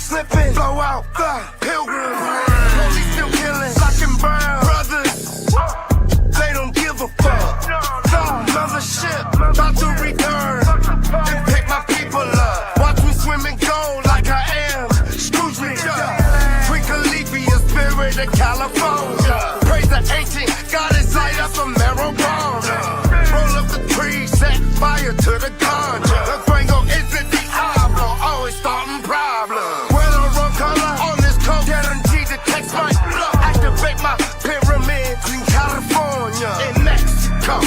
slipping, blow out the pilgrim. Police still killing, black and brown brothers. They don't give a fuck. The mothership about to return and pick my people up. Watch me swim in gold like I am Scrooge McDuck. Twinkle leafy, a spirit of California. Praise the ancient goddess, light up a marijuana. Roll up the tree, set fire to the ganja. The gringo is in the diablo, always starting problems. When I run color on this coat, guaranteed to text my blood. Activate my pyramids in California, in Mexico.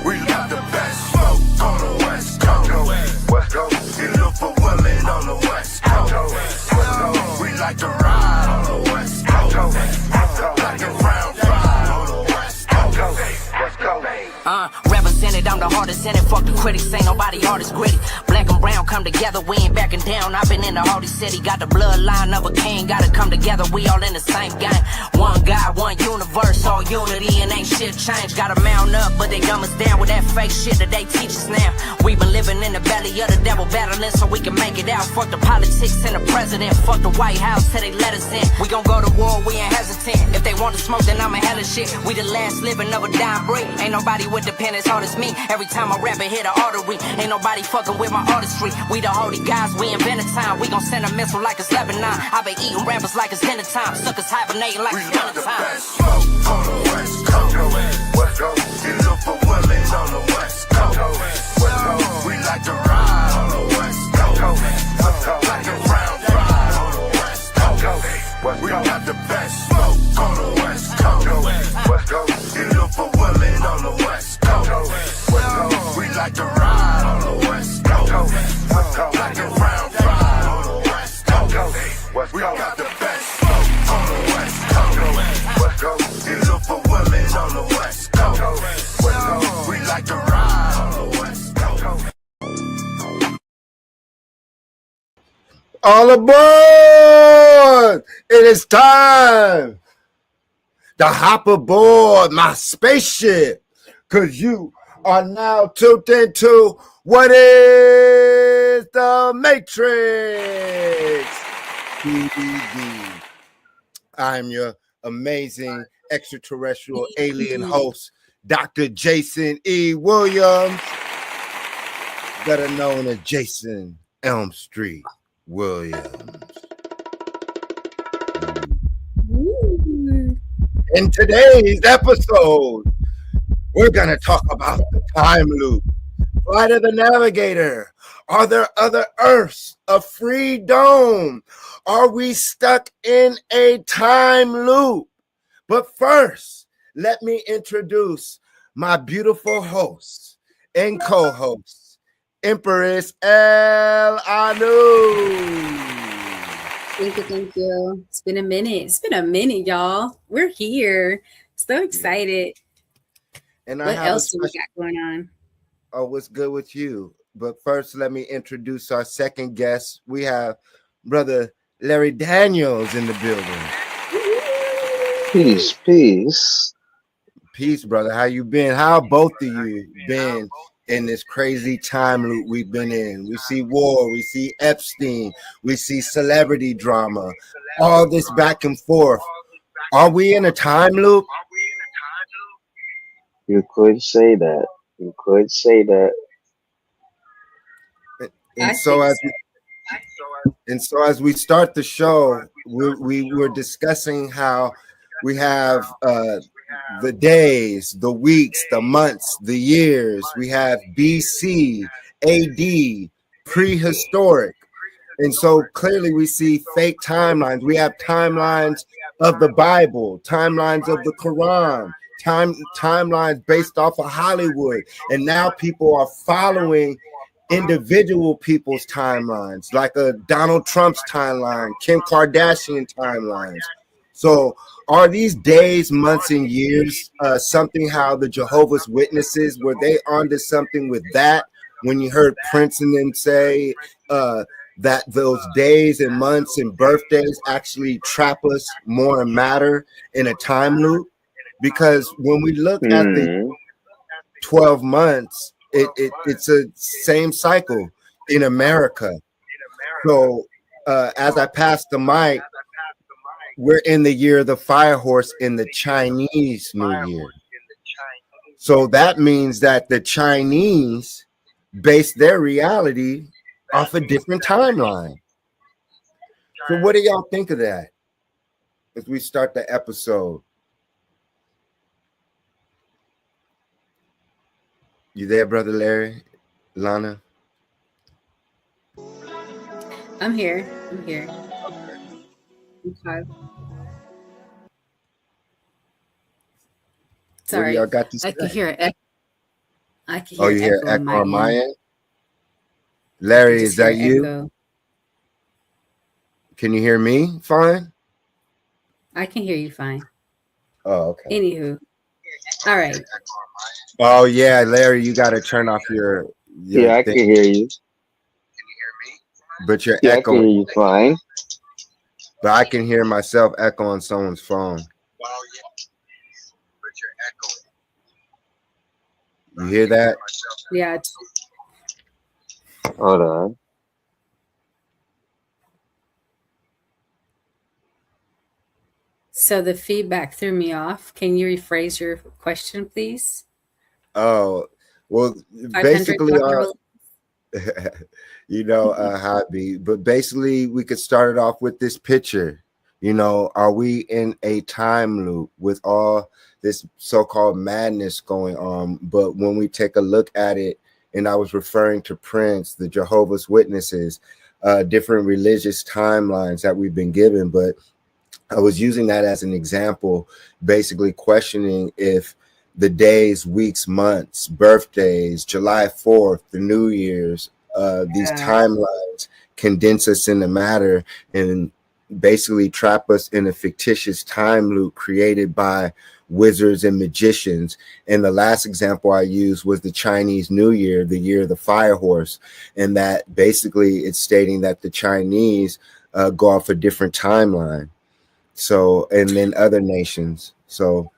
We got the best smoke on the West Coast. West Coast. You look for women on the West Coast. We like to ride on the West Coast. Like a round ride on the West Coast. West Coast. Represented, I'm the hardest in it. Fuck the critics, ain't nobody hard as gritty. Black and brown come together, we ain't backing down. I've been in the Hardy City, got the bloodline of a king. Gotta come together, we all in the same gang. One God, one universe, all unity, and ain't shit changed. Gotta mount up, but they dumb us down with that fake shit that they teach us now. We been living in the belly of the devil, battling so we can make it out. Fuck the politics and the president, fuck the White House till they let us in. We gon' go to war, we ain't hesitant. If they want to smoke, then I'm a hella shit. We the last living of a dying breed. Ain't nobody with the pen as hard as me. Every time I rap it hit an artery. Ain't nobody fucking with my artistry. We the holy guys, we invented time. We gon' send a missile like it's Lebanon. I been eating rappers like it's dinner time. Suckers hibernating like it's dinner time. Best smoke on the West Coast. West Coast. You look for women on the West Coast. West Coast. We like to ride on the West Coast. Like a round ride on the West Coast. We got the best smoke on the West Coast. West Coast. You look for women on the West Coast. West Coast. We like to ride on the West Coast. Like a round ride on the West Coast. We got the best smoke on the West Coast. West Coast. You look for women on the West Coast. West Coast. We like to ride on the West Coast. All aboard! It is time to hop aboard my spaceship, cause you are now tuned into what is the Matrix. PDD. I'm your amazing extraterrestrial alien host, Dr. Jason E. Williams, better known as Jason Elm Street Williams. In today's episode, we're going to talk about the time loop. Flight of the Navigator. Are there other Earths? A free dome? Are we stuck in a time loop? But first, let me introduce my beautiful host and co-host, Empress El Anu. Thank you. It's been a minute, y'all. We're here. So excited. And what else do we got going on? Oh, what's good with you? But first, let me introduce our second guest. We have Brother Larry Daniels in the building. Peace, peace. Peace, brother. How you been? How both of you been in this crazy time loop we've been in? We see war, we see Epstein, we see celebrity drama, all this back and forth. Are we in a time loop? You could say that. You could say that. And so as we start the show, we were discussing how we have the days, the weeks, the months, the years. We have BC, AD, prehistoric. And so clearly we see fake timelines. We have timelines of the Bible, timelines of the Quran, timelines based off of Hollywood. And now people are following individual people's timelines, like a Donald Trump's timeline, Kim Kardashian timelines. So are these days, months, and years something how the Jehovah's Witnesses, were they onto something with that? When you heard Prince and them say that those days and months and birthdays actually trap us more and matter in a time loop? Because when we look at the 12 months, it's a same cycle in America. So as I pass the mic, we're in the year of the fire horse in the Chinese New Year. So that means that the Chinese base their reality off a different timeline. So what do y'all think of that as we start the episode? You there, Brother Larry? Lana? I'm here. Okay. What do Sorry, y'all got to I can say? hear it. I can Oh, hear you hear echo on echo my on my end. end? I can Larry, just is hear that you? echo. Can you hear me fine? I can hear you fine. Oh, okay. Anywho, all right. Oh yeah, Larry, you got to turn off your Yeah, I thing, can hear you. but you're Yeah, I can echoing. hear you fine. But I can hear myself echo on someone's phone. You hear that? Yeah. Hold on. So the feedback threw me off. Can you rephrase your question, please? Oh, well, 500 basically, Dr. you know how it be. But basically, we could start it off with this picture. You know, are we in a time loop with all this so-called madness going on? But when we take a look at it, and I was referring to Prince, the Jehovah's Witnesses, different religious timelines that we've been given, but I was using that as an example, basically questioning if the days, weeks, months, birthdays, July 4th, the New Year's, these timelines condense us into matter and basically trap us in a fictitious time loop created by wizards and magicians. And the last example I used was the Chinese New Year, the year of the fire horse. And that basically it's stating that the Chinese go off a different timeline. So, and then other nations. So,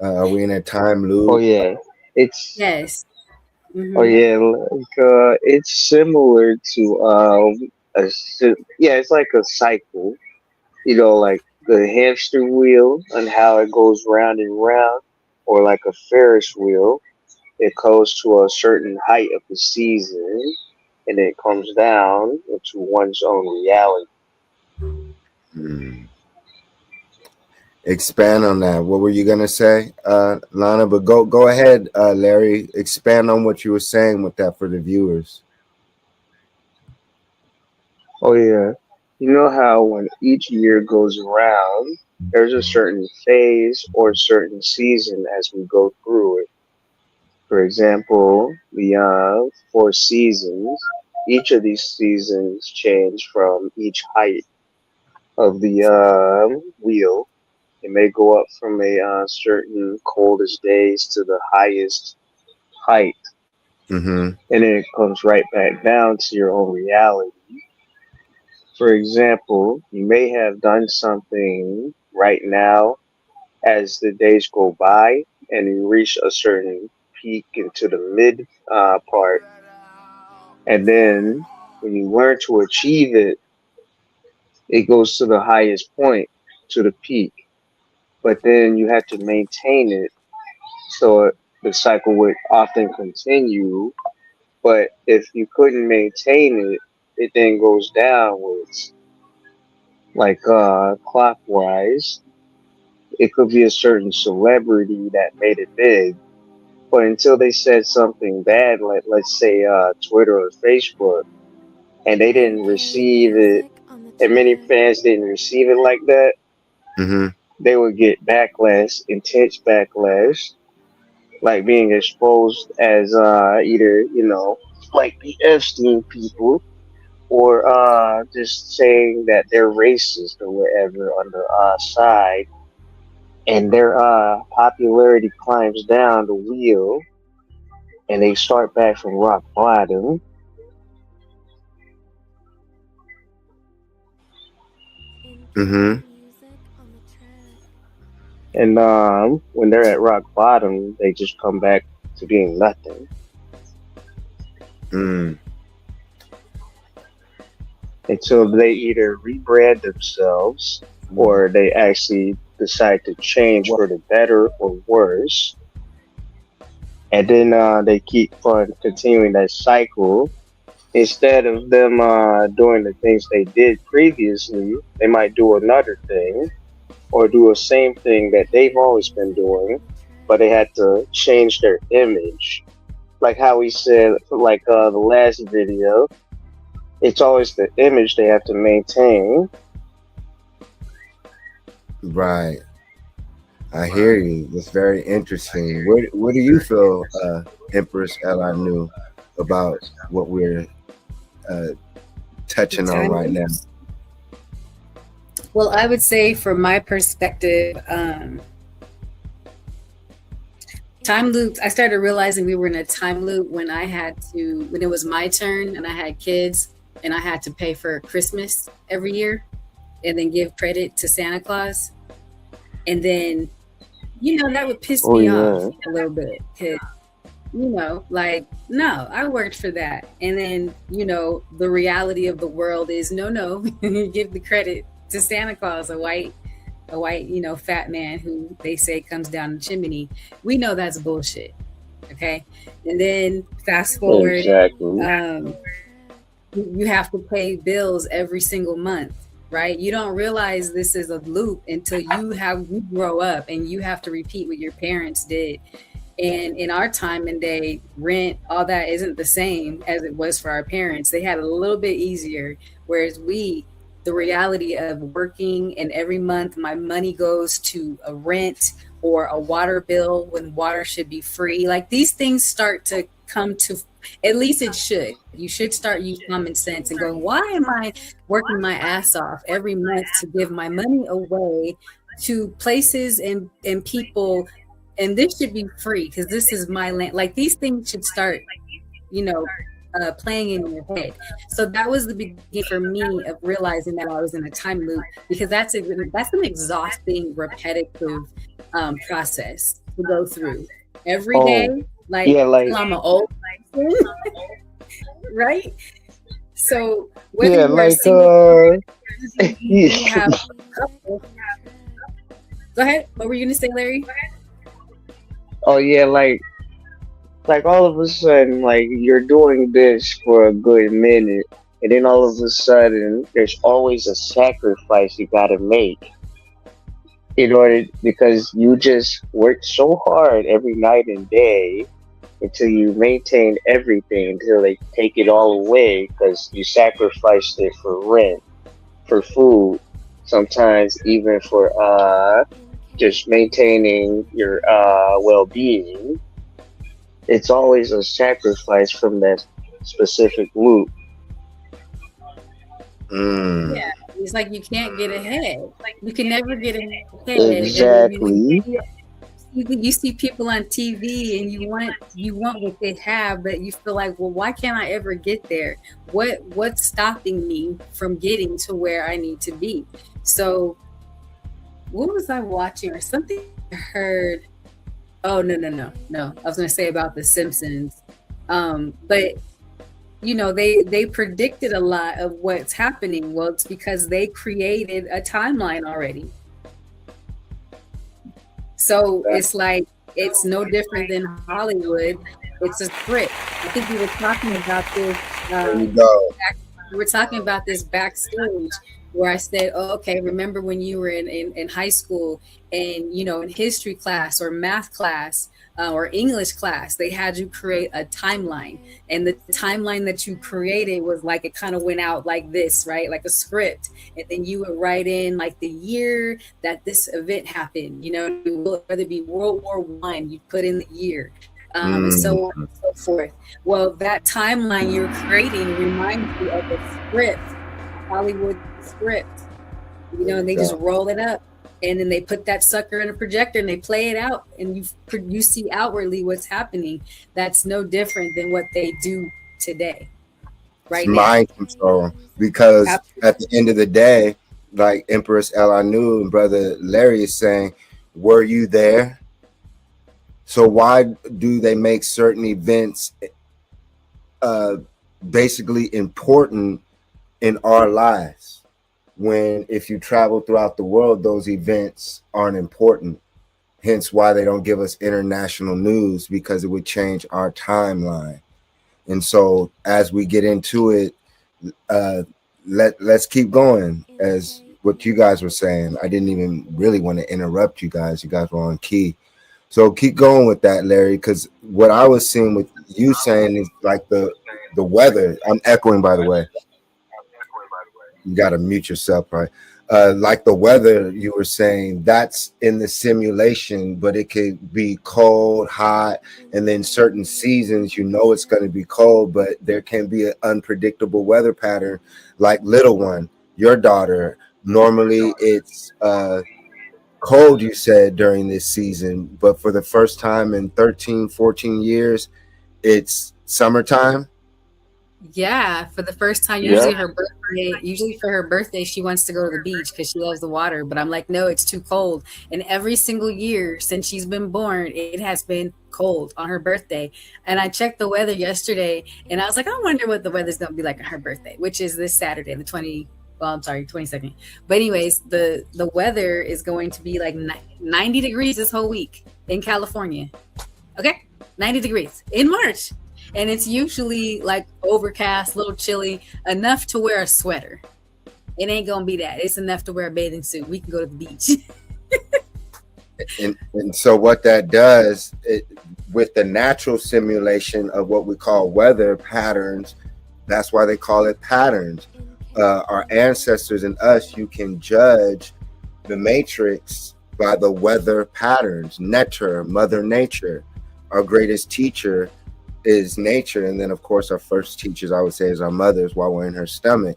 are we in a time Oh loop? yeah, it's Yes. oh Mm-hmm. yeah, like it's similar to yeah, it's like a cycle. You know, like the hamster wheel and how it goes round and round, or like a Ferris wheel. It goes to a certain height of the season, and it comes down into one's own reality. Hmm. Expand on that. What were you gonna say, Lana? But go ahead, Larry. Expand on what you were saying with that for the viewers. Oh yeah. You know how when each year goes around, there's a certain phase or certain season as we go through it. For example, the four seasons, each of these seasons change from each height of the wheel. It may go up from a certain coldest days to the highest height, Mm-hmm. and then it comes right back down to your own reality. For example, you may have done something right now as the days go by and you reach a certain peak into the mid part. And then when you learn to achieve it, it goes to the highest point, to the peak. But then you have to maintain it. So the cycle would often continue. But if you couldn't maintain it, it then goes downwards, like clockwise. It could be a certain celebrity that made it big, but until they said something bad, like let's say Twitter or Facebook, and they didn't receive it, and many fans didn't receive it like that, Mm-hmm. they would get backlash, intense backlash, like being exposed as either like the Epstein people, or just saying that they're racist or whatever on the side, and their popularity climbs down the wheel and they start back from rock bottom. Mm-hmm. And when they're at rock bottom, they just come back to being nothing. Mm, until they either rebrand themselves or they actually decide to change for the better or worse. And then they keep on continuing that cycle. Instead of them doing the things they did previously, they might do another thing or do a same thing that they've always been doing, but they had to change their image. Like how we said, like the last video, it's always the image they have to maintain. right. I hear you. That's very interesting. What do you feel, Empress Ella knew about what we're uh, The touching on time right now? loops. Well, I would say from my perspective, time loops, I started realizing we were in a time loop when when it was my turn and I had kids and I had to pay for Christmas every year and then give credit to Santa Claus. And then, that would piss Oh me off yeah. a little bit because, like, no, I worked for that. And then, the reality of the world is no, you give the credit to Santa Claus, a white, fat man who they say comes down the chimney. We know that's bullshit. Okay. And then fast forward, Exactly. um, you have to pay bills every single month, right? You don't realize this is a loop until you grow up and you have to repeat what your parents did. And in our time and day, rent, all that isn't the same as it was for our parents. They had it a little bit easier, whereas the reality of working and every month my money goes to a rent or a water bill when water should be free. Like these things start to come to, at least it should. You should start using common sense and going, why am I working my ass off every month to give my money away to places and people, and this should be free because this is my land. Like these things should start, you know, playing in your head. So that was the beginning for me of realizing that I was in a time loop because that's an exhausting, repetitive process to go through every day. Oh Like yeah, like till I'm an old person, right? So whether yeah, you're a like single, you have yeah. a couple. Go ahead. What were you gonna say, Larry? Oh yeah, like all of a sudden, like you're doing this for a good minute, and then all of a sudden, there's always a sacrifice you gotta make in order because you just work so hard every night and day until you maintain everything until they take it all away because you sacrificed it for rent, for food, sometimes even for just maintaining your well-being. It's always a sacrifice from that specific loop. Mm, Yeah, it's like you can't get ahead. You can never get ahead, and then Exactly. you see people on TV and you want what they have, but you feel like, well, why can't I ever get there? What's stopping me from getting to where I need to be? So what was I watching or something I heard? Oh no. I was gonna say about the Simpsons. But they predicted a lot of what's happening. Well, it's because they created a timeline already. So it's like it's no different than Hollywood. It's a script. I think we were talking about this. there you Um, go. we were talking about this backstage where I said, oh, okay, remember when you were in high school and, in history class or math class or English class, they had you create a timeline. And the timeline that you created was like, it kind of went out like this, right? Like a script. And then you would write in like the year that this event happened, whether it be World War I, you put in the year. And Mm, so on and so forth. Well, that timeline you're creating reminds you of a script, Hollywood script, there and you they just go. roll it up and then they put that sucker in a projector and they play it out and you see outwardly what's happening. That's no different than what they do today, It's right now. mind control because Ab- at the end of the day, like Empress El Anu and Brother Larry is saying, were you there? So why do they make certain events uh, basically important in our lives. When if you travel throughout the world, those events aren't important. Hence why they don't give us international news, because it would change our timeline. And so as we get into it, uh, let's keep going as what you guys were saying. I didn't even really want to interrupt you guys. You guys were on key. So keep going with that, Larry, because what I was seeing with you saying is like the weather. I'm echoing, by the way. You got to mute yourself, right? Like the weather, you were saying that's in the simulation, but it could be cold, hot, and then certain seasons, you know, it's going to be cold, but there can be an unpredictable weather pattern. Like little one, your daughter, normally it's cold, you said, during this season, but for the first time in 13, 14 years, it's summertime. Yeah, for the first time, Yeah. usually for her birthday, she wants to go to the beach because she loves the water. But I'm like, no, it's too cold. And every single year since she's been born, it has been cold on her birthday. And I checked the weather yesterday and I was like, I wonder what the weather's going to be like on her birthday, which is this Saturday, the 22nd. But anyways, the weather is going to be like 90 degrees this whole week in California. Okay, 90 degrees in March. And it's usually like overcast, a little chilly, enough to wear a sweater. It ain't gonna be that. It's enough to wear a bathing suit. We can go to the beach. And so what that does, with the natural simulation of what we call weather patterns, that's why they call it patterns. Our ancestors and us, you can judge the matrix by the weather patterns. Netter, Mother Nature, our greatest teacher is nature. And then, of course, our first teachers, I would say, is our mothers while we're in her stomach.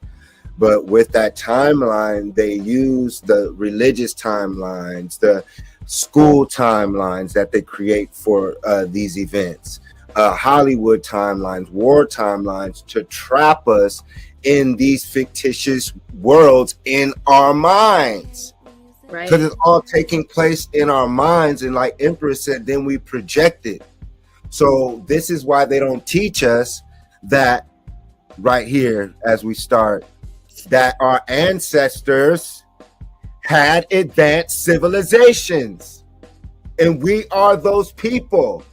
But with that timeline, they use the religious timelines, the school timelines that they create for these events, Hollywood timelines, war timelines, to trap us in these fictitious worlds in our minds. Right. Because it's all taking place in our minds. And like Empress said, then we project it. So this is why they don't teach us that right here as we start, that our ancestors had advanced civilizations and we are those people.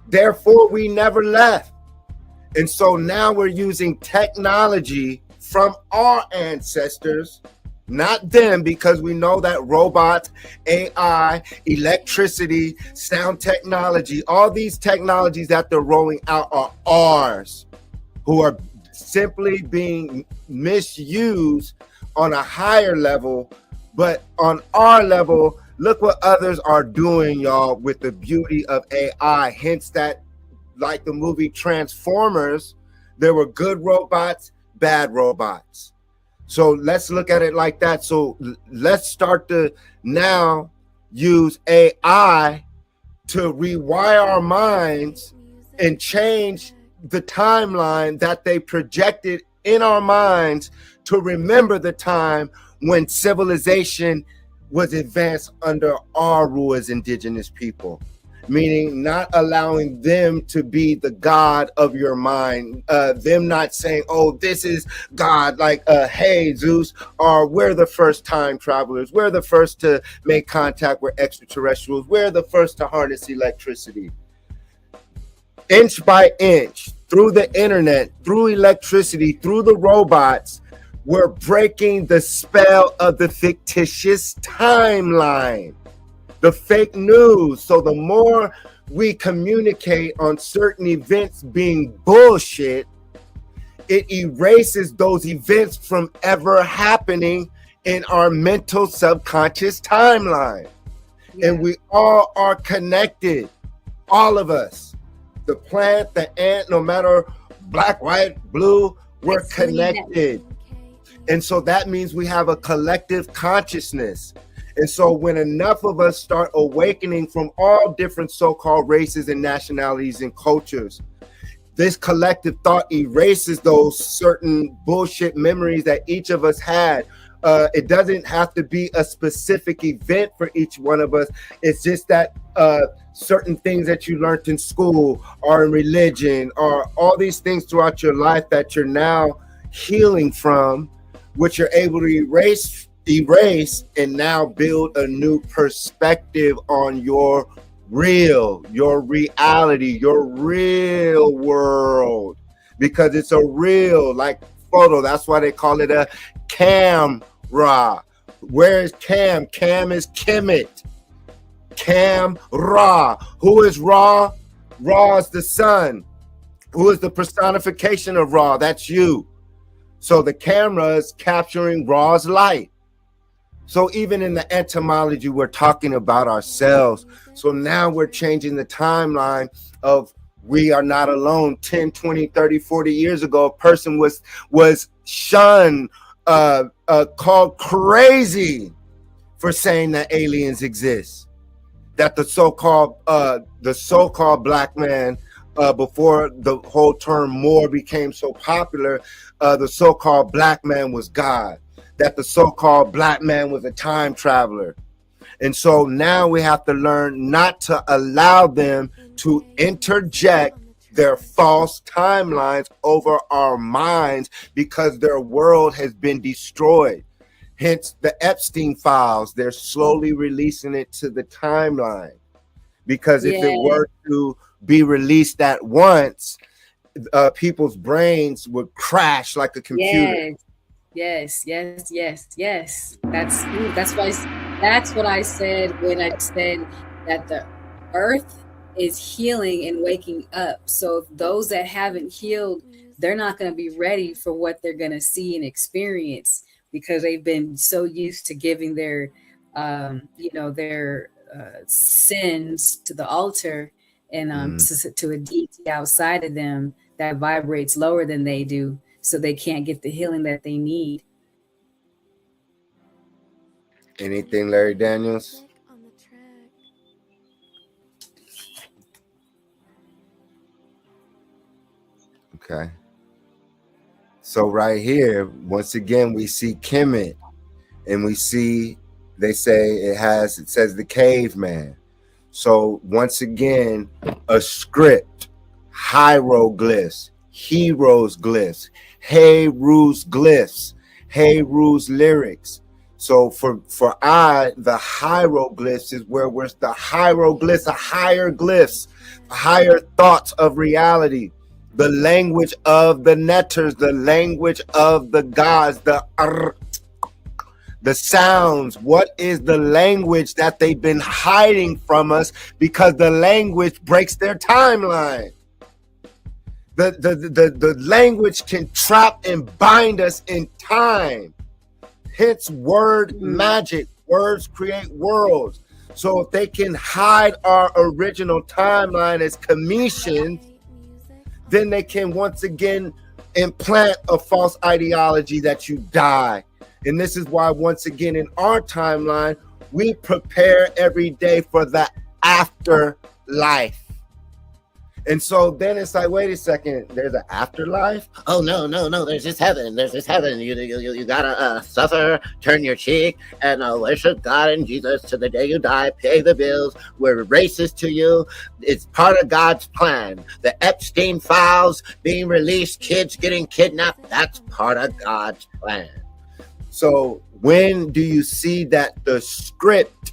Therefore, we never left. And so now we're using technology from our ancestors, not them, because we know that robots, AI, electricity, sound technology, all these technologies that they're rolling out are ours, who are simply being misused on a higher level. But on our level, look what others are doing, y'all, with the beauty of AI. Hence that, like the movie Transformers, there were good robots, bad robots. So let's look at it like that. So let's start to now use AI to rewire our minds and change the timeline that they projected in our minds to remember the time when civilization was advanced under our rule as indigenous people. Meaning not allowing them to be the God of your mind, them not saying, oh, this is God, like, hey, Zeus, or we're the first time travelers, we're the first to make contact with extraterrestrials, we're the first to harness electricity. Inch by inch, through the internet, through electricity, through the robots, we're breaking the spell of the fictitious timeline. The fake news. So the more we communicate on certain events being bullshit, it erases those events from ever happening in our mental subconscious timeline. Yeah. And we all are connected, all of us. The plant, the ant, no matter black, white, blue, we're connected. And so that means we have a collective consciousness. And so when enough of us start awakening from all different so-called races and nationalities and cultures, this collective thought erases those certain bullshit memories that each of us had It doesn't have to be a specific event for each one of us. It's just that certain things that you learned in school or in religion or all these things throughout your life that you're now healing from, which you're able to erase and now build a new perspective on your reality, your real world, because it's a real like photo. That's why they call it a camera. Where is Cam? Cam is Kemet. Cam Ra. Who is Ra? Ra is the sun. Who is the personification of Ra? That's you. So the camera is capturing Ra's light. So even in the etymology, we're talking about ourselves. So now we're changing the timeline of we are not alone. 10, 20, 30, 40 years ago, a person was shunned, called crazy for saying that aliens exist. That the so-called black man, before the whole term Moor became so popular, the so-called black man was God. That the so-called black man was a time traveler. And so now we have to learn not to allow them to interject their false timelines over our minds, because their world has been destroyed. Hence the Epstein files, they're slowly releasing it to the timeline. Because if it were to be released at once, people's brains would crash like a computer. Yes. That's what I said when I said that the earth is healing and waking up. So those that haven't healed, they're not going to be ready for what they're going to see and experience, because they've been so used to giving their sins to the altar and to a deity outside of them that vibrates lower than they do, so they can't get the healing that they need. Anything, Larry Daniels? Okay. So right here, once again, we see Kemet, and we see, they say it says the caveman. So once again, a script, hieroglyphs, heroes glyphs, Heru's glyphs, Heru's lyrics. So for the hieroglyphs is where we're the hieroglyphs, the higher glyphs, higher thoughts of reality, the language of the netters, the language of the gods, the sounds. What is the language that they've been hiding from us, because the language breaks their timeline. The language can trap and bind us in time. Hence word magic. Words create worlds. So if they can hide our original timeline as commissions, then they can once again implant a false ideology that you die. And this is why, once again, in our timeline, we prepare every day for the afterlife. And so then it's like, wait a second, there's an afterlife? Oh, no, there's this heaven. You gotta suffer, turn your cheek, and worship God and Jesus to the day you die, pay the bills. We're racist to you. It's part of God's plan. The Epstein files being released, kids getting kidnapped, that's part of God's plan. So when do you see that the scripts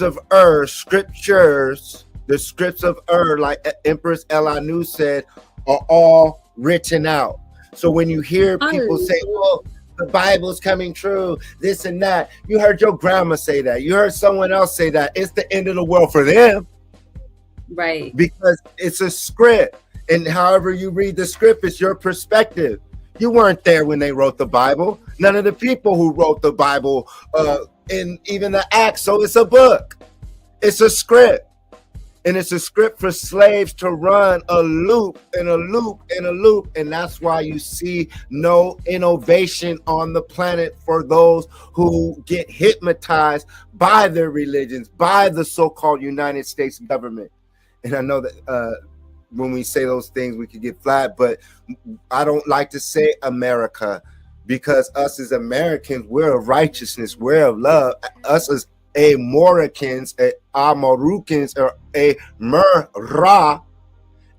of like Empress El Anu said, are all written out. So when you hear people say, oh, the Bible's coming true, this and that, you heard your grandma say that, you heard someone else say that, it's the end of the world for them. Right. Because it's a script. And however you read the script, it's your perspective. You weren't there when they wrote the Bible. None of the people who wrote the Bible, and even the Acts. So it's a book. It's a script. And it's a script for slaves to run a loop and a loop and a loop. And that's why you see no innovation on the planet for those who get hypnotized by their religions, by the so-called United States government. And I know that when we say those things, we could get flat, but I don't like to say America. because us as Americans, we're of righteousness, we're of love. Us as Amoricans, Amorukans, or a Ra,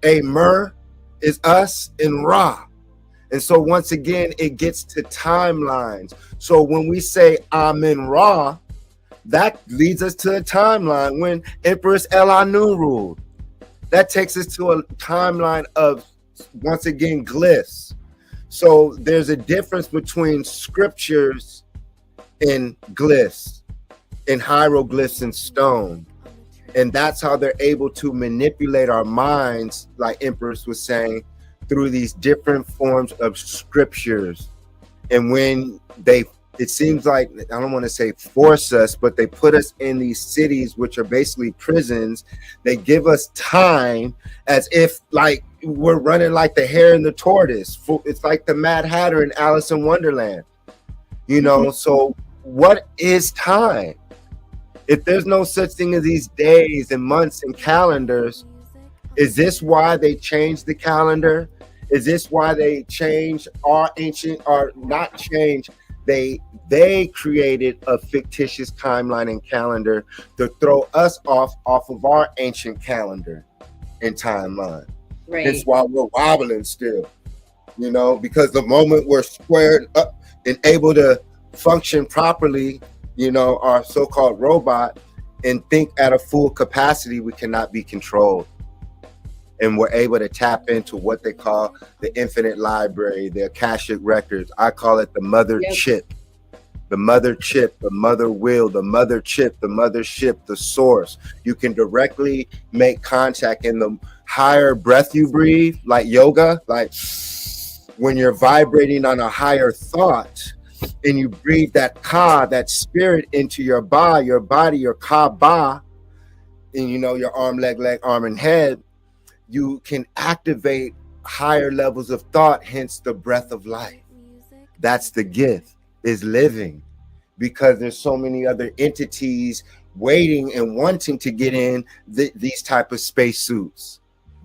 a Mer is us and Ra. And so once again, it gets to timelines. So when we say Amen Ra, that leads us to a timeline when Empress El Anu ruled. That takes us to a timeline of, once again, glyphs. So there's a difference between scriptures and glyphs, and hieroglyphs and stone. And that's how they're able to manipulate our minds, like Empress was saying, through these different forms of scriptures. And when they, it seems like, I don't want to say force us, but they put us in these cities, which are basically prisons. They give us time as if like we're running like the hare and the tortoise. It's like the Mad Hatter in Alice in Wonderland, you know? So what is time? If there's no such thing as these days and months and calendars, is this why they changed the calendar? Is this why they changed our ancient, or not change? They created a fictitious timeline and calendar to throw us off of our ancient calendar and timeline. Right. That's why we're wobbling still, you know, because the moment we're squared up and able to function properly, you know, our so-called robot, and think at a full capacity, we cannot be controlled. And we're able to tap into what they call the infinite library, the Akashic records. I call it the mother chip, the mother chip, the mother will, the mother chip, the mothership, the source. You can directly make contact in the higher breath you breathe, like yoga, like when you're vibrating on a higher thought, and you breathe that ka, that spirit, into your body, your ka ba, and you know, your arm, leg, arm, and head, you can activate higher levels of thought, hence the breath of life. That's the gift, is living, because there's so many other entities waiting and wanting to get in these type of spacesuits.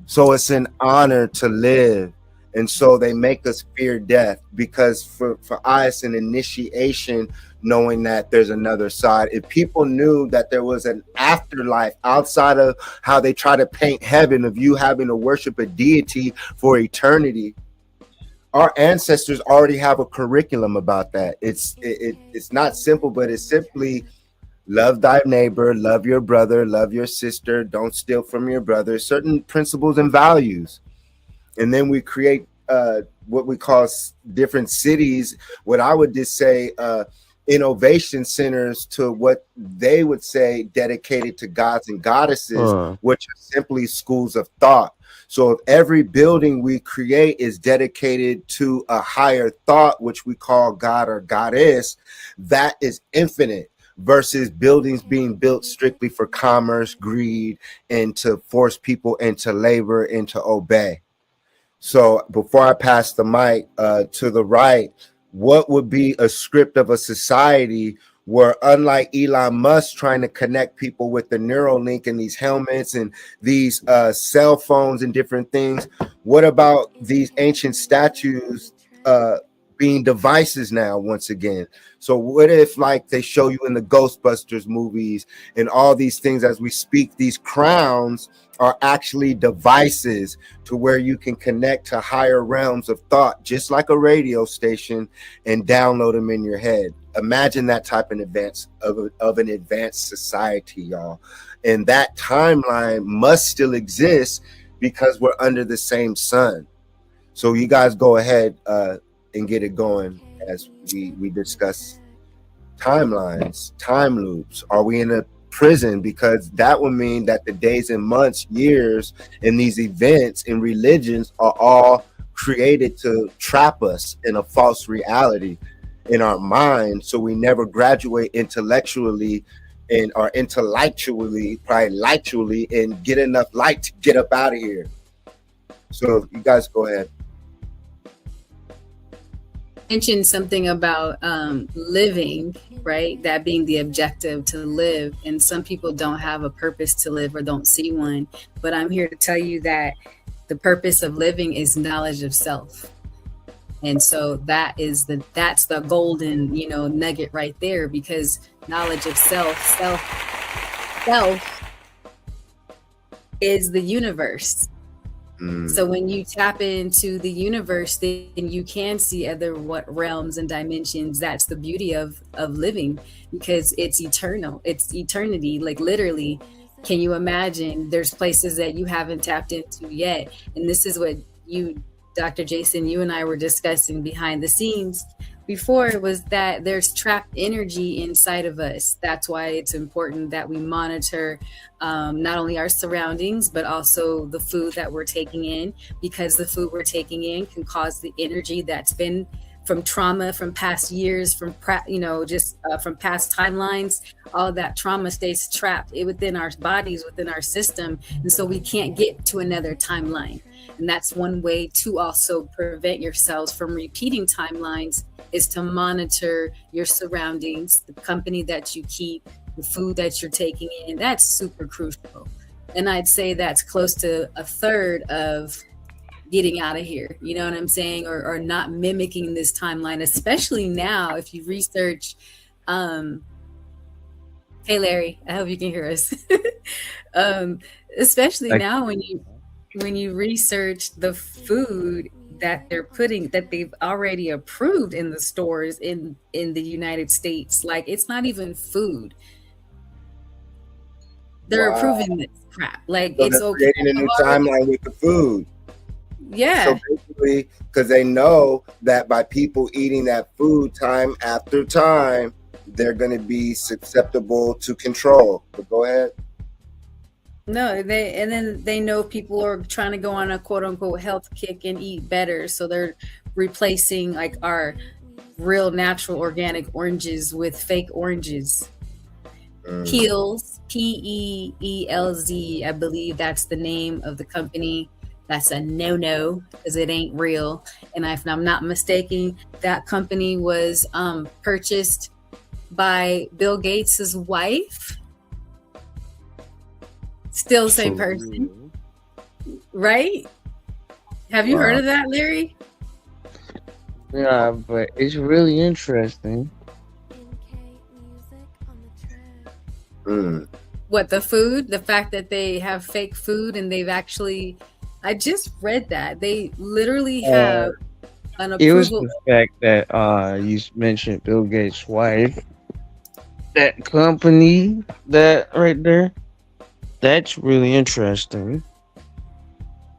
So it's an honor to live. And so they make us fear death, because for us, an initiation, knowing that there's another side. If people knew that there was an afterlife outside of how they try to paint heaven, of you having to worship a deity for eternity, our ancestors already have a curriculum about that. It's not simple, but it's simply love thy neighbor, love your brother, love your sister, don't steal from your brother, certain principles and values. And then we create what we call different cities, what I would just say innovation centers, to what they would say dedicated to gods and goddesses, which are simply schools of thought. So if every building we create is dedicated to a higher thought, which we call God or goddess, that is infinite, versus buildings being built strictly for commerce, greed, and to force people into labor and to obey. So before I pass the mic to the right, what would be a script of a society where, unlike Elon Musk trying to connect people with the Neuralink and these helmets and these cell phones and different things, what about these ancient statues being devices now once again? So what if, like they show you in the Ghostbusters movies and all these things as we speak, these crowns are actually devices to where you can connect to higher realms of thought, just like a radio station, and download them in your head. Imagine that type of an advanced society, y'all. And that timeline must still exist because we're under the same sun. So you guys go ahead and get it going as we discuss timelines, time loops. Are we in a prison? Because that would mean that the days and months, years, and these events and religions are all created to trap us in a false reality in our mind, so we never graduate intellectually and are intellectually, and get enough light to get up out of here. So you guys go ahead. Mentioned something about living, right? That being the objective, to live. And some people don't have a purpose to live or don't see one. But I'm here to tell you that the purpose of living is knowledge of self. And so that's the golden, nugget right there, because knowledge of self is the universe. So when you tap into the universe, then you can see other what realms and dimensions. That's the beauty of living, because it's eternal. It's eternity. Like literally, can you imagine? There's places that you haven't tapped into yet, and this is what you, Dr. Jason, you and I were discussing behind the scenes before, was that there's trapped energy inside of us. That's why it's important that we monitor not only our surroundings, but also the food that we're taking in, because the food we're taking in can cause the energy that's been from trauma, from past years, from from past timelines. All of that trauma stays trapped within our bodies, within our system, and so we can't get to another timeline. And that's one way to also prevent yourselves from repeating timelines, is to monitor your surroundings, the company that you keep, the food that you're taking in. That's super crucial. And I'd say that's close to a third of getting out of here. You know what I'm saying? Or not mimicking this timeline, especially now if you research. Hey, Larry, I hope you can hear us. Especially now when you research the food that they've already approved in the stores in the United States. Like, it's not even food. They're approving this crap. Like, So it's they're okay. creating a new timeline with the food. Yeah. So basically, because they know that by people eating that food time after time, they're going to be susceptible to control. But go ahead. No, then they know people are trying to go on a quote unquote health kick and eat better. So they're replacing like our real natural organic oranges with fake oranges. Peels, Peelz, I believe that's the name of the company. That's a no-no, because it ain't real. And if I'm not mistaken, that company was purchased by Bill Gates's wife. Still the same person, right? Have you heard of that, Larry? Yeah, but it's really interesting. What, the food? The fact that they have fake food, and they've actually, I just read that they literally have an It was approval. the fact that you mentioned Bill Gates' wife. That company, that right there, that's really interesting.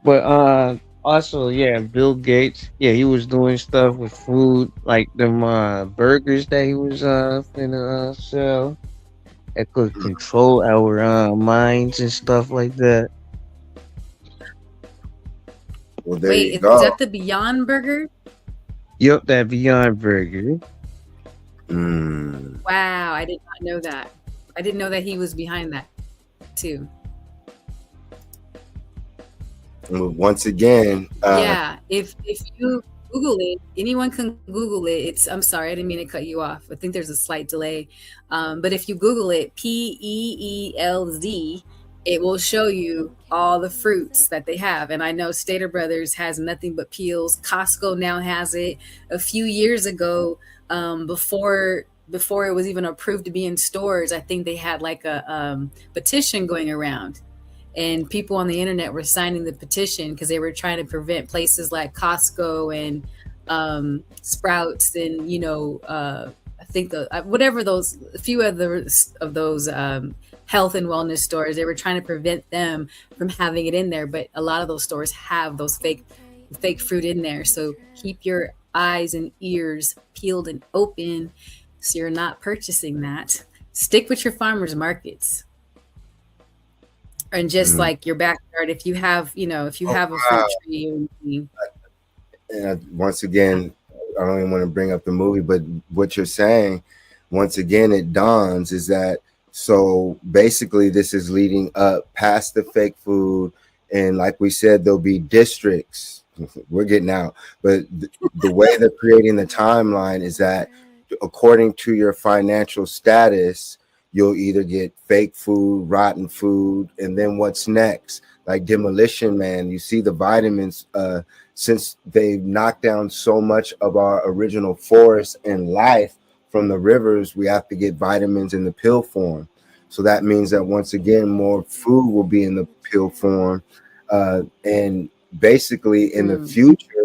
But also, yeah, Bill Gates, yeah, he was doing stuff with food, like them burgers that he was finna sell, that could control our minds and stuff like that. Well, there Wait, you is go. that the Beyond Burger? Yep, that Beyond Burger. Wow, I did not know that. I didn't know that he was behind that too. Once again, Yeah, if you Google it, anyone can Google it. I'm sorry, I didn't mean to cut you off. I think there's a slight delay. But if you Google it, Peelz, it will show you all the fruits that they have. And I know Stater Brothers has nothing but peels. Costco now has it. A few years ago, before it was even approved to be in stores, I think they had like a petition going around, and people on the internet were signing the petition because they were trying to prevent places like Costco and Sprouts and I think whatever those a few other of those health and wellness stores, they were trying to prevent them from having it in there. But a lot of those stores have those fake fruit in there. So keep your eyes and ears peeled and open, so you're not purchasing that. Stick with your farmers markets. And just like your backyard, if you have a fruit tree. and once again, I don't even want to bring up the movie, but what you're saying, once again, it dawns is that, so basically this is leading up past the fake food. And like we said, there'll be districts. We're getting out. But the way they're creating the timeline is that according to your financial status, you'll either get fake food, rotten food, and then what's next? Like Demolition Man, you see the vitamins, since they've knocked down so much of our original forest and life from the rivers, we have to get vitamins in the pill form. So that means that once again, more food will be in the pill form. And basically, in the Mm. future,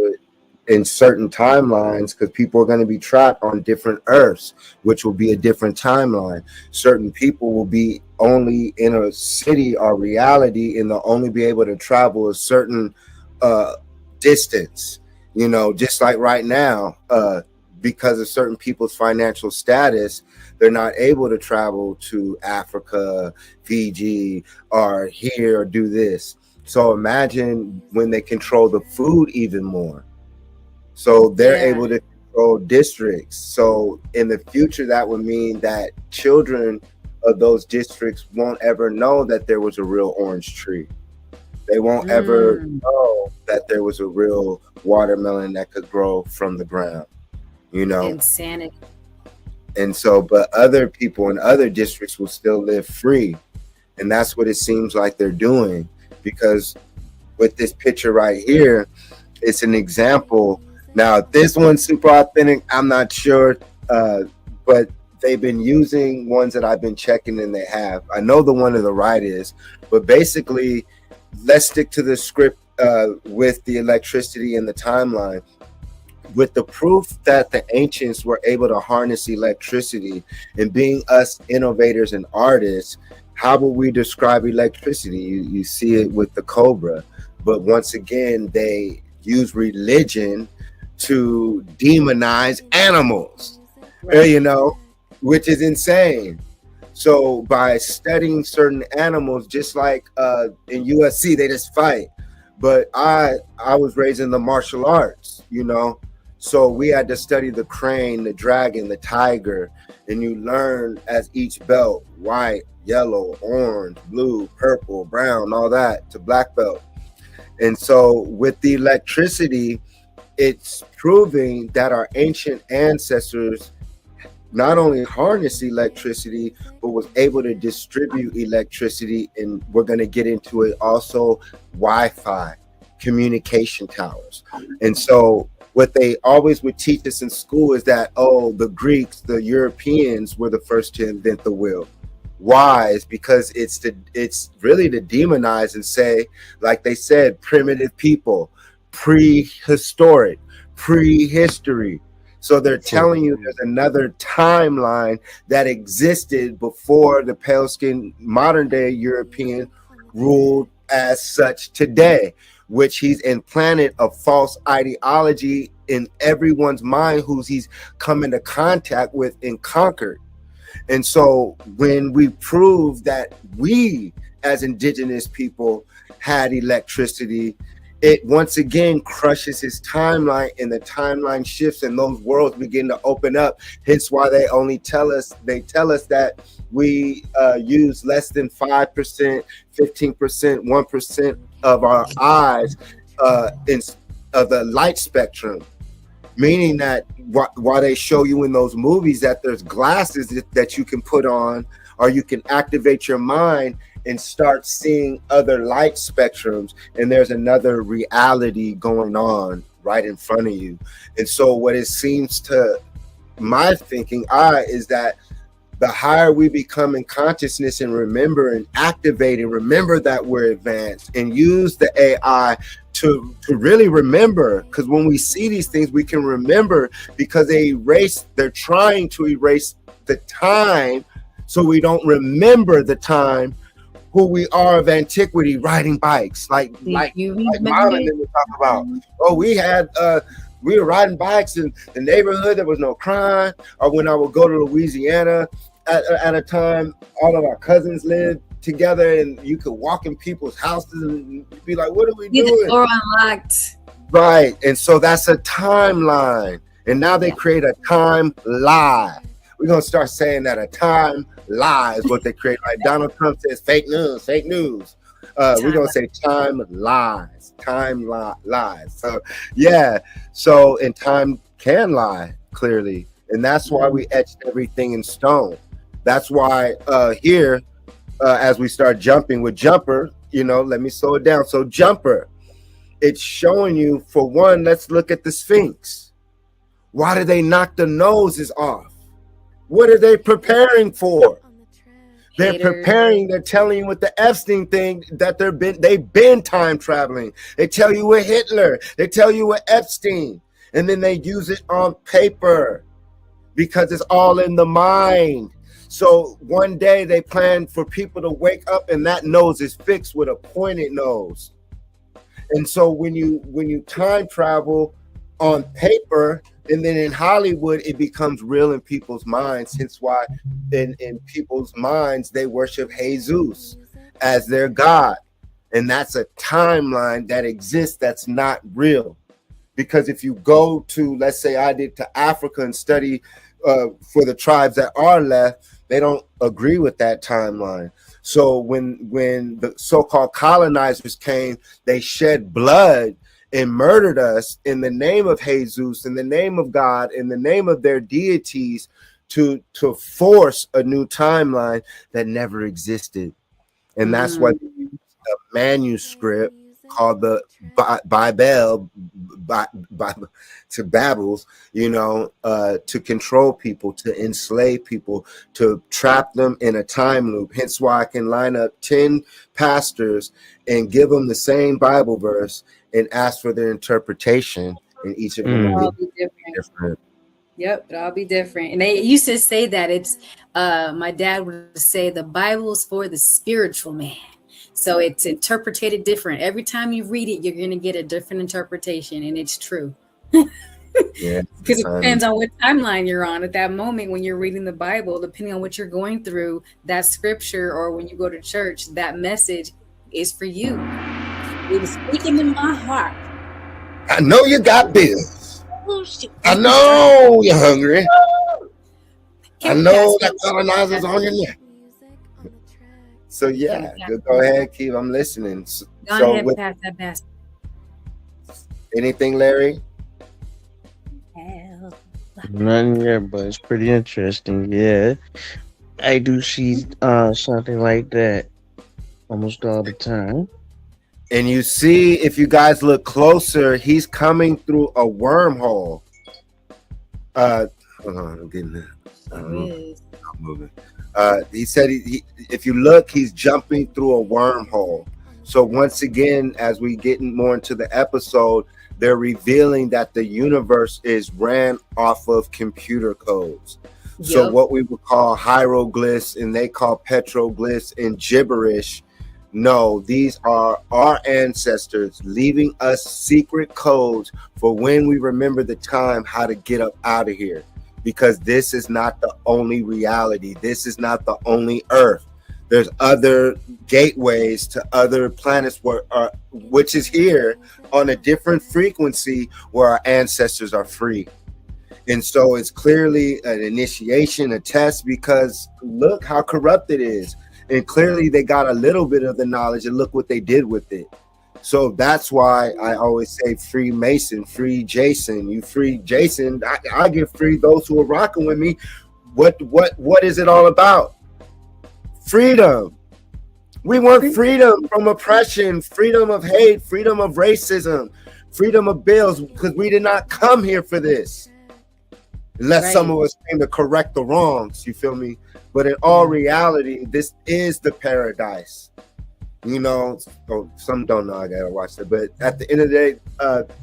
in certain timelines, because people are going to be trapped on different Earths, which will be a different timeline. Certain people will be only in a city or reality, and they'll only be able to travel a certain uh, distance. You know, just like right now, because of certain people's financial status, they're not able to travel to Africa, Fiji, or here or do this. So imagine when they control the food even more. So they're Yeah. able to control districts. So in the future, that would mean that children of those districts won't ever know that there was a real orange tree. They won't ever Mm. know that there was a real watermelon that could grow from the ground, you know? Insanity. And so, but other people in other districts will still live free. And that's what it seems like they're doing. Because with this picture right here, it's an example. Now, this one's super authentic. I'm not sure, but they've been using ones that I've been checking, and they have. I know the one to the right is, but basically, let's stick to the script with the electricity and the timeline. With the proof that the ancients were able to harness electricity, and being us innovators and artists, how would we describe electricity? You see it with the cobra, but once again, they use religion to demonize animals, Right. you know, which is insane. So by studying certain animals, just like in USC, they just fight. But I was raised in the martial arts, you know. So we had to study the crane, the dragon, the tiger, and you learn as each belt, white, yellow, orange, blue, purple, brown, all that to black belt. And so with the electricity, it's proving that our ancient ancestors not only harnessed electricity, but was able to distribute electricity. And we're going to get into it also, Wi-Fi, communication towers. And so what they always would teach us in school is that, oh, the Greeks, the Europeans were the first to invent the wheel. Why? Is because it's really to demonize and say, like they said, primitive people, prehistoric, prehistory. So they're telling you there's another timeline that existed before the pale skin modern day European ruled as such today, which he's implanted a false ideology in everyone's mind who's he's come into contact with and conquered. And so when we prove that we as indigenous people had electricity, it once again crushes his timeline, and the timeline shifts and those worlds begin to open up. Hence why they tell us that we use less than 5%, 15%, 1% of our eyes of the light spectrum. Meaning that while they show you in those movies that there's glasses that you can put on, or you can activate your mind and start seeing other light spectrums, and there's another reality going on right in front of you. And so what it seems to my thinking is that the higher we become in consciousness and remember and activate and remember that we're advanced, and use the AI to really remember, because when we see these things we can remember, because they're trying to erase the time so we don't remember the time who we are of antiquity, riding bikes like Marlon and we talk about. Oh, we were riding bikes in the neighborhood, there was no crime. Or when I would go to Louisiana at a time, all of our cousins lived together, and you could walk in people's houses and be like, what are we doing? The door unlocked. Right. And so that's a timeline. And now they create a time lie. We're going to start saying that a time lie is what they create. Like Donald Trump says, fake news, fake news. We're going to say time lies, lies. So, yeah. So, and time can lie, clearly. And that's why we etched everything in stone. That's why here, as we start jumping with Jumper, let me slow it down. So Jumper, it's showing you, for one, let's look at the Sphinx. Why did they knock the noses off? What are they preparing for? They're preparing, they're telling you with the Epstein thing that they've been time traveling. They tell you with Hitler, they tell you with Epstein, and then they use it on paper because it's all in the mind. So one day they plan for people to wake up and that nose is fixed with a pointed nose. And so when you time travel on paper, and then in Hollywood, it becomes real in people's minds. Hence why in people's minds, they worship Jesus as their God. And that's a timeline that exists that's not real. Because if you go to, let's say I did to Africa and study for the tribes that are left, they don't agree with that timeline. So when the so-called colonizers came, they shed blood and murdered us in the name of Jesus, in the name of God, in the name of their deities, to force a new timeline that never existed. And that's why they use a manuscript called the Bible to Babels, to control people, to enslave people, to trap them in a time loop. Hence why I can line up 10 pastors and give them the same Bible verse and ask for their interpretation, and each of them will be different. Yep, it'll all be different. And they used to say that it's my dad would say the Bible's for the spiritual man. So it's interpreted different. Every time you read it, you're gonna get a different interpretation, and it's true. Yeah, because it depends on what timeline you're on at that moment when you're reading the Bible, depending on what you're going through, that scripture, or when you go to church, that message is for you. It was speaking in my heart. I know you got bills. I know you're hungry. I know that colonizer's on your neck. So yeah, go ahead, Keith. I'm listening. Go ahead, pass that basket. Anything, Larry? Nothing yet, but it's pretty interesting. Yeah, I do see something like that almost all the time. And you see, if you guys look closer, he's coming through a wormhole. Hold on, I'm getting there. I'm moving. He said if you look, he's jumping through a wormhole. So once again, as we get more into the episode, they're revealing that the universe is ran off of computer codes. Yep. So what we would call hieroglyphs and they call petroglyphs and gibberish. No, these are our ancestors leaving us secret codes for when we remember the time how to get up out of here. Because this is not the only reality. This is not the only Earth. There's other gateways to other planets which is here on a different frequency where our ancestors are free. And so it's clearly an initiation, a test, because look how corrupt it is. And clearly they got a little bit of the knowledge and look what they did with it. So that's why I always say free Mason, free Jason. You free Jason, I get free those who are rocking with me. What is it all about? Freedom. We want freedom from oppression, freedom of hate, freedom of racism, freedom of bills, because we did not come here for this. Unless some of us came to correct the wrongs, you feel me? But in all reality, this is the paradise. Some don't know, I gotta watch it. But at the end of the day,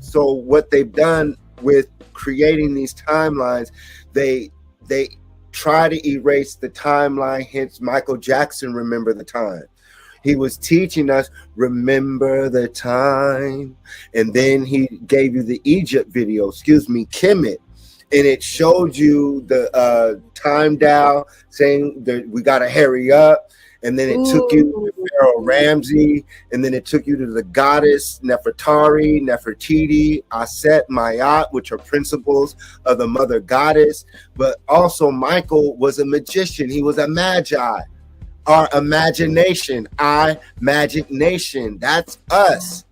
so what they've done with creating these timelines, they try to erase the timeline. Hence, Michael Jackson, Remember the Time. He was teaching us, remember the time. And then he gave you the Egypt video, Kemet. And it showed you the time dial saying that we got to hurry up. And then it took you to Pharaoh Ramsey. And then it took you to the goddess Nefertari, Nefertiti, Aset, Mayat, which are principles of the mother goddess. But also Michael was a magician. He was a magi. Our imagination, Magic Nation. That's us.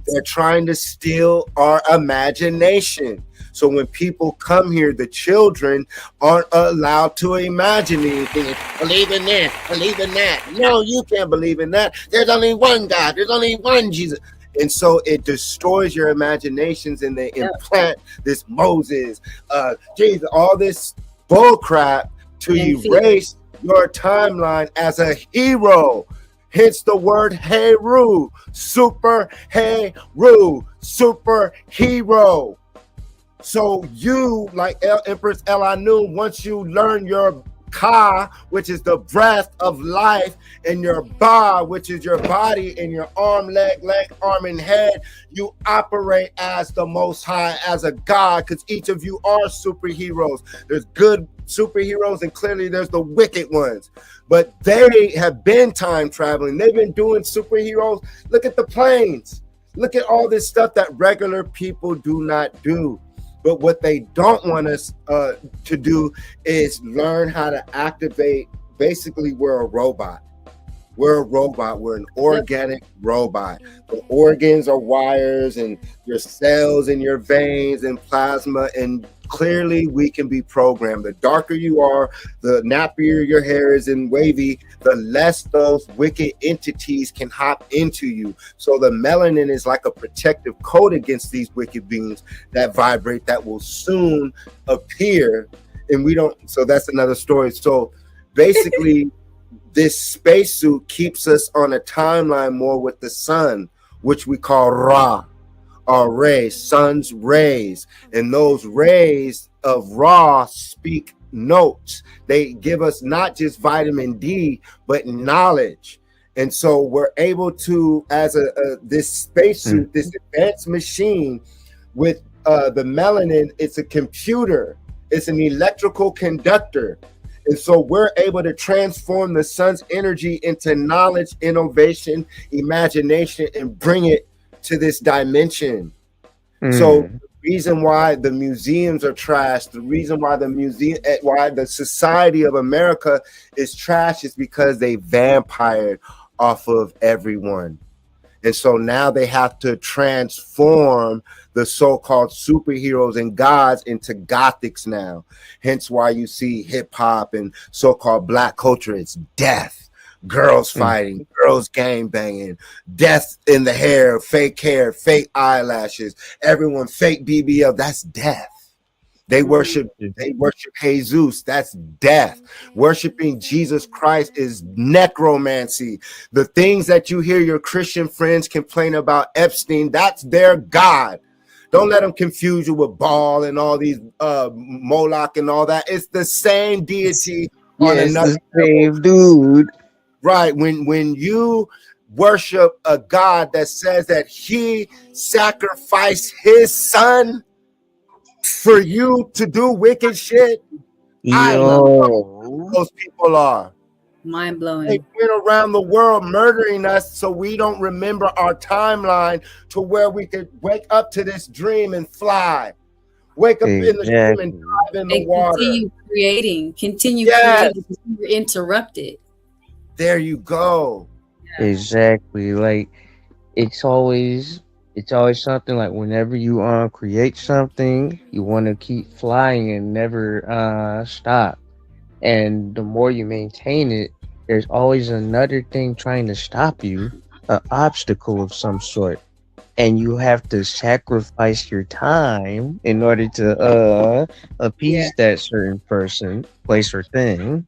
They're trying to steal our imagination. So when people come here, the children aren't allowed to imagine anything. Believe in this, believe in that. No, You can't believe in that. There's only one God. There's only one Jesus. And so it destroys your imaginations, and they implant this Moses, Jesus, all this bull crap to erase your timeline as a hero. Hence the word Heru, super hero. So you, like Empress El Anu, once you learn your Ka, which is the breath of life, and your Ba, which is your body, and your arm, leg, arm, and head, you operate as the Most High, as a God, because each of you are superheroes. There's good superheroes, and clearly there's the wicked ones. But they have been time traveling. They've been doing superheroes. Look at the planes. Look at all this stuff that regular people do not do. But what they don't want us to do is learn how to activate. Basically, we're a robot. We're a robot. We're an organic robot. The organs are wires, and your cells in your veins and plasma. And clearly, we can be programmed. The darker you are, the nappier your hair is and wavy, the less those wicked entities can hop into you. So the melanin is like a protective coat against these wicked beings that vibrate, that will soon appear. And we don't. So that's another story. So basically, this spacesuit keeps us on a timeline more with the sun, which we call Ra, our rays, sun's rays. And those rays of Ra speak notes. They give us not just vitamin D, but knowledge. And so we're able to, as this spacesuit, this advanced machine with the melanin, it's a computer, it's an electrical conductor. And so we're able to transform the sun's energy into knowledge, innovation, imagination, and bring it to this dimension. So the reason why the museums are trash, the reason why why the Society of America is trash, is because they vampired off of everyone. And so now they have to transform the so-called superheroes and gods into gothics now. Hence why you see hip hop and so-called black culture. It's death, girls fighting, girls gang banging, death in the hair, fake eyelashes, everyone fake BBL. That's death. They worship Jesus. That's death. Worshiping Jesus Christ is necromancy. The things that you hear your Christian friends complain about Epstein, that's their God. Don't let them confuse you with Baal and all these Moloch and all that. It's the same deity on another same dude. Right. When you worship a God that says that he sacrificed his son for you to do wicked shit, I know who those people are. Mind blowing. They went around the world murdering us so we don't remember our timeline to where we could wake up to this dream and fly. Wake up in the dream and dive in the water. Continue creating because you were interrupted. There you go. Exactly. Like it's always something like whenever you create something, you want to keep flying and never stop. And the more you maintain it, there's always another thing trying to stop you, an obstacle of some sort. And you have to sacrifice your time in order to appease that certain person, place, or thing.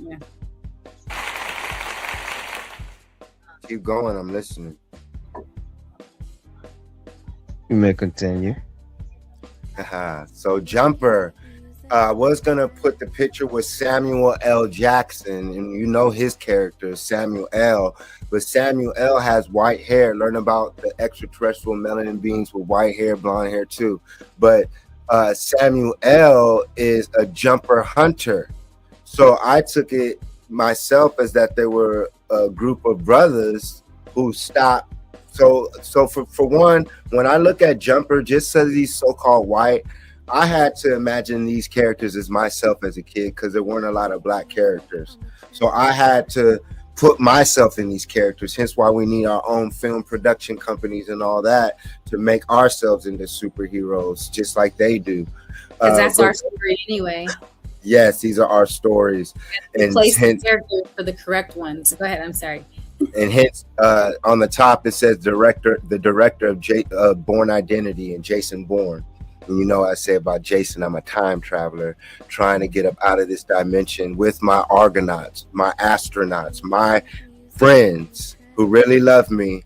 Yeah. Keep going, I'm listening. You may continue. So Jumper, I was gonna put the picture with Samuel L. Jackson, and you know his character, Samuel L. But Samuel L. has white hair. Learn about the extraterrestrial melanin beings with white hair, blonde hair too. But Samuel L. is a jumper hunter. So I took it myself as that there were a group of brothers who stopped. So for one, when I look at Jumper, just as he's so-called white, I had to imagine these characters as myself as a kid because there weren't a lot of black characters. So I had to put myself in these characters. Hence why we need our own film production companies and all that to make ourselves into superheroes, just like they do. Because that's But our story anyway. yes, these are our stories, and Place the hence, character for the correct ones. Go ahead. I'm sorry. on the top it says the director of Born Identity and Jason Bourne. And you know, I say about Jason, I'm a time traveler trying to get up out of this dimension with my Argonauts, my astronauts, my friends who really love me,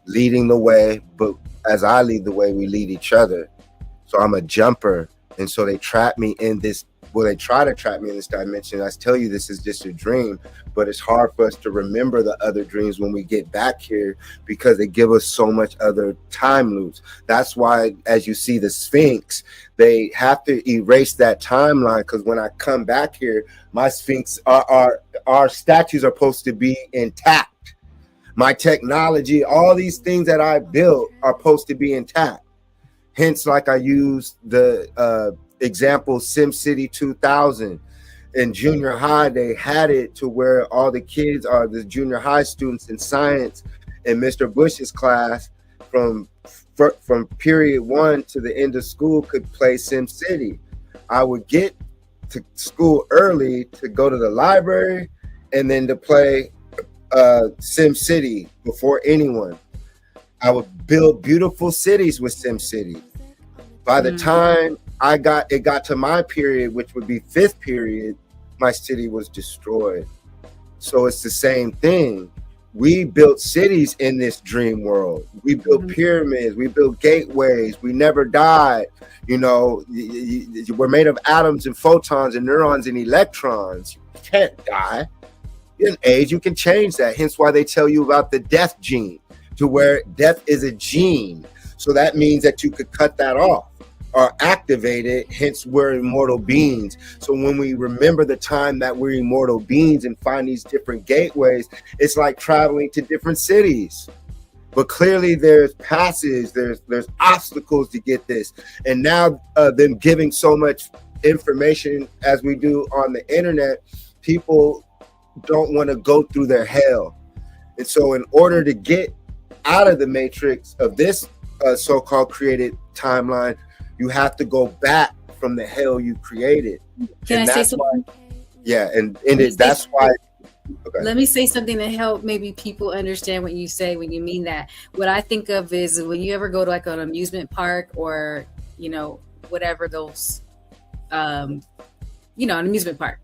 leading the way. But as I lead the way, we lead each other. So I'm a jumper. And so they trap me in this, well, they try to trap me in this dimension. I tell you, this is just a dream, but it's hard for us to remember the other dreams when we get back here because they give us so much other time loops. That's why, as you see the Sphinx, they have to erase that timeline, because when I come back here, my Sphinx, our statues are supposed to be intact. My technology, all these things that I built are supposed to be intact. Hence, like I used the example SimCity 2000. In junior high, they had it to where all the kids are the junior high students in science in Mr. Bush's class from period 1 to the end of school could play SimCity. I would get to school early to go to the library and then to play SimCity before anyone. I would build beautiful cities with SimCity. By the time it got to my period, which would be 5th period, my city was destroyed. So it's the same thing. We built cities in this dream world. We built pyramids. We built gateways. We never died. You know, we're made of atoms and photons and neurons and electrons. You can't die. In age, you can change that. Hence why they tell you about the death gene, to where death is a gene. So that means that you could cut that off or activate it. Hence, we're immortal beings. So when we remember the time that we're immortal beings and find these different gateways, it's like traveling to different cities. But clearly there's passes, there's obstacles to get this. And now them giving so much information as we do on the internet, people don't want to go through their hell. And so in order to get out of the matrix of this so-called created timeline, you have to go back from the hell you created. Can and I say something? Yeah, and that's why. Okay. Let me say something to help maybe people understand what you say when you mean that. What I think of is when you ever go to like an amusement park or, you know, whatever those, an amusement park.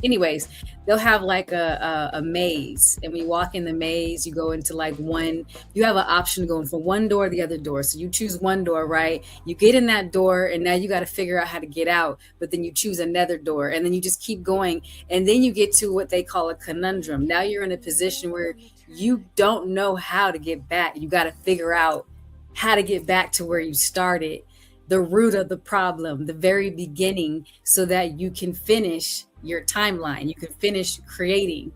Anyways, they'll have like a maze, and when you walk in the maze, you go into like you have an option going from one door to the other door. So you choose one door, right? You get in that door, and now you got to figure out how to get out, but then you choose another door, and then you just keep going, and then you get to what they call a conundrum. Now you're in a position where you don't know how to get back. You got to figure out how to get back to where you started, the root of the problem, the very beginning, so that you can finish your timeline, you can finish creating.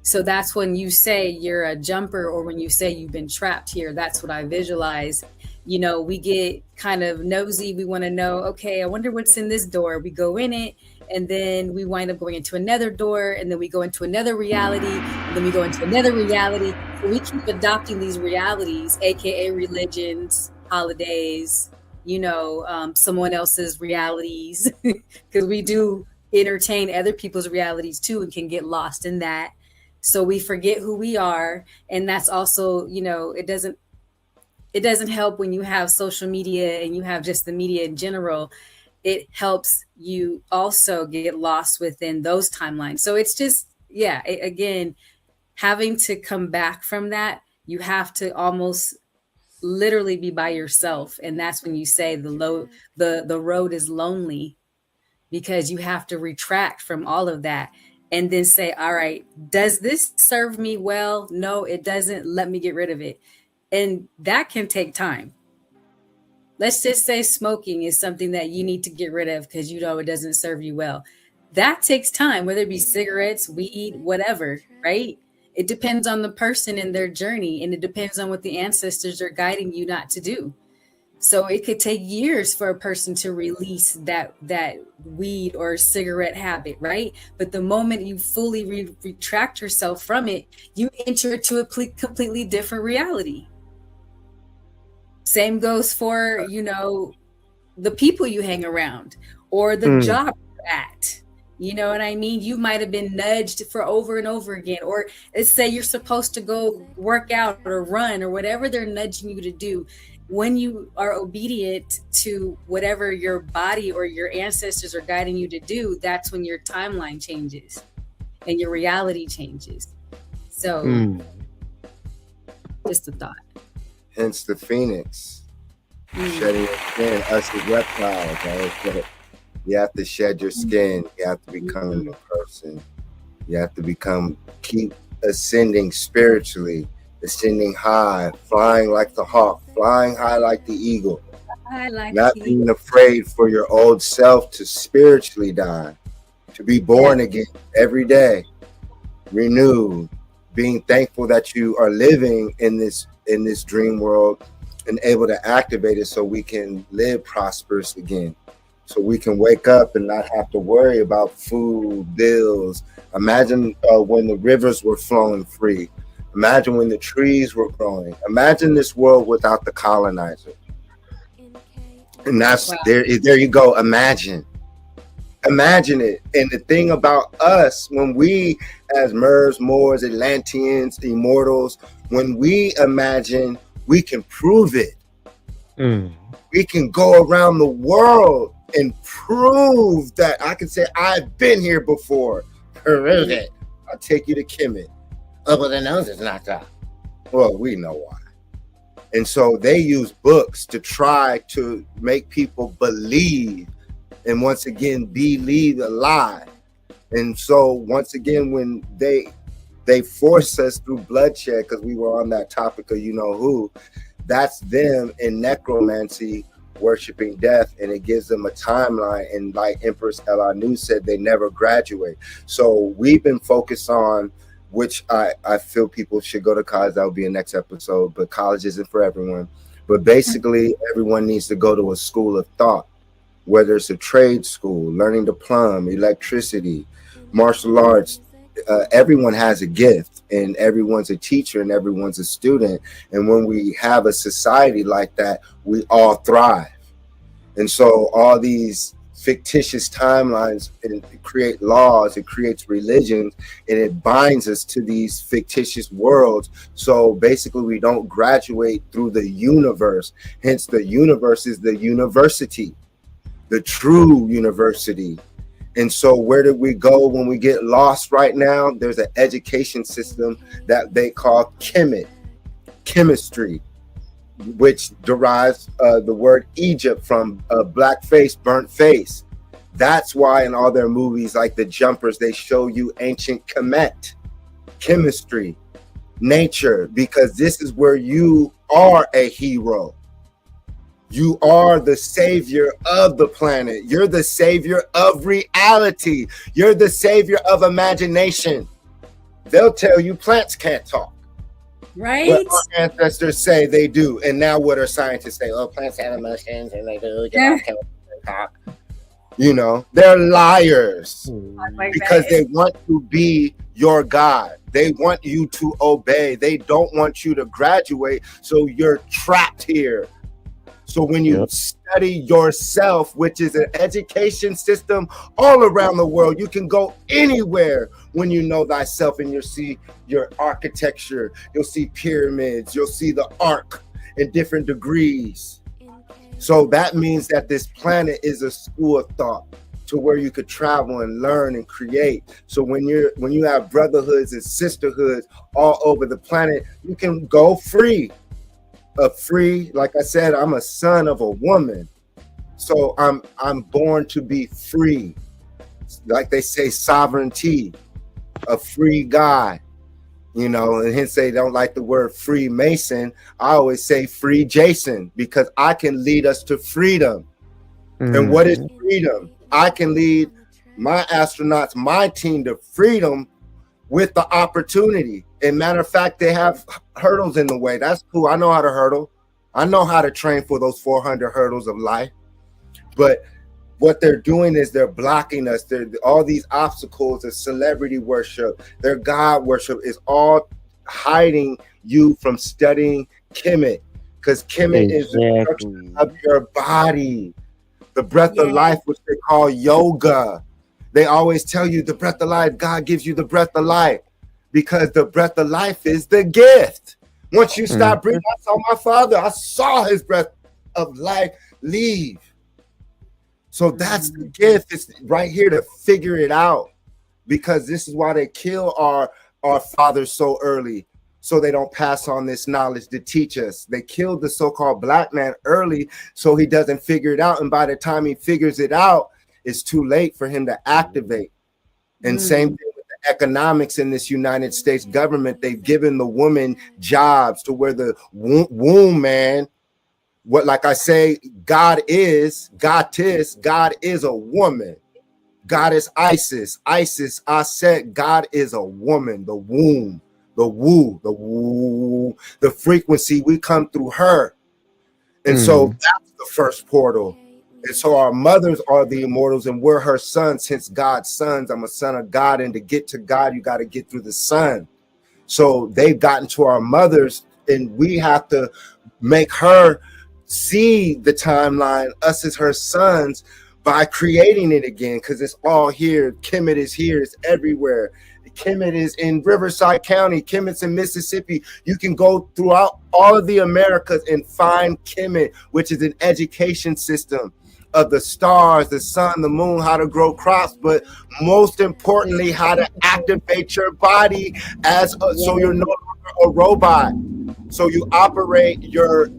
So that's when you say you're a jumper, or when you say you've been trapped here, that's what I visualize. You know, we get kind of nosy. We want to know, okay, I wonder what's in this door. We go in it, and then we wind up going into another door, and then we go into another reality, and then we go into another reality. So we keep adopting these realities, aka religions, holidays, someone else's realities, because we do entertain other people's realities too, and can get lost in that. So we forget who we are. And that's also, it doesn't help when you have social media and you have just the media in general. It helps you also get lost within those timelines. So it's just, again, having to come back from that, you have to almost literally be by yourself. And that's when you say the road is lonely, because you have to retract from all of that and then say, all right, does this serve me well? No, it doesn't. Let me get rid of it. And that can take time. Let's just say smoking is something that you need to get rid of because it doesn't serve you well. That takes time, whether it be cigarettes, weed, whatever, right? It depends on the person and their journey, and it depends on what the ancestors are guiding you not to do. So it could take years for a person to release that weed or cigarette habit, right? But the moment you fully retract yourself from it, you enter into a completely different reality. Same goes for, the people you hang around or the Mm. job you're at. You know what I mean? You might have been nudged for over and over again. Or let's say you're supposed to go work out or run or whatever they're nudging you to do. When you are obedient to whatever your body or your ancestors are guiding you to do, that's when your timeline changes and your reality changes. So, Mm. just a thought. Hence the phoenix shedding your skin. Us as reptiles, right? You have to shed your skin. You have to become a new person. You have to keep ascending spiritually, ascending high, flying like the hawk, flying high like the eagle. I like Not it. being afraid for your old self to spiritually die, to be born again every day, renewed, being thankful that you are living in this dream world and able to activate it so we can live prosperous again. So we can wake up and not have to worry about food, bills. Imagine when the rivers were flowing free. Imagine when the trees were growing. Imagine this world without the colonizer. And that's there you go. Imagine it. And the thing about us, when we as Mers, Moors, Atlanteans, immortals, when we imagine, we can prove it. Mm. We can go around the world and prove that I can say, I've been here before. Prove it. I'll take you to Kemet. Oh, well, the nose is knocked off. Well, we know why. And so they use books to try to make people believe and once again believe a lie. And so once again, when they force us through bloodshed, because we were on that topic of you know who, that's them in necromancy worshiping death, and it gives them a timeline. And like Empress El Anu said, they never graduate. So we've been focused on, which I feel people should go to college. That will be a next episode, but college isn't for everyone. But basically, everyone needs to go to a school of thought, whether it's a trade school, learning to plumb, electricity, martial arts. Everyone has a gift, and everyone's a teacher, and everyone's a student. And when we have a society like that, we all thrive. And so all these fictitious timelines, and create laws, it creates religions, and it binds us to these fictitious worlds. So basically we don't graduate through the universe. Hence the universe is the university, the true university. And so where do we go when we get lost right now? There's an education system that they call chemistry, which derives the word Egypt from black face, burnt face. That's why in all their movies, like The Jumpers, they show you ancient Kemet, chemistry, nature, because this is where you are a hero. You are the savior of the planet. You're the savior of reality. You're the savior of imagination. They'll tell you plants can't talk. Right? But our ancestors say they do. And now what are scientists saying? Oh, plants have emotions and they do. Talk. You know, they're liars because they want to be your God. They want you to obey. They don't want you to graduate. So you're trapped here. So when you study yourself, which is an education system all around the world, you can go anywhere when you know thyself, and you'll see your architecture, you'll see pyramids, you'll see the arc in different degrees. So that means that this planet is a school of thought to where you could travel and learn and create. So when you have brotherhoods and sisterhoods all over the planet, you can go free. Like I said, I'm a son of a woman, so I'm born to be free. Like they say, sovereignty, a free guy, you know. And hence they don't like the word Freemason. I always say free Jason, because I can lead us to freedom. And what is freedom? I can lead my astronauts, my team, to freedom with the opportunity. And matter of fact, they have hurdles in the way. That's cool. I know how to hurdle. I know how to train for those 400 hurdles of life, but what they're doing is they're blocking us. They're all these obstacles of celebrity worship, their God worship is all hiding you from studying Kemet, because Kemet is the destruction Exactly. of your body. The breath of Yeah. life, which they call yoga. They always tell you the breath of life, God gives you the breath of life, because the breath of life is the gift. Once you stop breathing, I saw my father, I saw his breath of life leave. So that's the gift. It's right here to figure it out, because this is why they kill our fathers so early, so they don't pass on this knowledge to teach us. They killed the so-called black man early so he doesn't figure it out, and by the time he figures it out, it's too late for him to activate. And same thing with the economics in this United States government. They've given the woman jobs to where the womb man, what, like I say, God is a woman. God is Isis, I said God is a woman, the womb, the woo, the frequency, we come through her. And so that's the first portal. And so our mothers are the immortals, and we're her sons, hence God's sons. I'm a son of God, and to get to God, you got to get through the son. So they've gotten to our mothers, and we have to make her see the timeline, us as her sons, by creating it again, because it's all here. Kemet is here, it's everywhere. Kemet is in Riverside County, Kemet's in Mississippi. You can go throughout all of the Americas and find Kemet, which is an education system of the stars, the sun, the moon, how to grow crops, but most importantly, how to activate your body as so you're no longer a robot. So you operate your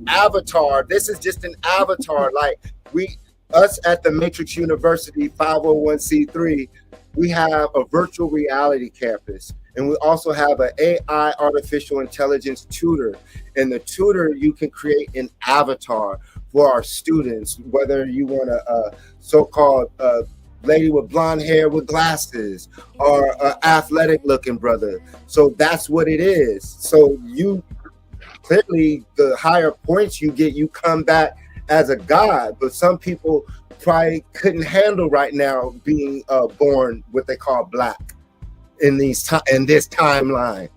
avatar. This is just an avatar. Like us at the Matrix University 501c3, we have a virtual reality campus, and we also have an AI artificial intelligence tutor. And the tutor, you can create an avatar for our students, whether you want a so-called lady with blonde hair with glasses, or an athletic looking brother. So that's what it is. So you clearly, the higher points you get, you come back as a god. But some people probably couldn't handle right now being born what they call black in this timeline.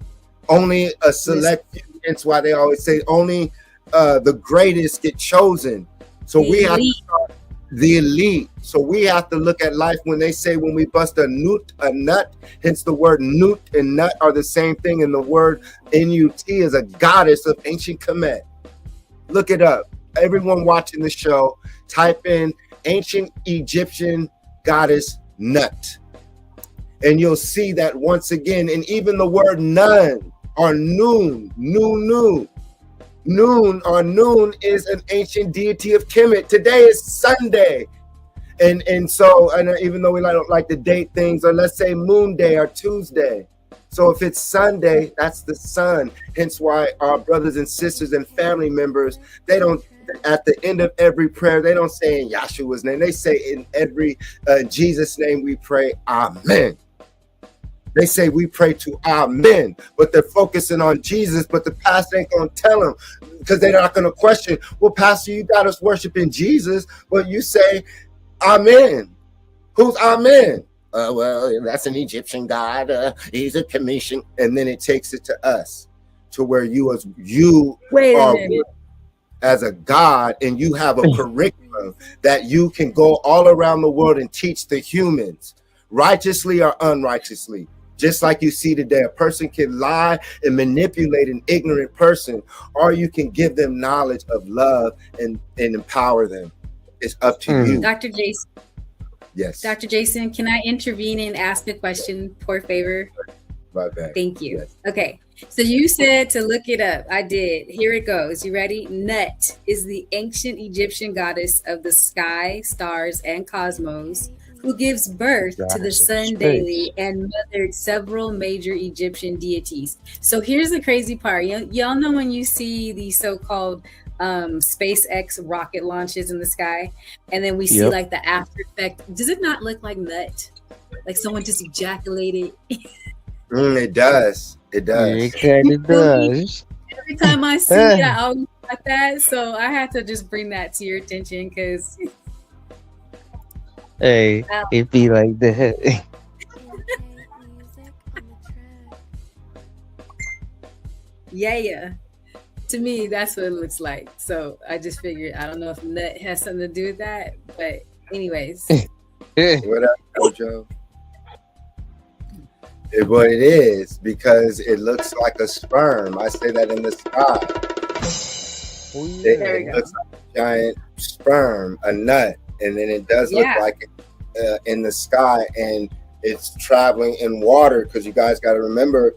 Only a select few. That's why they always say only the greatest get chosen. So we have to start the elite. So we have to look at life when they say when we bust a nut, hence the word nut and nut are the same thing, and the word NUT is a goddess of ancient Kemet. Look it up. Everyone watching the show, type in ancient Egyptian goddess nut, and you'll see that once again. And even the word nun or noon or noon is an ancient deity of Kemet. Today is Sunday, and so, and even though we don't like to date things, or let's say moon day or Tuesday, so if it's Sunday, that's the sun. Hence why our brothers and sisters and family members, they don't, at the end of every prayer, they don't say in Yahshua's name, they say in every Jesus name we pray, amen. They say we pray to amen, but they're focusing on Jesus, but the pastor ain't gonna tell them, because they're not gonna question, well, pastor, you got us worshiping Jesus, but you say amen. Who's amen? Well, that's an Egyptian god. He's a commission. And then it takes it to us, to where you are as a god, and you have a curriculum that you can go all around the world and teach the humans, righteously or unrighteously. Just like you see today, a person can lie and manipulate an ignorant person, or you can give them knowledge of love and empower them. It's up to you. Dr. Jason. Yes. Dr. Jason, can I intervene and ask a question, por favor? My bad. Thank you. Yes. Okay. So you said to look it up. I did. Here it goes. You ready? Nut is the ancient Egyptian goddess of the sky, stars, and cosmos, who gives birth to the sun daily and mothered several major Egyptian deities. So here's the crazy part. Y'all know when you see the so-called SpaceX rocket launches in the sky, and then we see like the after effect. Does it not look like nut? Like someone just ejaculated? It does. It does. It kind of does. Every time I see it, I always about that, so I had to just bring that to your attention because Hey, it be like that. yeah, to me that's what it looks like. So I just figured I don't know if nut has something to do with that, but anyways, What up, Jojo? What it is, because it looks like a sperm. I say that in the sky. Oh, It, there we it go. looks like a giant sperm, a nut, and then it does look Yeah, like it in the sky, and it's traveling in water. Because you guys got to remember,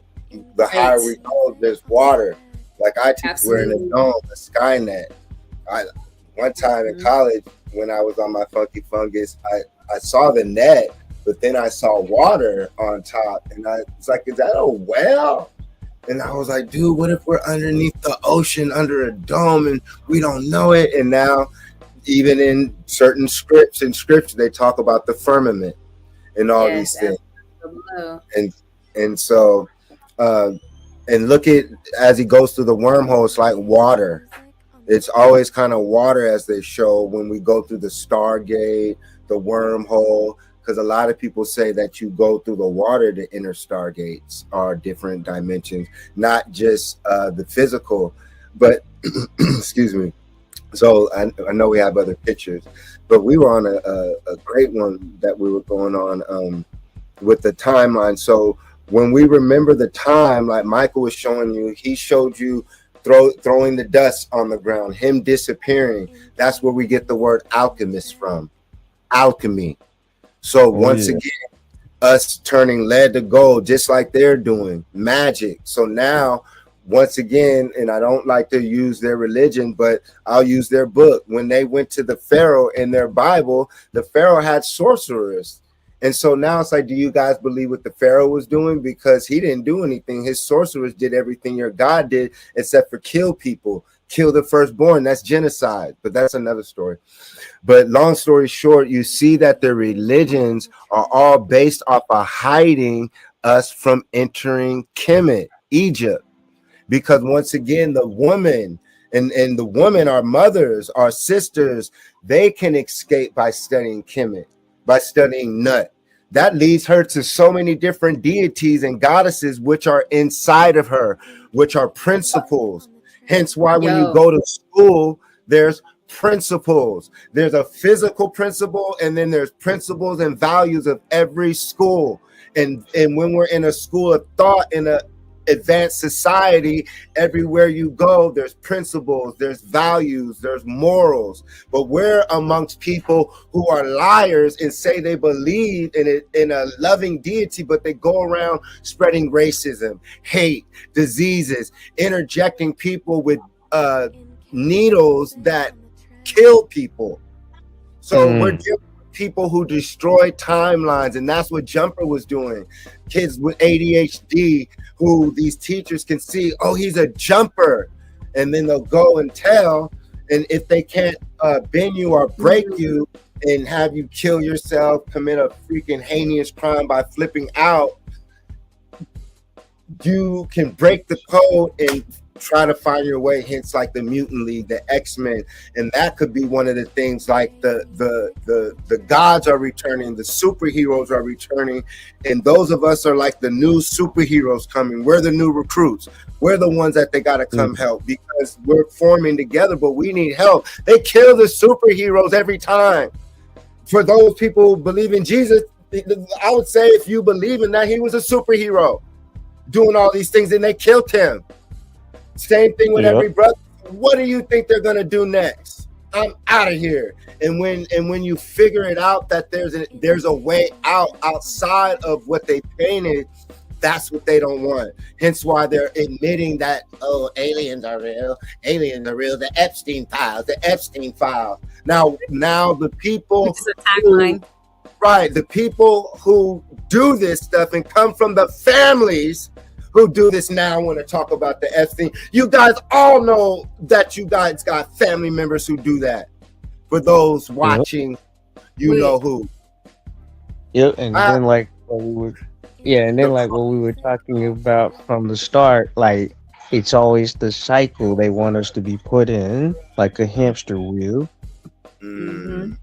the higher we right. go, there's water. Like I teach, we're in a Absolutely. dome, a sky net. I one time in Mhm. college when I was on my funky fungus, I saw the net, but then I saw water on top, and I was like, "Is that a whale?" And I was like, "Dude, what if we're underneath the ocean under a dome and we don't know it?" And now, even in certain scripts and scripture, they talk about the firmament and all Yes, these things, absolutely. and so. Uh, and look at as he goes through the wormhole, it's like water. It's always kind of water as they show when we go through the Stargate, the wormhole, because a lot of people say that you go through the water to enter Stargates or different dimensions, not just the physical, but excuse me. So I know we have other pictures, but we were on a great one that we were going on with the timeline. So when we remember the time, like Michael was showing you, he showed you throwing the dust on the ground, him disappearing. That's where we get the word alchemist from. Alchemy. So Oh once yeah. again, us turning lead to gold, just like they're doing magic. So now, once again, and I don't like to use their religion, but I'll use their book. When they went to the Pharaoh in their Bible, the Pharaoh had sorcerers. And so now it's like, do you guys believe what the Pharaoh was doing? Because he didn't do anything. His sorcerers did everything your God did, except for kill people, kill the firstborn. That's genocide. But that's another story. But long story short, you see that the religions are all based off of hiding us from entering Kemet, Egypt. Because once again, the woman and the women, our mothers, our sisters, they can escape by studying Kemet, by studying Nut. That leads her to so many different deities and goddesses which are inside of her, which are principles. Hence why when you Yo, go to school, there's principles. There's a physical principle, and then there's principles and values of every school. And when we're in a school of thought in a advanced society, everywhere you go, there's principles, there's values, there's morals. But we're amongst people who are liars and say they believe in it, in a loving deity, but they go around spreading racism, hate, diseases, interjecting people with needles that kill people. So we're Mm. dealing with people who destroy timelines, and that's what Jumper was doing. Kids with ADHD who these teachers can see, oh, he's a jumper, and then they'll go and tell, and if they can't bend you or break mhm. you and have you kill yourself, commit a freaking heinous crime by flipping out, you can break the code and try to find your way. Hence like the Mutant League, the X-Men, and that could be one of the things. Like the gods are returning, the superheroes are returning, and those of us are like the new superheroes coming. We're the new recruits. We're the ones that they got to come help, because we're forming together, but we need help. They kill the superheroes every time. For those people who believe in Jesus, I would say if you believe in that, he was a superhero doing all these things, and they killed him. Same thing with Yep. every brother. What do you think they're gonna do next? I'm out of here. And when you figure it out that there's a way out outside of what they painted, that's what they don't want. Hence why they're admitting that, oh, aliens are real. Aliens are real. The Epstein files. The Epstein files. Now the Which people is a who, timeline. right, the people who do this stuff and come from the families who do this now want to talk about the Epstein. You guys all know that you guys got family members who do that. For those Yep. watching, you Wait, know who. Yep. And I, then like what we were, yeah, and then the like what we were talking about from the start, like It's always the cycle they want us to be put in, like a hamster wheel. Mm. Mm-hmm.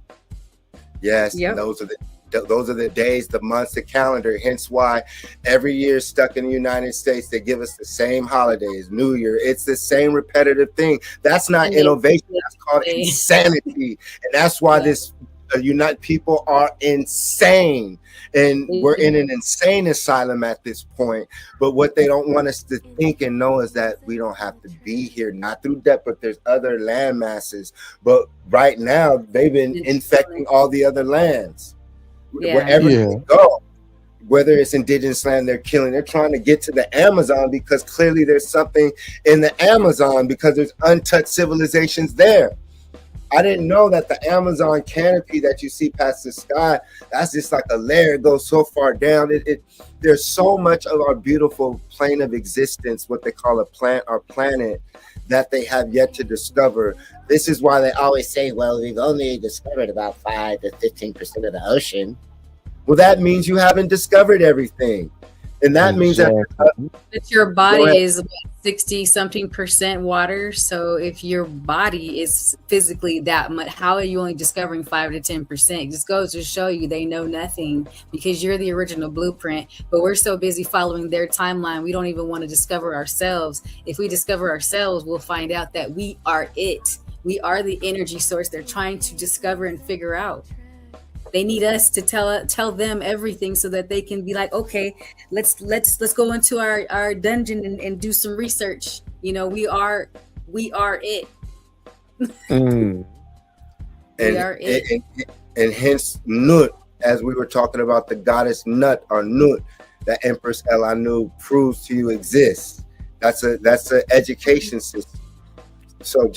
Yes, and Yep. those are the days, the months, the calendar. Hence why every year stuck in the United States, they give us the same holidays, New Year. It's the same repetitive thing. That's not And they innovation. That's called say, insanity, and that's why yeah. this unite people are insane, and we're in an insane asylum at this point. But what they don't want us to think and know is that we don't have to be here, not through death, but there's other land masses. But right now, they've been infecting all the other lands. Yeah. Wherever Yeah. they go, whether it's indigenous land, they're killing. They're trying to get to the Amazon because clearly there's something in the Amazon because there's untouched civilizations there. I didn't know that the Amazon canopy that you see past the sky, that's just like a layer. It goes so far down. There's so much of our beautiful plane of existence, what they call a plant, our planet, that they have yet to discover. This is why they always say, well, we've only discovered about 5 to 15% of the ocean. Well, that means you haven't discovered everything. And that means that Exactly. But your Go body ahead. is what, 60 something percent water. So if your body is physically that much, how are you only discovering 5 to 10%? It just goes to show you they know nothing because you're the original blueprint. But we're so busy following their timeline, we don't even want to discover ourselves. If we discover ourselves, we'll find out that we are it. We are the energy source they're trying to discover and figure out. They need us to tell them everything so that they can be like, okay, let's go into our dungeon and do some research. We are it. Mm. We and, are it. and hence Nut, as we were talking about the goddess Nut or Nut, that Empress El Anu proves to you exists. That's an education system. So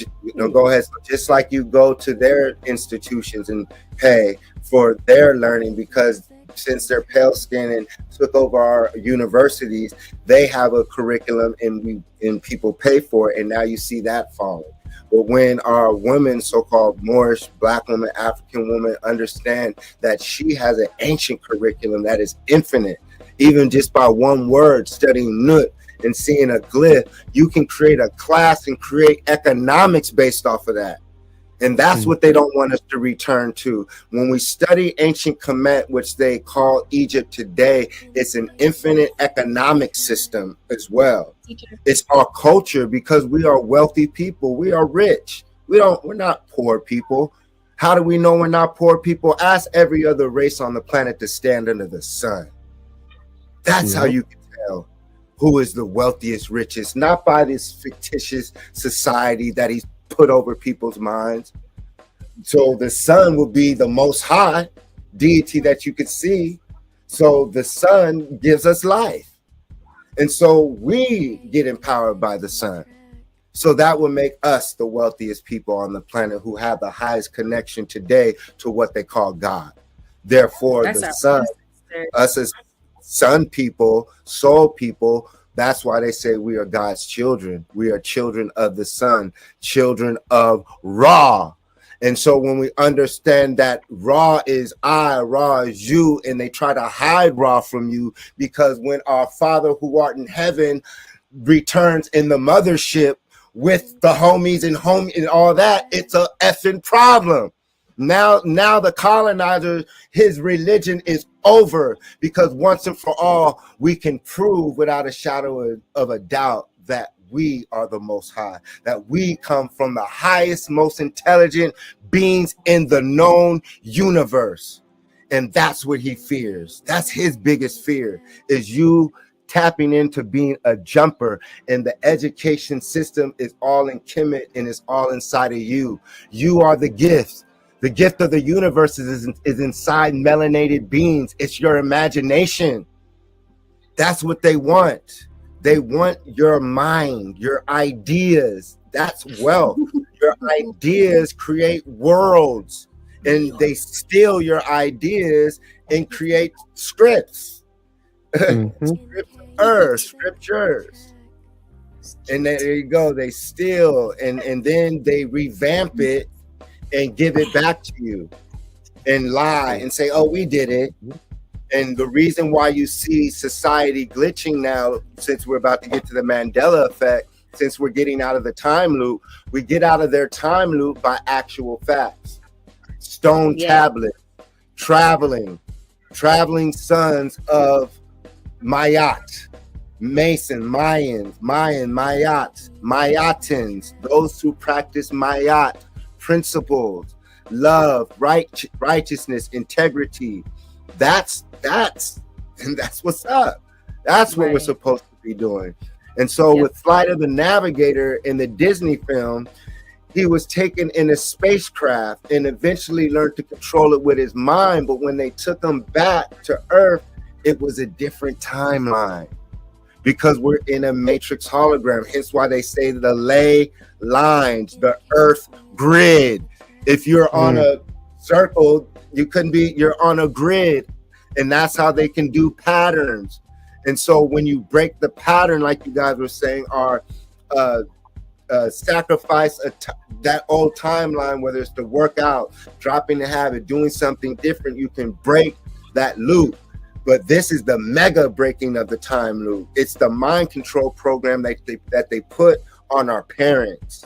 go ahead. So just like you go to their institutions and pay for their learning, because since they're pale skinned and took over our universities, they have a curriculum and people pay for it. And now you see that falling. But when our women, so-called Moorish, Black woman, African woman, understand that she has an ancient curriculum that is infinite, even just by one word, studying Nut and seeing a glyph, you can create a class and create economics based off of that. And that's what they don't want us to return to. When we study ancient Kemet, which they call Egypt today, it's an infinite economic system as well. It's our culture because we are wealthy people. We are rich. We're not poor people. How do we know we're not poor people? Ask every other race on the planet to stand under the sun. That's how you can tell who is the wealthiest, richest, not by this fictitious society that he's put over people's minds. So the sun will be the most high deity that you could see. So the sun gives us life. And so we get empowered by the sun. So that will make us the wealthiest people on the planet who have the highest connection today to what they call God. Therefore, That's the our sun, us as sun people, soul people, that's why they say we are God's children. We are children of the sun, children of Ra. And so when we understand that Ra is I, Ra is you, and they try to hide Ra from you, because when our Father who art in heaven returns in the mothership with the homies and all that, it's a effing problem. Now the colonizer, his religion is over, because once and for all, we can prove without a shadow of a doubt that we are the most high, that we come from the highest, most intelligent beings in the known universe. And that's what he fears. That's his biggest fear, is you tapping into being a jumper. And the education system is all in Kemet and it's all inside of you. You are the gift. The gift of the universe is inside melanated beings. It's your imagination. That's what they want. They want your mind, your ideas. That's wealth. Your ideas create worlds, and they steal your ideas and create scripts. Scriptures. And there you go. They steal and then they revamp it and give it back to you and lie and say, oh, we did it. And the reason why you see society glitching now, since we're about to get to the Mandela effect, since we're getting out of the time loop, we get out of their time loop by actual facts. Stone Yeah. tablet, traveling, traveling sons of Mayat, Mason, Mayats, Mayatins, those who practice Mayat principles, love, righteousness, integrity. And that's what's up. That's what we're Right. supposed to be doing. And so Yep. with Flight of the Navigator in the Disney film, he was taken in a spacecraft and eventually learned to control it with his mind. But when they took him back to Earth, it was a different timeline because we're in a matrix hologram. Hence why they say the ley lines, the Earth grid. If you're on a circle, you're on a grid. And that's how they can do patterns. And so when you break the pattern, like you guys were saying, or sacrifice that old timeline, whether it's to work out, dropping the habit, doing something different, you can break that loop. But this is the mega breaking of the time loop. It's the mind control program that they put on our parents.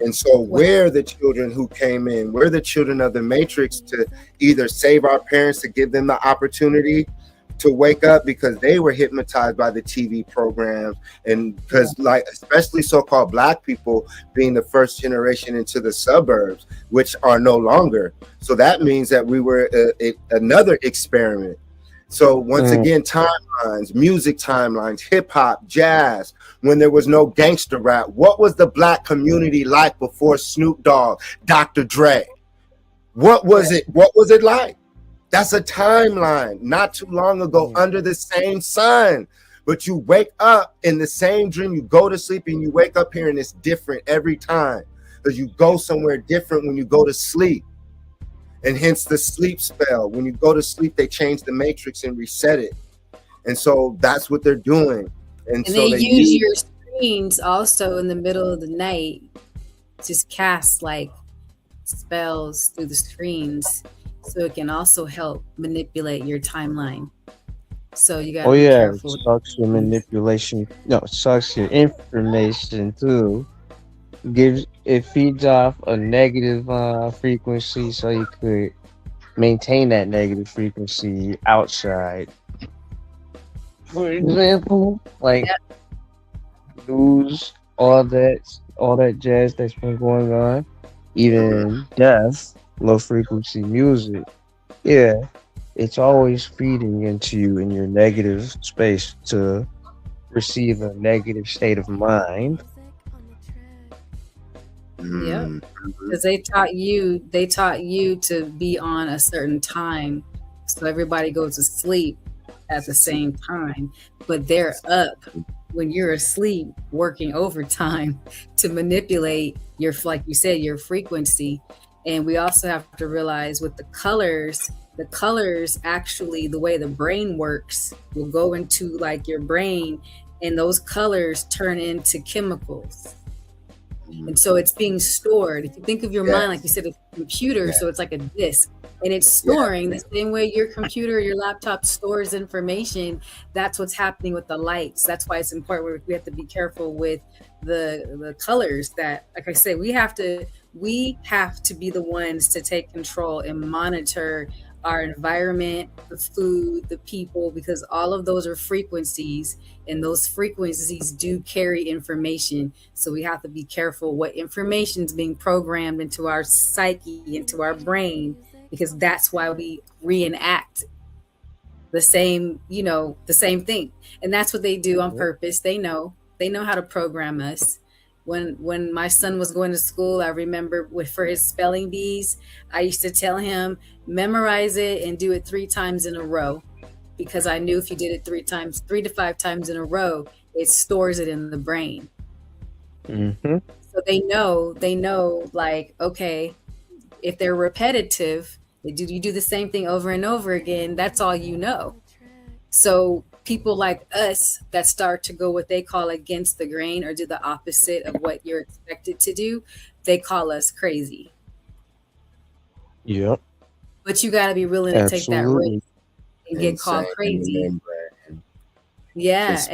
And so we're the children who came in. We're the children of the matrix to either save our parents, to give them the opportunity to wake up because they were hypnotized by the TV programs. And because like, especially so-called Black people being the first generation into the suburbs, which are no longer. So that means that we were another experiment. So once again, timelines, music timelines, hip hop, jazz, when there was no gangster rap. What was the Black community like before Snoop Dogg, Dr. Dre? What was it? What was it like? That's a timeline not too long ago under the same sun. But you wake up in the same dream, you go to sleep and you wake up here and it's different every time. Because you go somewhere different when you go to sleep. And hence the sleep spell. When you go to sleep, they change the matrix and reset it. And so that's what they're doing. And so they use your screens also in the middle of the night, just cast like spells through the screens, so it can also help manipulate your timeline. So you gotta be careful. It sucks your manipulation. No, it sucks your information too. It feeds off a negative frequency, so you could maintain that negative frequency outside. For example, like news, all that jazz that's been going on, even death, low frequency music. Yeah, it's always feeding into you in your negative space to receive a negative state of mind. Yep. Because they taught you to be on a certain time, so everybody goes to sleep at the same time, but they're up when you're asleep working overtime to manipulate your, like you said, your frequency. And we also have to realize with the colors actually, the way the brain works, will go into like your brain, and those colors turn into chemicals. And so it's being stored. If you think of your mind, like you said, it's a computer, so it's like a disk, and it's storing the same way your computer, your laptop stores information. That's what's happening with the lights. That's why it's important. We have to be careful with the colors. That, like I said, we have to be the ones to take control and monitor our environment, the food, the people, because all of those are frequencies, and those frequencies do carry information. So we have to be careful what information is being programmed into our psyche, into our brain, because that's why we reenact the same thing. And that's what they do on purpose. They know how to program us. When my son was going to school, I remember for his spelling bees, I used to tell him, memorize it and do it 3 times in a row, because I knew if you did it 3 to 5 times in a row, it stores it in the brain. So they know, like, okay, if they're repetitive, you do the same thing over and over again, that's all you know. So people like us that start to go what they call against the grain, or do the opposite of what you're expected to do, they call us crazy. Yep. But you got to be willing to take that risk and get called crazy. Yeah,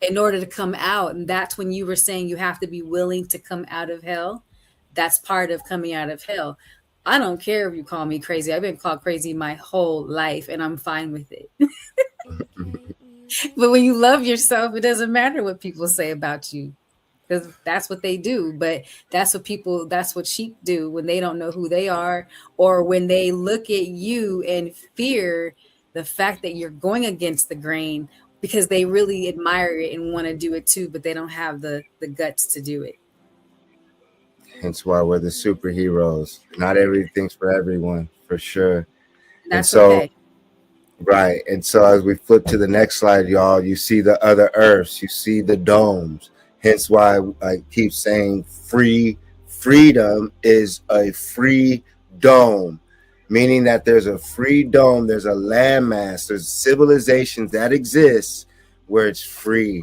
in order to come out. And that's when you were saying you have to be willing to come out of hell. That's part of coming out of hell. I don't care if you call me crazy. I've been called crazy my whole life and I'm fine with it. But when you love yourself, it doesn't matter what people say about you, because that's what they do. But that's what sheep do when they don't know who they are, or when they look at you and fear the fact that you're going against the grain, because they really admire it and want to do it too, but they don't have the guts to do it. Hence why we're the superheroes. Not everything's for everyone, for sure. And That's so, okay. right. And so as we flip to the next slide, y'all, you see the other earths, you see the domes. Hence why I keep saying freedom is a free dome, meaning that there's a free dome, there's a landmass, there's civilizations that exist where it's free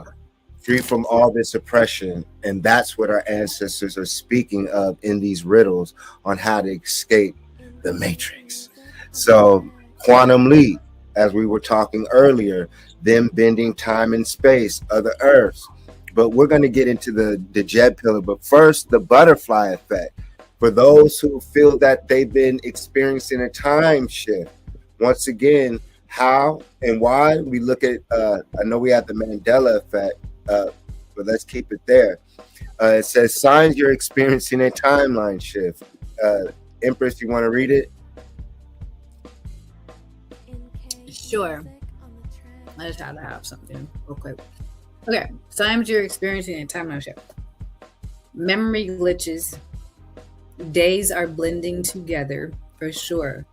from all this oppression. And that's what our ancestors are speaking of in these riddles on how to escape the matrix. So quantum leap, as we were talking earlier, them bending time and space, other earths. But we're going to get into the Jed pillar. But first, the butterfly effect. For those who feel that they've been experiencing a time shift, once again, how and why we look at, I know we have the Mandela effect, but let's keep it there. It says signs you're experiencing a timeline shift. Empress, you want to read it? Sure. I just had to have something real quick. Okay, signs you're experiencing a timeline shift. Memory glitches. Days are blending together for sure.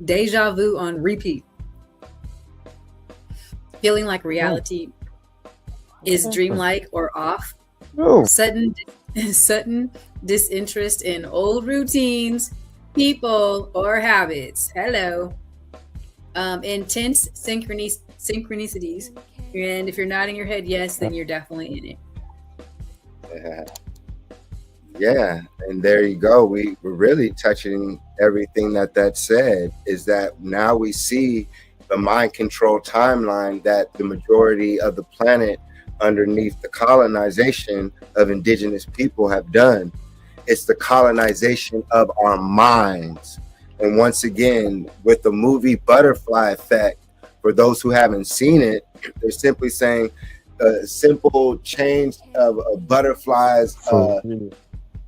Deja vu on repeat. Feeling like reality is dreamlike or off. Oh, Sudden disinterest in old routines, people, or habits. Hello. Intense synchronicities. And if you're nodding your head yes, then you're definitely in it. Yeah, and there you go. We're really touching everything that said, is that now we see the mind control timeline that the majority of the planet underneath the colonization of indigenous people have done. It's the colonization of our minds. And once again, with the movie Butterfly Effect, for those who haven't seen it, they're simply saying a simple change of a butterfly's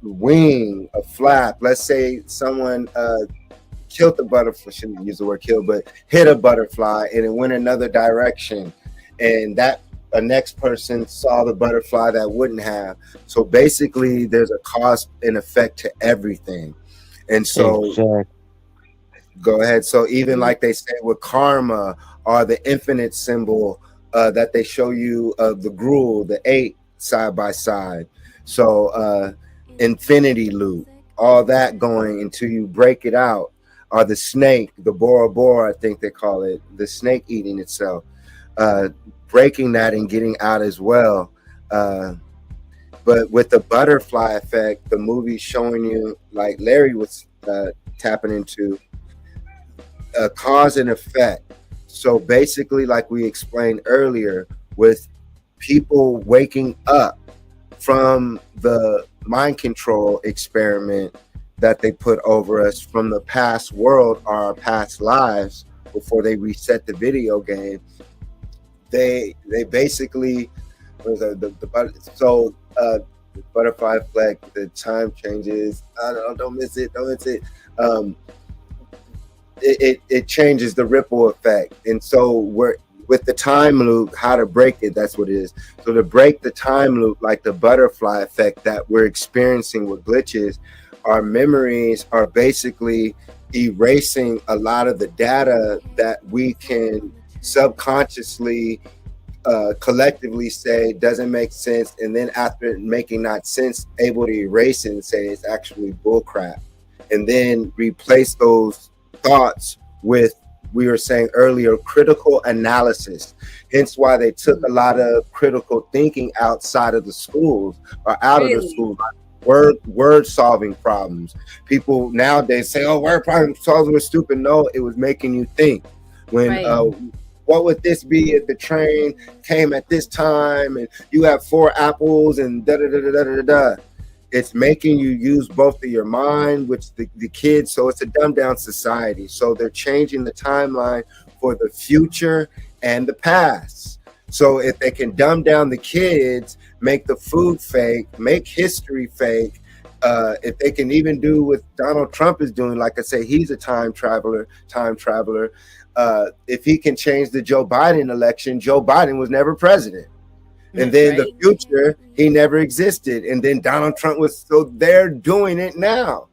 wing, a flap. Let's say someone killed the butterfly, shouldn't use the word kill, but hit a butterfly and it went another direction. And that a next person saw the butterfly that wouldn't have. So basically there's a cause and effect to everything. And so exactly. go ahead. So even like they say with karma or the infinite symbol that they show you of the gruel, the 8 side by side. So infinity loop, all that going until you break it out. Or the snake, the Bora Bora, I think they call it, the snake eating itself. Breaking that and getting out as well. But with the butterfly effect, the movie's showing you, like Larry was tapping into, a cause and effect. So basically, like we explained earlier, with people waking up from the mind control experiment that they put over us from the past world or our past lives before they reset the video game, they basically the butterfly effect, the time changes. Don't miss it. It changes the ripple effect. And so we're with the time loop, how to break it, that's what it is. So to break the time loop, like the butterfly effect that we're experiencing with glitches, our memories are basically erasing a lot of the data that we can subconsciously collectively say doesn't make sense, and then after making not sense, able to erase it and say it's actually bullcrap, and then replace those thoughts with, we were saying earlier, critical analysis. Hence why they took a lot of critical thinking outside of the schools or out of the schools. Word solving problems. People nowadays say, "Oh, word problem solving was stupid." No, it was making you think. When what would this be if the train came at this time? And you have 4 apples and da da da da da da da. It's making you use both of your mind, which the kids, so it's a dumbed down society. So they're changing the timeline for the future and the past. So if they can dumb down the kids, make the food fake, make history fake, if they can even do what Donald Trump is doing, like I say, he's a time traveler. If he can change the Joe Biden election, Joe Biden was never president. And then the future, he never existed. And then Donald Trump was, so they're doing it now.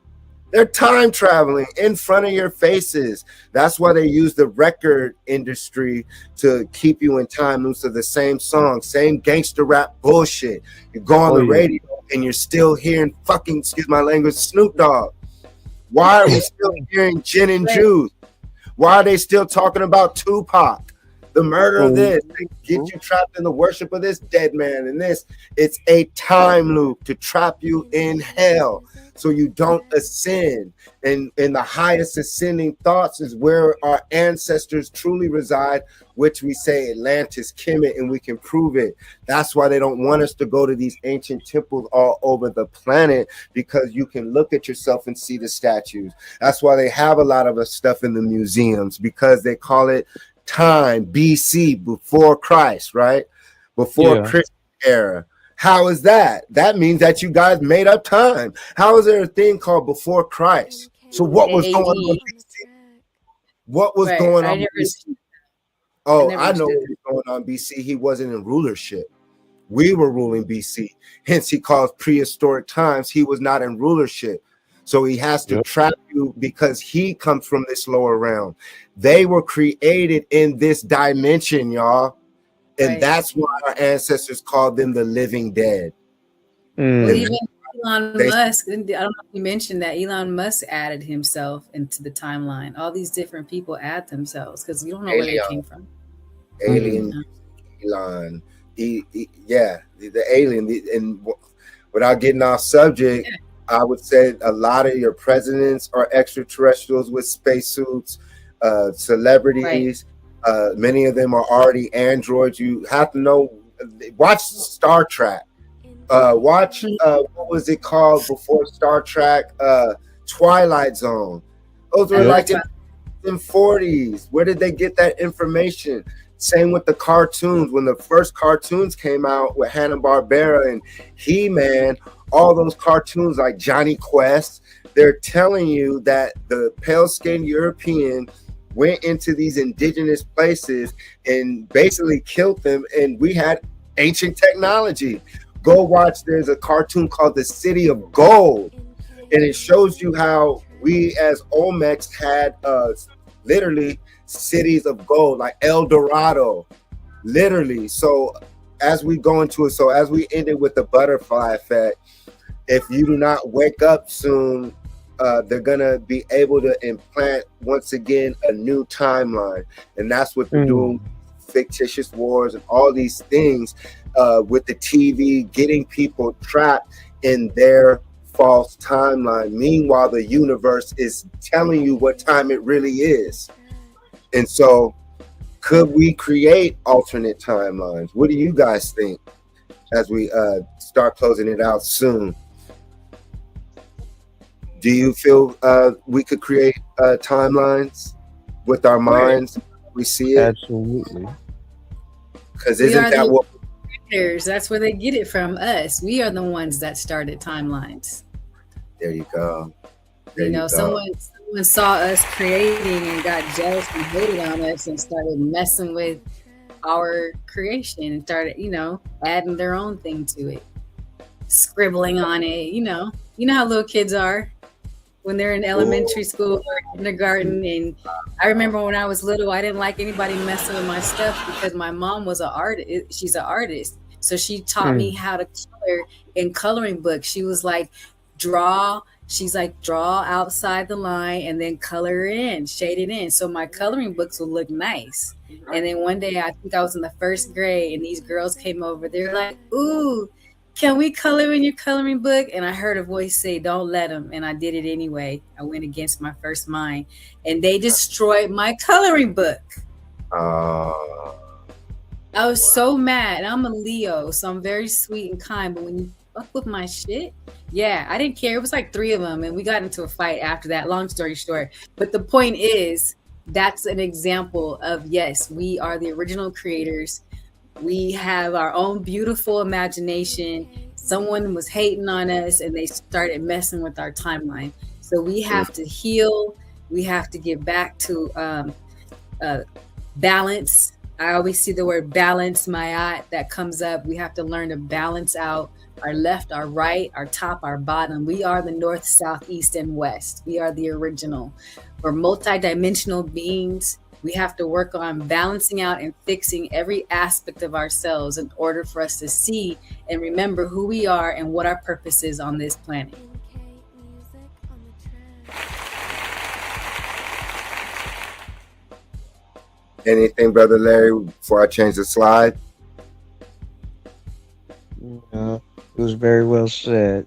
They're time traveling in front of your faces. That's why they use the record industry to keep you in time. Loose of the same song, same gangster rap bullshit. You go on the radio and you're still hearing fucking, excuse my language, Snoop Dogg. Why are we still hearing gin and juice? Why are they still talking about Tupac? The murder of this, they get you trapped in the worship of this dead man and this. It's a time loop to trap you in hell so you don't ascend. And the highest ascending thoughts is where our ancestors truly reside, which we say Atlantis, Kemet, and we can prove it. That's why they don't want us to go to these ancient temples all over the planet, because you can look at yourself and see the statues. That's why they have a lot of us stuff in the museums, because they call it time, BC, before Christ, right? Before Christian era. How is that? That means that you guys made up time. How is there a thing called before Christ? So what was going on BC? What was going on BC? Oh, I know what was going on BC. He wasn't in rulership. We were ruling BC. Hence, he calls prehistoric times. He was not in rulership. So he has to trap you because he comes from this lower realm. They were created in this dimension, y'all. And that's why our ancestors called them the living dead. Well, even Elon Musk, I don't know if you mentioned that Elon Musk added himself into the timeline. All these different people add themselves because you don't know where they came from. Alien, Elon. The alien. And without getting off subject, I would say a lot of your presidents are extraterrestrials with spacesuits, celebrities. Many of them are already androids. You have to know, watch Star Trek. Watch, what was it called before Star Trek? Twilight Zone. Those were like in the 40s. Where did they get that information? Same with the cartoons. When the first cartoons came out with Hanna-Barbera and He-Man, all those cartoons like Johnny Quest, they're telling you that the pale-skinned European went into these indigenous places and basically killed them, and we had ancient technology. Go watch, there's a cartoon called The City of Gold, and it shows you how we as Olmecs had literally cities of gold, like El Dorado, literally. So as we go into it, so as we ended with the butterfly effect, if you do not wake up soon, they're gonna be able to implant once again a new timeline, and that's what they're doing. Fictitious wars and all these things with the TV, getting people trapped in their false timeline. Meanwhile, the universe is telling you what time it really is. And so, could we create alternate timelines? What do you guys think as we start closing it out soon? Do you feel we could create timelines with our minds? We see it. Absolutely. Because isn't that what? That's where they get it from us. We are the ones that started timelines. There you go. Someone saw us creating and got jealous and hated on us and started messing with our creation and started, adding their own thing to it, scribbling on it. You know how little kids are when they're in elementary school or kindergarten. And I remember when I was little, I didn't like anybody messing with my stuff because my mom was an artist. She's an artist. So she taught me how to color in coloring books. She was like, draw outside the line and then color it in, shade it in. So my coloring books will look nice. And then one day, I think I was in the first grade, and these girls came over. They're like, ooh, can we color in your coloring book? And I heard a voice say, don't let them. And I did it anyway. I went against my first mind. And they destroyed my coloring book. Uh, I was so mad. And I'm a Leo, so I'm very sweet and kind. But when you fuck with my shit, yeah, I didn't care. It was like three of them, and we got into a fight after that. Long story short. But the point is, that's an example of yes, we are the original creators. We have our own beautiful imagination. Someone was hating on us and they started messing with our timeline. So we have to heal. We have to get back to uh, balance. I always see the word balance, mayat, that comes up. We have to learn to balance out our left, our right, our top, our bottom. We are the north, south, east, and west. We are the original. We're multidimensional beings. We have to work on balancing out and fixing every aspect of ourselves in order for us to see and remember who we are and what our purpose is on this planet. anything, Brother Larry, before I change the slide? It was very well said.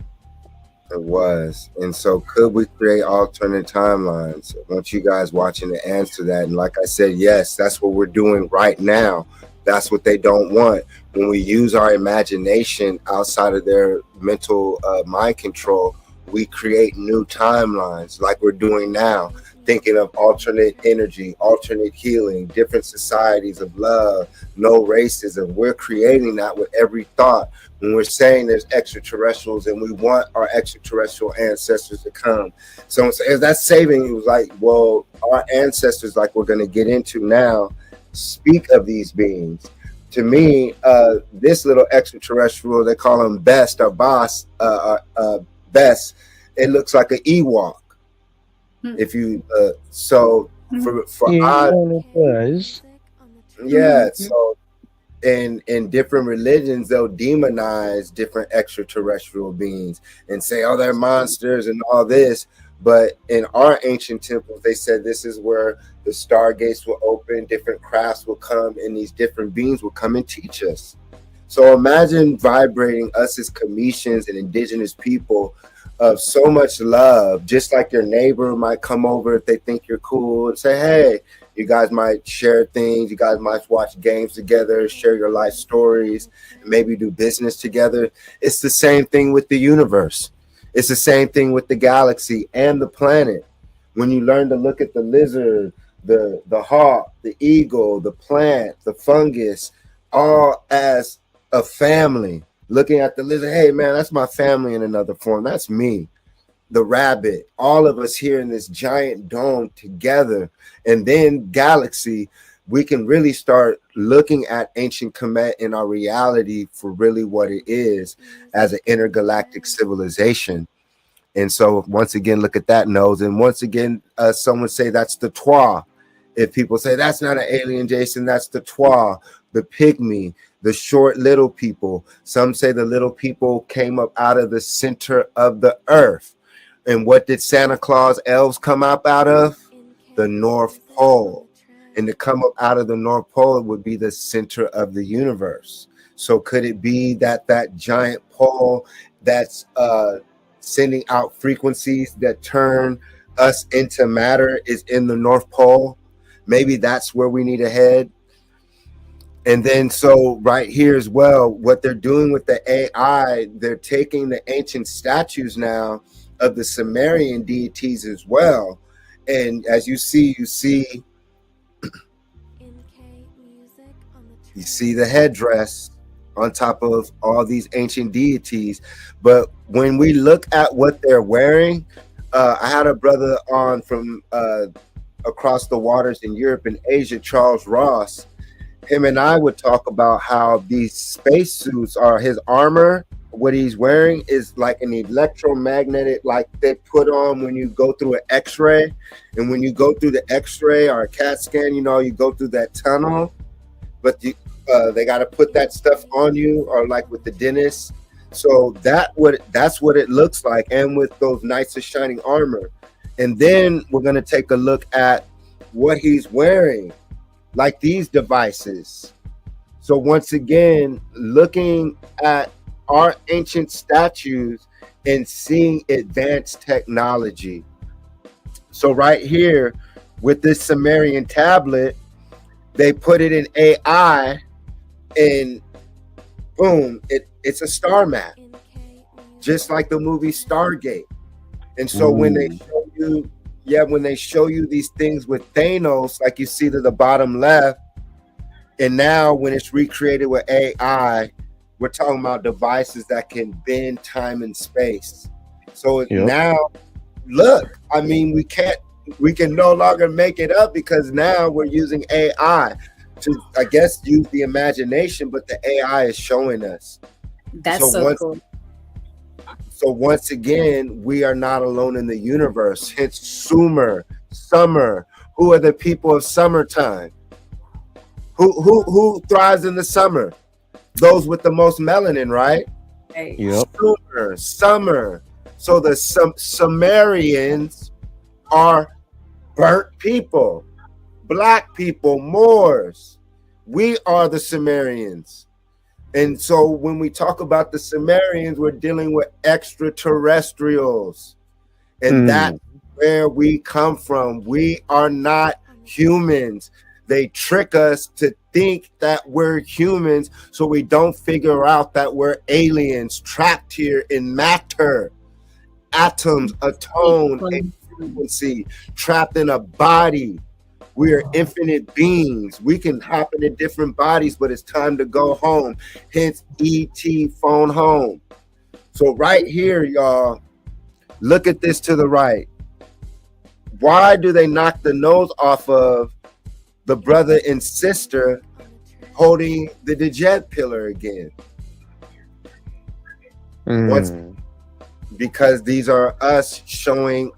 It was. And so could we create alternate timelines? I want you guys watching to answer that. And like I said, yes, that's what we're doing right now. That's what they don't want. When we use our imagination outside of their mental mind control, we create new timelines like we're doing now, thinking of alternate energy, alternate healing, different societies of love, no racism. We're creating that with every thought. When we're saying there's extraterrestrials and we want our extraterrestrial ancestors to come. Someone says, that's saving. It was like, well, our ancestors, like we're going to get into now, speak of these beings. To me, this little extraterrestrial, they call him Best or Boss, Best, it looks like an Ewok. If you, so for Yeah, odd, it does. yeah, so in different religions, they'll demonize different extraterrestrial beings and say, oh, they're monsters and all this. But in our ancient temples, they said this is where the stargates will open, different crafts will come, and these different beings will come and teach us. So imagine vibrating us as Cometians and indigenous people of so much love, just like your neighbor might come over if they think you're cool and say, hey, you guys might share things, you guys might watch games together, share your life stories, and maybe do business together. It's the same thing with the universe. It's the same thing with the galaxy and the planet. When you learn to look at the lizard, the hawk, the eagle, the plant, the fungus, all as a family, looking at the lizard, hey man, that's my family in another form. That's me. The rabbit, all of us here in this giant dome together. And then galaxy, we can really start looking at ancient Kemet in our reality for really what it is as an intergalactic civilization. And so once again, look at that nose. And once again, someone say that's the Twa. If people say that's not an alien, Jason, that's the Twa, the pygmy, the short little people. Some say the little people came up out of the center of the earth. And what did Santa Claus elves come up out of? The North Pole. And to come up out of the North Pole would be the center of the universe. So could it be that that giant pole that's sending out frequencies that turn us into matter is in the North Pole? Maybe that's where we need to head. And then so right here as well, what they're doing with the AI, they're taking the ancient statues now of the Sumerian deities as well. And as you see the headdress on top of all these ancient deities. But when we look at what they're wearing, I had a brother on from across the waters in Europe and Asia, Charles Ross. Him and I would talk about how these spacesuits are his armor. What he's wearing is like an electromagnetic, like they put on when you go through an x-ray. And when you go through the x-ray or a CAT scan, you know, you go through that tunnel, but they got to put that stuff on you, or like with the dentist. So that's what it looks like. And with those knights of shining armor. And then we're going to take a look at what he's wearing, like these devices. So once again, looking at our ancient statues and seeing advanced technology. So right here with this Sumerian tablet, They put it in AI, and boom, it's a star map, just like the movie Stargate. And so when they Ooh. show you, yeah, when they show you these things with Thanos, like you see to the bottom left, and now when it's recreated with AI, we're talking about devices that can bend time and space. So Yep. now, look, I mean, we can no longer make it up, because now we're using AI to, I guess, use the imagination, but the AI is showing us. So That's so once cool. So once again, we are not alone in the universe. Hence, summer. Who are the people of summertime? Who thrives in the summer? Those with the most melanin, right? Right. Yep. Summer. So the Sumerians are burnt people, black people, Moors. We are the Sumerians. And so when we talk about the Sumerians, we're dealing with extraterrestrials. And that's Mm. where we come from. We are not humans. They trick us to think that we're humans, so we don't figure out that we're aliens trapped here in matter, atoms, a tone, a frequency, trapped in a body. We are infinite beings. We can hop into different bodies, but it's time to go home. Hence, ET phone home. So right here, y'all, look at this to the right. Why do they knock the nose off of the brother and sister holding the Dejed pillar again? Once, Mm. because these are us showing,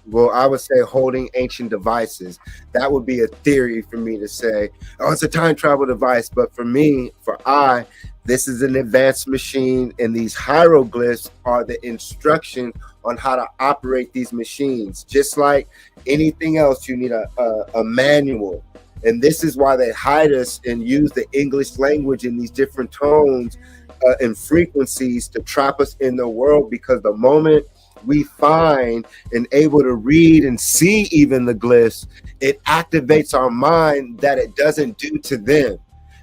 well, I would say holding ancient devices. That would be a theory for me to say, oh, it's a time travel device. But for me, this is an advanced machine, and these hieroglyphs are the instruction on how to operate these machines. Just like anything else, you need a manual. And this is why they hide us and use the English language in these different tones and frequencies to trap us in the world, because the moment we find and able to read and see even the glyphs, it activates our mind that it doesn't do to them.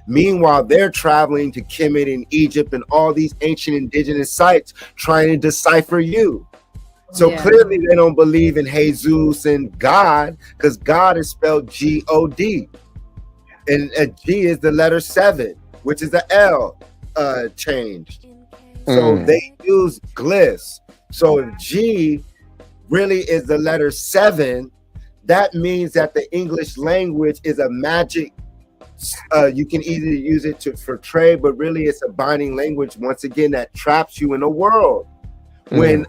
Meanwhile, they're traveling to Kemet and Egypt and all these ancient indigenous sites trying to decipher you. So Yeah. clearly they don't believe in Jesus and God, because God is spelled G-O-D. And a G is the letter 7, which is the L changed. So Mm. they use glyphs. So if G really is the letter 7, that means that the English language is a magic. You can either use it for trade, but really it's a binding language, once again, that traps you in a world. When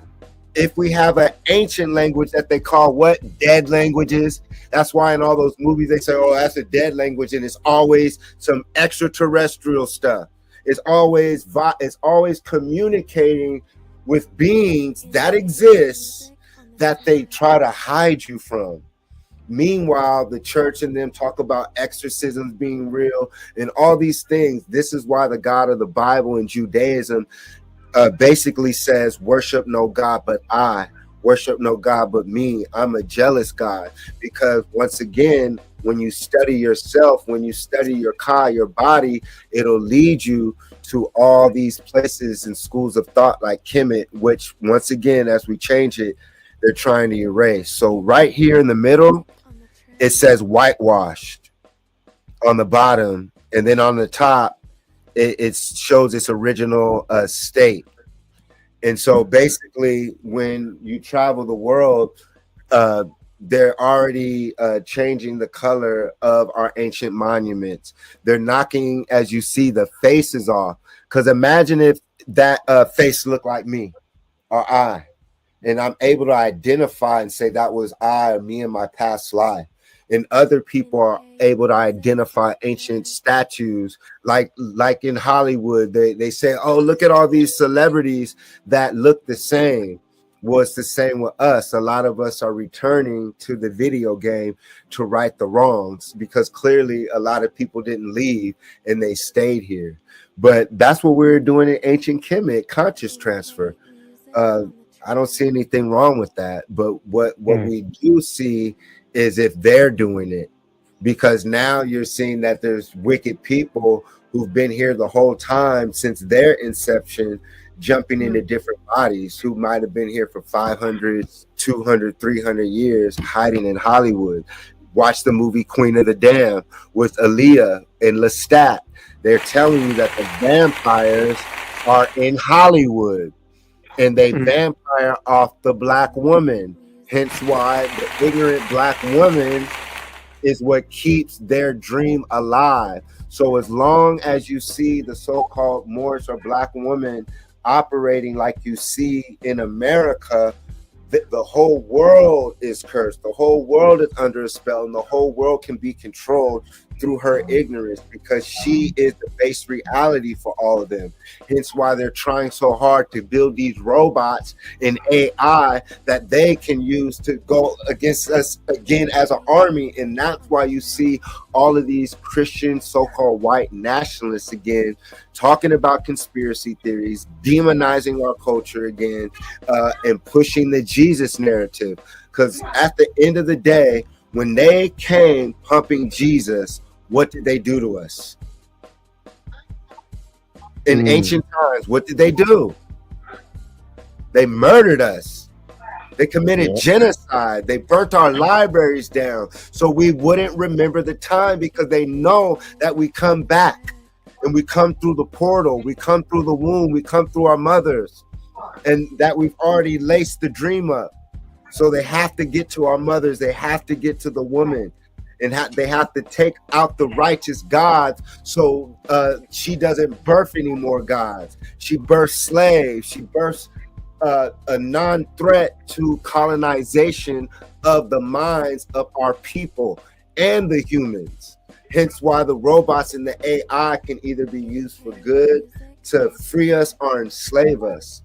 if we have an ancient language that they call what? Dead languages. That's why in all those movies they say, oh, that's a dead language, and it's always some extraterrestrial stuff. It's always communicating with beings that exist that they try to hide you from. Meanwhile, the church and them talk about exorcisms being real and all these things. This is why the God of the Bible in Judaism basically says, worship no God but I, worship no God but me. I'm a jealous God. Because once again, when you study yourself, when you study your your body, it'll lead you to all these places and schools of thought like Kemet, which once again, as we change it, they're trying to erase. So right here in the middle, it says whitewashed on the bottom, and then on the top, it shows its original state. And so basically, when you travel the world, they're already changing the color of our ancient monuments. They're knocking, as you see, the faces off. Because imagine if that face looked like me or I, and I'm able to identify and say that was I or me in my past life. And other people are able to identify ancient statues, like in Hollywood, they say, oh, look at all these celebrities that look the same. Well, it's the same with us. A lot of us are returning to the video game to right the wrongs, because clearly a lot of people didn't leave and they stayed here. But that's what we're doing in ancient Kemet, conscious transfer. I don't see anything wrong with that. But what we do see is if they're doing it, because now you're seeing that there's wicked people who've been here the whole time since their inception, jumping into different bodies, who might have been here for 500, 200, 300 years, hiding in Hollywood. Watch the movie Queen of the Damned with Aaliyah and Lestat. They're telling you that the vampires are in Hollywood, and they vampire off the black woman. Hence why the ignorant black woman is what keeps their dream alive. So as long as you see the so-called Moorish or black woman operating like you see in America, the whole world is cursed. The whole world is under a spell, and the whole world can be controlled through her ignorance, because she is the base reality for all of them. Hence why they're trying so hard to build these robots and AI that they can use to go against us again as an army. And that's why you see all of these Christian so-called white nationalists again talking about conspiracy theories, demonizing our culture again, and pushing the Jesus narrative. Because at the end of the day, when they came pumping Jesus, what did they do to us? In ancient times, what did they do? They murdered us. They committed genocide. They burnt our libraries down so we wouldn't remember the time, because they know that we come back and we come through the portal, we come through the womb, we come through our mothers, and that we've already laced the dream up. So they have to get to our mothers, they have to get to the woman, and they have to take out the righteous gods, so she doesn't birth any more gods. She births slaves. She births a non-threat to colonization of the minds of our people and the humans. Hence why the robots and the AI can either be used for good to free us or enslave us.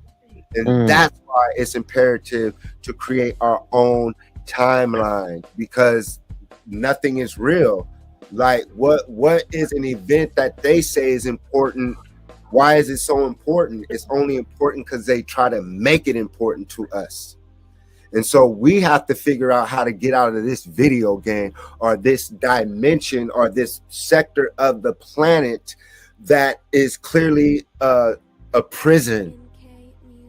And that's why it's imperative to create our own timeline, because nothing is real. Like what is an event that they say is important? Why is it so important? It's only important because they try to make it important to us. And so we have to figure out how to get out of this video game, or this dimension, or this sector of the planet that is clearly a prison.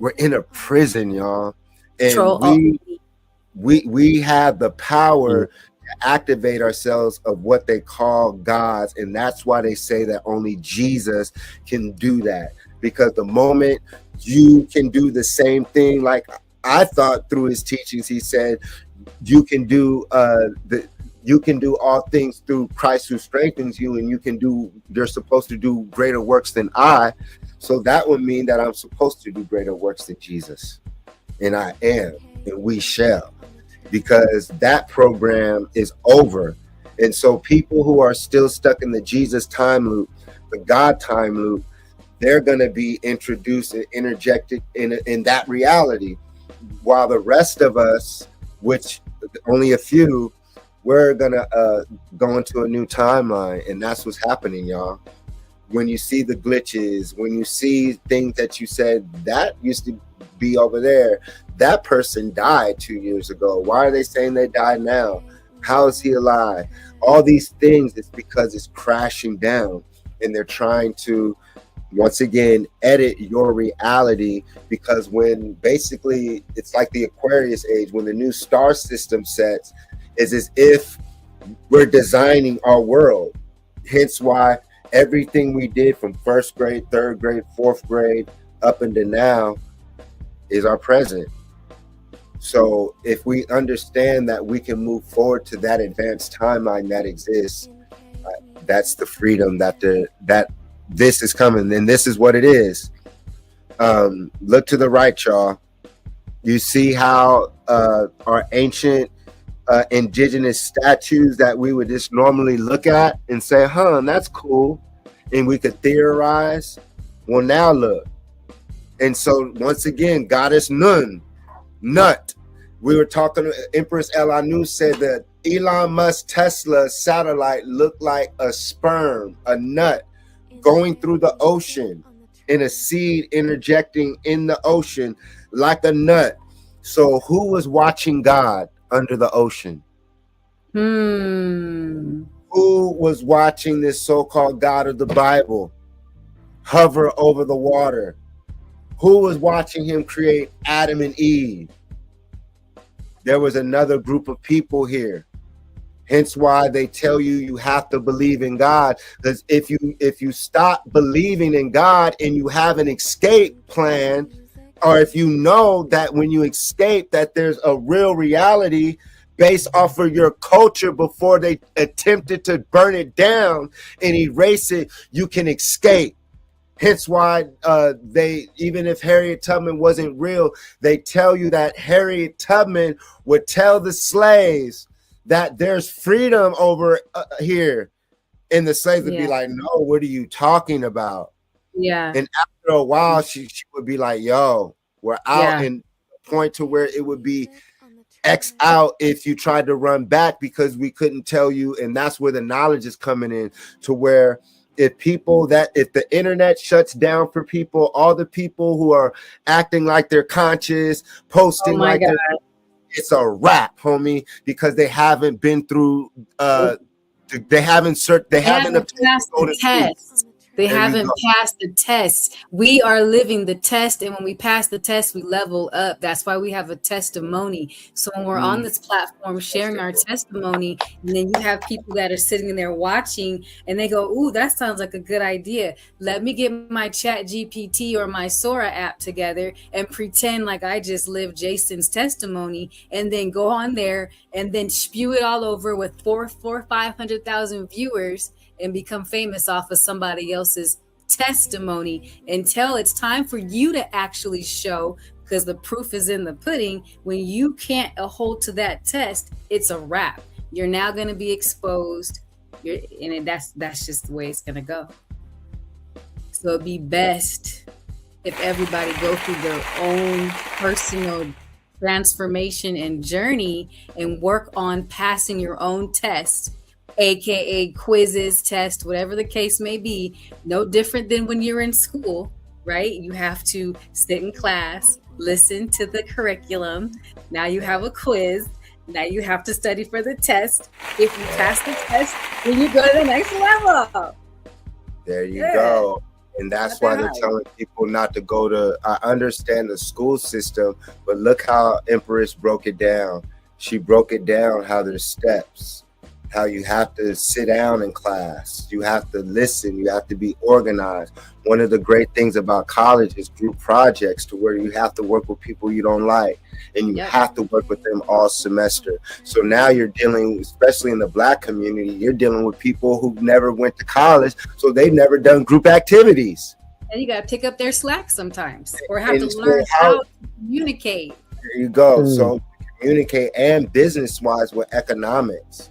We're in a prison, y'all. And we have the power to activate ourselves of what they call gods. And that's why they say that only Jesus can do that. Because the moment you can do the same thing, like I thought through his teachings, he said, you can do all things through Christ who strengthens you, and you're supposed to do greater works than I. So that would mean that I'm supposed to do greater works than Jesus. And I am, and we shall, because that program is over. And so people who are still stuck in the Jesus time loop, the God time loop, they're going to be introduced and interjected in that reality, while the rest of us, which only a few, we're going to go into a new timeline. And that's what's happening, y'all. When you see the glitches, when you see things that you said that used to be over there, that person died 2 years ago. Why are they saying they died now? How is he alive? All these things, it's because it's crashing down, and they're trying to, once again, edit your reality. Because when basically it's like the Aquarius age, when the new star system sets, is as if we're designing our world. Hence why everything we did from first grade, third grade, fourth grade, up into now is our present. So if we understand that we can move forward to that advanced timeline that exists, that's the freedom that this is coming, and this is what it is. Look to the right, y'all. You see how our ancient indigenous statues that we would just normally look at and say, that's cool, and we could theorize. Well, now look. And so once again, Goddess Nut. We were talking, Empress El Anu said that Elon Musk Tesla satellite looked like a sperm, a nut, going through the ocean, and a seed interjecting in the ocean like a nut. So who was watching God under the ocean? Who was watching this so-called God of the Bible hover over the water? Who was watching him create Adam and Eve? There was another group of people here. Hence why they tell you you have to believe in God. Because if you stop believing in God and you have an escape plan, or if you know that when you escape that there's a real reality based off of your culture before they attempted to burn it down and erase it, you can escape. Hence why they, even if Harriet Tubman wasn't real, they tell you that Harriet Tubman would tell the slaves that there's freedom over here. And the slaves would be like, no, what are you talking about? Yeah. And after a while, she would be like, yo, we're out, and point to where it would be X out if you tried to run back, because we couldn't tell you. And that's where the knowledge is coming in, to where if the internet shuts down for people, all the people who are acting like they're conscious, posting like it's a wrap, homie, because they haven't been through they haven't passed the test. They haven't passed the test. We are living the test, and when we pass the test, we level up. That's why we have a testimony. So when we're on this platform sharing our testimony, and then you have people that are sitting there watching, and they go, "Ooh, that sounds like a good idea. Let me get my Chat GPT or my Sora app together and pretend like I just lived Jason's testimony, and then go on there and then spew it all over with 500,000 viewers." And become famous off of somebody else's testimony, until it's time for you to actually show, because the proof is in the pudding. When you can't hold to that test, it's a wrap. You're now going to be exposed. That's just the way it's going to go. So it'd be best if everybody go through their own personal transformation and journey and work on passing your own tests, aka quizzes, tests, whatever the case may be. No different than when you're in school, right? You have to sit in class, listen to the curriculum. Now you have a quiz. Now you have to study for the test. If you pass the test, then you go to the next level. There you go. And that's why they're telling people not to go to, I understand the school system, but look how Empress broke it down. She broke it down how there's steps, how you have to sit down in class, you have to listen, you have to be organized. One of the great things about college is group projects, to where you have to work with people you don't like, and you have to work with them all semester. So now you're dealing, especially in the Black community, you're dealing with people who never went to college, so they've never done group activities. And you got to pick up their slack sometimes, or have to learn how to communicate. There you go. So communicate, and business-wise with economics.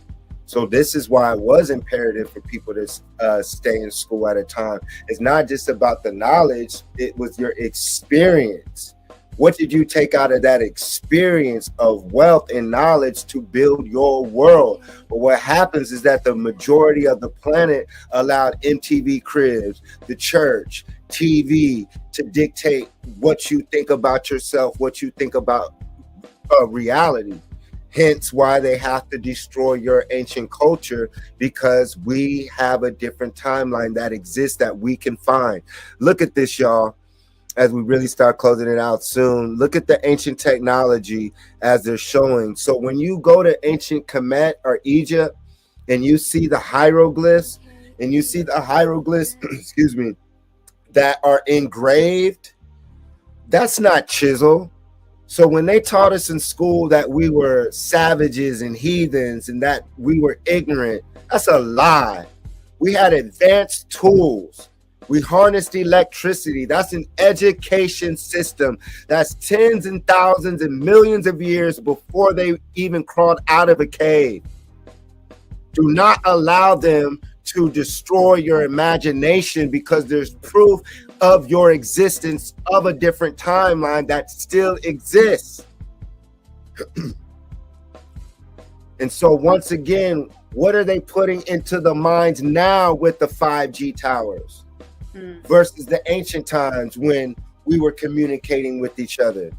So this is why it was imperative for people to stay in school at a time. It's not just about the knowledge, it was your experience. What did you take out of that experience of wealth and knowledge to build your world? But what happens is that the majority of the planet allowed MTV Cribs, the church, TV to dictate what you think about yourself, what you think about reality. Hence why they have to destroy your ancient culture, because we have a different timeline that exists that we can find. Look at this, y'all, as we really start closing it out soon. Look at the ancient technology as they're showing. So when you go to ancient Kemet or Egypt and you see the hieroglyphs, excuse me, that are engraved, that's not chisel. So when they taught us in school that we were savages and heathens and that we were ignorant, that's a lie. We had advanced tools. We harnessed electricity. That's an education system that's tens and thousands and millions of years before they even crawled out of a cave. Do not allow them to destroy your imagination, because there's proof of your existence of a different timeline that still exists. And so once again, what are they putting into the minds now with the 5G towers versus the ancient times when we were communicating with each other?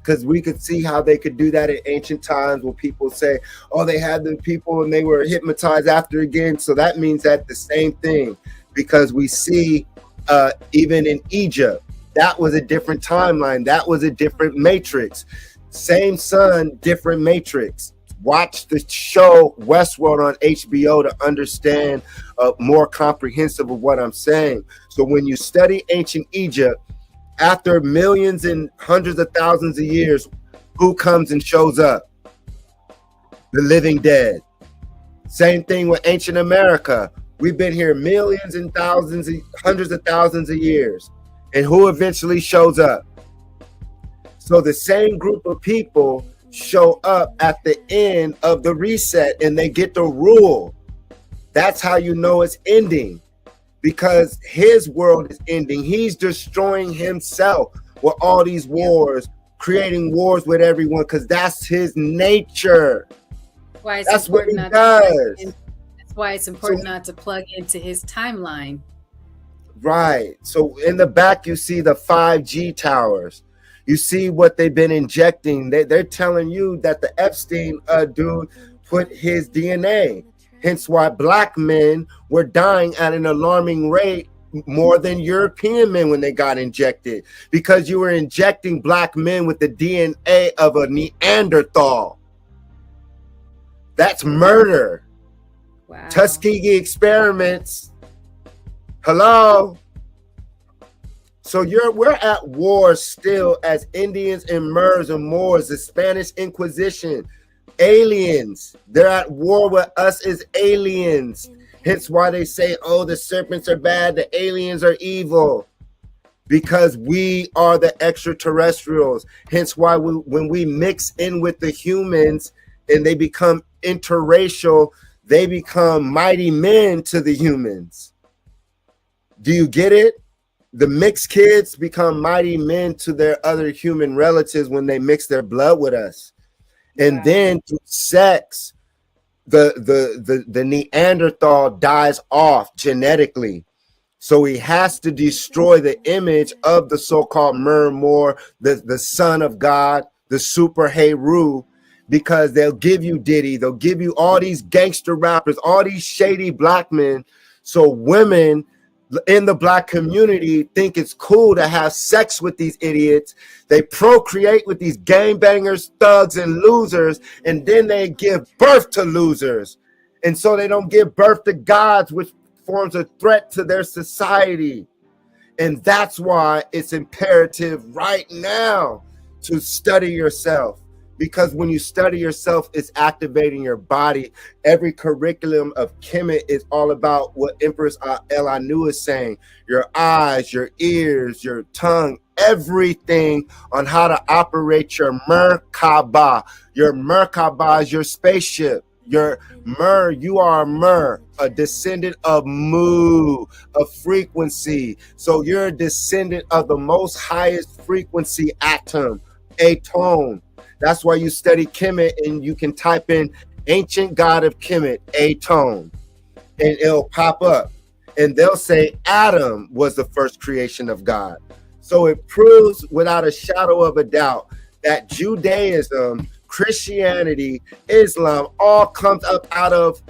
because we could see how they could do that in ancient times when people say, oh, they had the people and they were hypnotized after again. So that means that the same thing, because we see even in Egypt, that was a different timeline. That was a different matrix. Same sun, different matrix. Watch the show Westworld on HBO to understand more comprehensive of what I'm saying. So when you study ancient Egypt, after millions and hundreds of thousands of years, who comes and shows up? The living dead. Same thing with ancient America. We've been here millions and thousands, hundreds of thousands of years. And who eventually shows up? So the same group of people show up at the end of the reset and they get to rule. That's how you know it's ending, because his world is ending. He's destroying himself with all these wars, creating wars with everyone, because that's his nature. That's what he does. That's why it's important not to plug into his timeline. Right. So in the back, you see the 5G towers. You see what they've been injecting. They're telling you that the Epstein dude put his DNA. Hence why black men were dying at an alarming rate more than European men when they got injected, because you were injecting black men with the DNA of a Neanderthal. That's murder. Wow. Tuskegee experiments. Hello. So we're at war still as Indians and Moors and Moors, the Spanish Inquisition, aliens. They're at war with us as aliens. Hence why they say, oh, the serpents are bad, the aliens are evil, because we are the extraterrestrials. Hence why when we mix in with the humans and they become interracial, they become mighty men to the humans. Do you get it? The mixed kids become mighty men to their other human relatives when they mix their blood with us. And then through sex, the Neanderthal dies off genetically. So he has to destroy the image of the so-called Moor, the son of God, the super Heru, because they'll give you Diddy, they'll give you all these gangster rappers, all these shady black men. So women in the black community think it's cool to have sex with these idiots. They procreate with these gangbangers, thugs, and losers, and then they give birth to losers. And so they don't give birth to gods, which forms a threat to their society. And that's why it's imperative right now to study yourself. Because when you study yourself, it's activating your body. Every curriculum of Kemet is all about what Empress El Anu is saying. Your eyes, your ears, your tongue, everything on how to operate your Merkaba. Your Merkaba is your spaceship. Your you are a descendant of Mu, a frequency. So you're a descendant of the most highest frequency atom, a tone. That's why you study Kemet and you can type in ancient god of Kemet, a tone, and it'll pop up. And they'll say Adam was the first creation of God. So it proves without a shadow of a doubt that Judaism, Christianity, Islam all comes up out of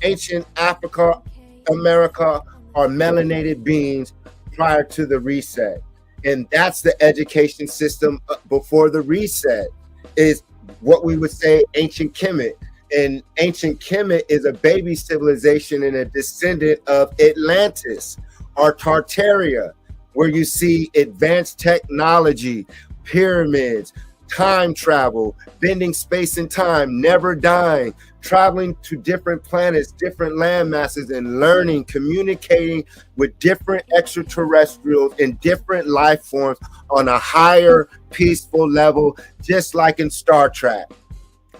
ancient Africa, America, or melanated beings prior to the reset. And that's the education system before the reset, is what we would say ancient Kemet. And ancient Kemet is a baby civilization and a descendant of Atlantis or Tartaria, where you see advanced technology, pyramids, time travel, bending space and time, never dying, traveling to different planets, different land masses, and learning, communicating with different extraterrestrials and different life forms on a higher, peaceful level, just like in Star Trek.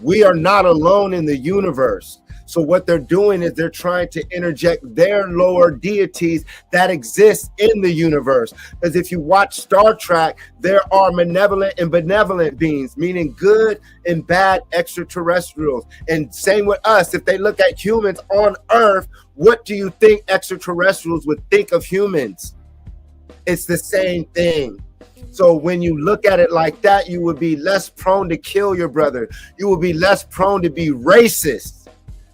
We are not alone in the universe. So what they're doing is they're trying to interject their lower deities that exist in the universe. Because if you watch Star Trek, there are malevolent and benevolent beings, meaning good and bad extraterrestrials. And same with us. If they look at humans on Earth, what do you think extraterrestrials would think of humans? It's the same thing. So when you look at it like that, you would be less prone to kill your brother. You will be less prone to be racist,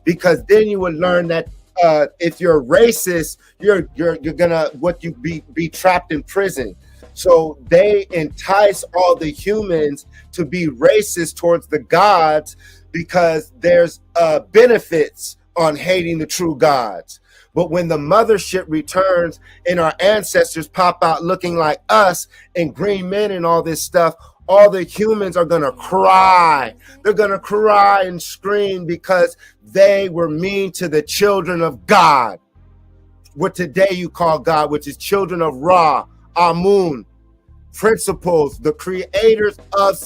because then you would learn that if you're racist, you're gonna be trapped in prison. So they entice all the humans to be racist towards the gods, because there's benefits on hating the true gods. But when the mothership returns and our ancestors pop out looking like us and green men and all this stuff, all the humans are going to cry. They're going to cry and scream because they were mean to the children of God, what today you call God, which is children of Ra, Amun, principles, the creators of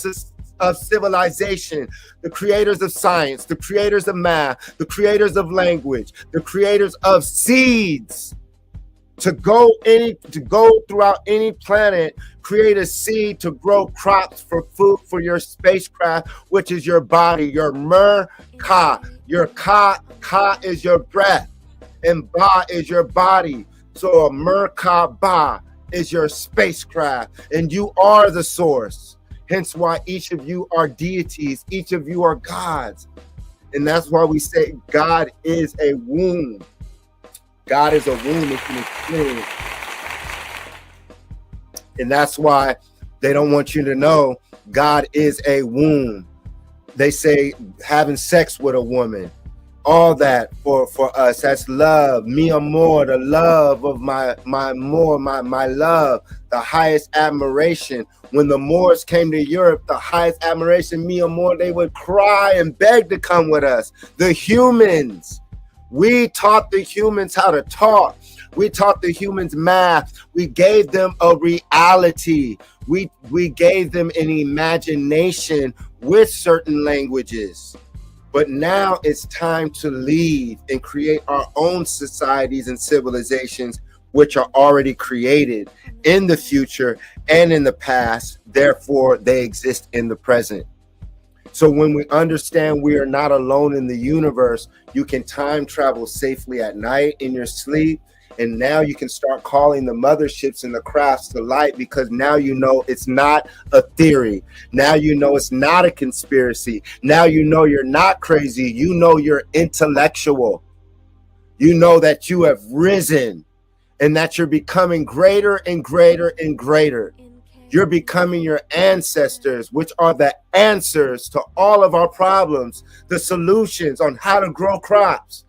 civilization, the creators of science, the creators of math, the creators of language, the creators of seeds. To go throughout any planet, create a seed to grow crops for food for your spacecraft, which is your body, your ka. Your ka is your breath, and ba is your body. So a ka ba is your spacecraft, and you are the source. Hence why each of you are deities, each of you are gods. And that's why we say God is a womb. God is a womb, it's an experience. And that's why they don't want you to know God is a womb. They say having sex with a woman, all that for us, that's love, mi amor, the love of my love, the highest admiration. When the Moors came to Europe, the highest admiration, mi amor, they would cry and beg to come with us. The humans, we taught the humans how to talk. We taught the humans math. We gave them a reality. We gave them an imagination with certain languages. But now it's time to leave and create our own societies and civilizations, which are already created in the future and in the past. Therefore, they exist in the present. So when we understand we are not alone in the universe, you can time travel safely at night in your sleep. And now you can start calling the motherships and the crafts to light, because now you know it's not a theory. Now you know it's not a conspiracy. Now you know you're not crazy. You know you're intellectual. You know that you have risen and that you're becoming greater and greater and greater. You're becoming your ancestors, which are the answers to all of our problems, the solutions on how to grow crops,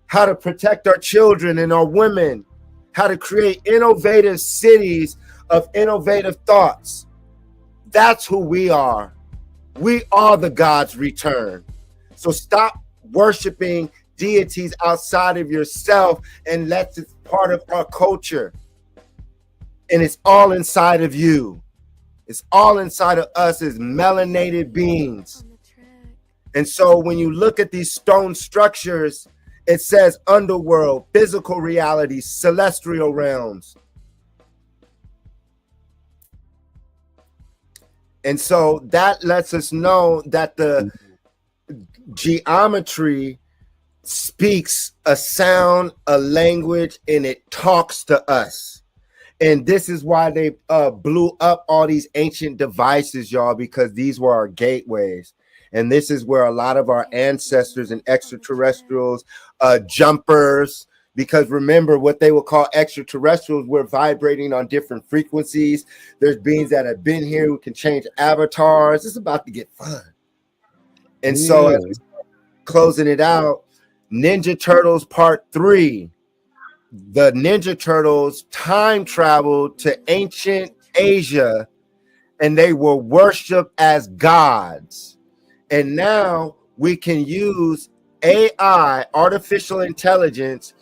how to protect our children and our women, how to create innovative cities of innovative thoughts. That's who we are. We are the God's return. So stop worshiping deities outside of yourself and let it part of our culture. And it's all inside of you. It's all inside of us as melanated beings. And so when you look at these stone structures, it says underworld, physical reality, celestial realms. And so that lets us know that the geometry speaks a sound, a language, and it talks to us. And this is why they blew up all these ancient devices, y'all, because these were our gateways. And this is where a lot of our ancestors and extraterrestrials, jumpers, because remember what they would call extraterrestrials, we're vibrating on different frequencies. There's beings that have been here who can change avatars. It's about to get fun. And so as we closing it out, Ninja Turtles Part 3. The Ninja Turtles time traveled to ancient Asia and they were worshipped as gods. And now we can use AI, artificial intelligence,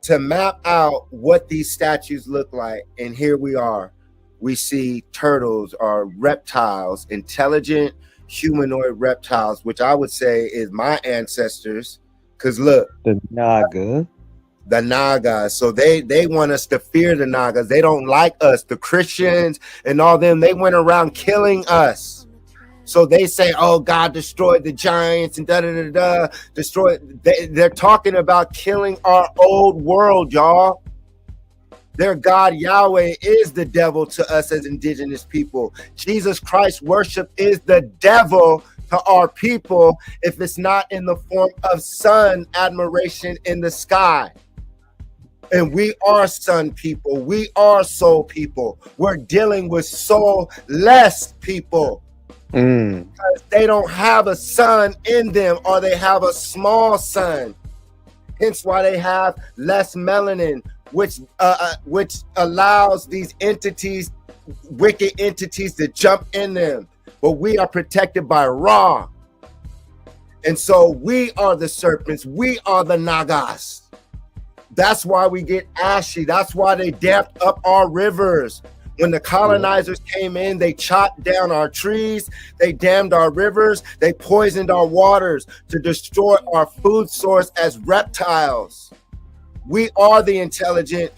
to map out what these statues look like. And here we are. We see turtles or reptiles, intelligent humanoid reptiles, which I would say is my ancestors. Because look, The Naga. the Nagas. So they want us to fear the Nagas. They don't like us. The Christians and all them, they went around killing us. So they say, oh, God destroyed the giants and da-da-da-da, destroyed. They're talking about killing our old world, y'all. Their God Yahweh is the devil to us as indigenous people. Jesus Christ worship is the devil to our people if it's not in the form of sun admiration in the sky. And we are sun people. We are soul people. We're dealing with soulless people. Because they don't have a sun in them, or they have a small sun. Hence why they have less melanin, which allows these entities, wicked entities, to jump in them. But we are protected by Ra. And so we are the serpents. We are the Nagas. That's why we get ashy. That's why they damped up our rivers. When the colonizers came in, they chopped down our trees, they dammed our rivers, they poisoned our waters to destroy our food source as reptiles. We are the intelligent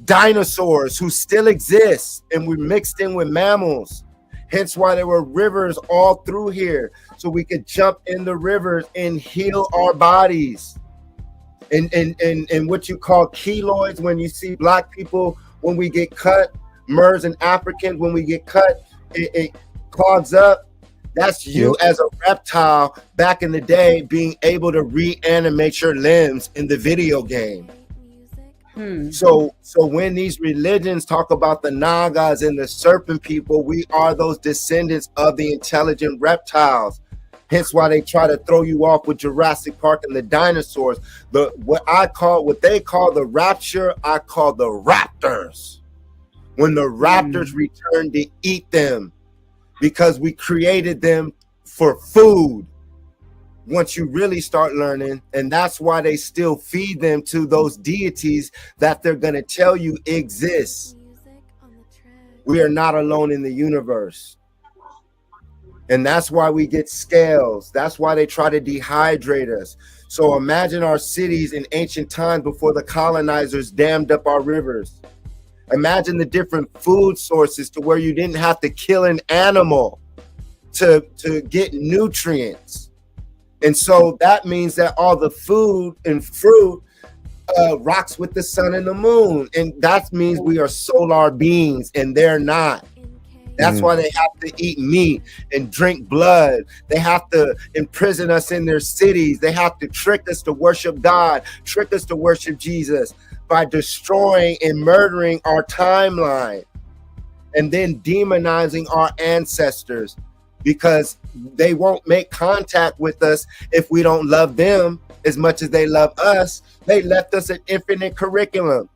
dinosaurs who still exist, and we mixed in with mammals. Hence why there were rivers all through here, so we could jump in the rivers and heal our bodies. And what you call keloids, when you see black people, when we get cut, Mers and Africans, when we get cut, it clogs up. That's you as a reptile back in the day being able to reanimate your limbs in the video game. So when these religions talk about the Nagas and the serpent people, we are those descendants of the intelligent reptiles. Hence why they try to throw you off with Jurassic Park and the dinosaurs. What they call the rapture, I call the raptors. When the raptors return to eat them, because we created them for food. Once you really start learning, and that's why they still feed them to those deities that they're going to tell you exist. We are not alone in the universe. And that's why we get scales. That's why they try to dehydrate us. So imagine our cities in ancient times before the colonizers dammed up our rivers. Imagine the different food sources to where you didn't have to kill an animal to get nutrients. And so that means that all the food and fruit rocks with the sun and the moon. And that means we are solar beings, and they're not. That's why they have to eat meat and drink blood. They have to imprison us in their cities. They have to trick us to worship God, trick us to worship Jesus by destroying and murdering our timeline, and then demonizing our ancestors, because they won't make contact with us if we don't love them as much as they love us. They left us an infinite curriculum.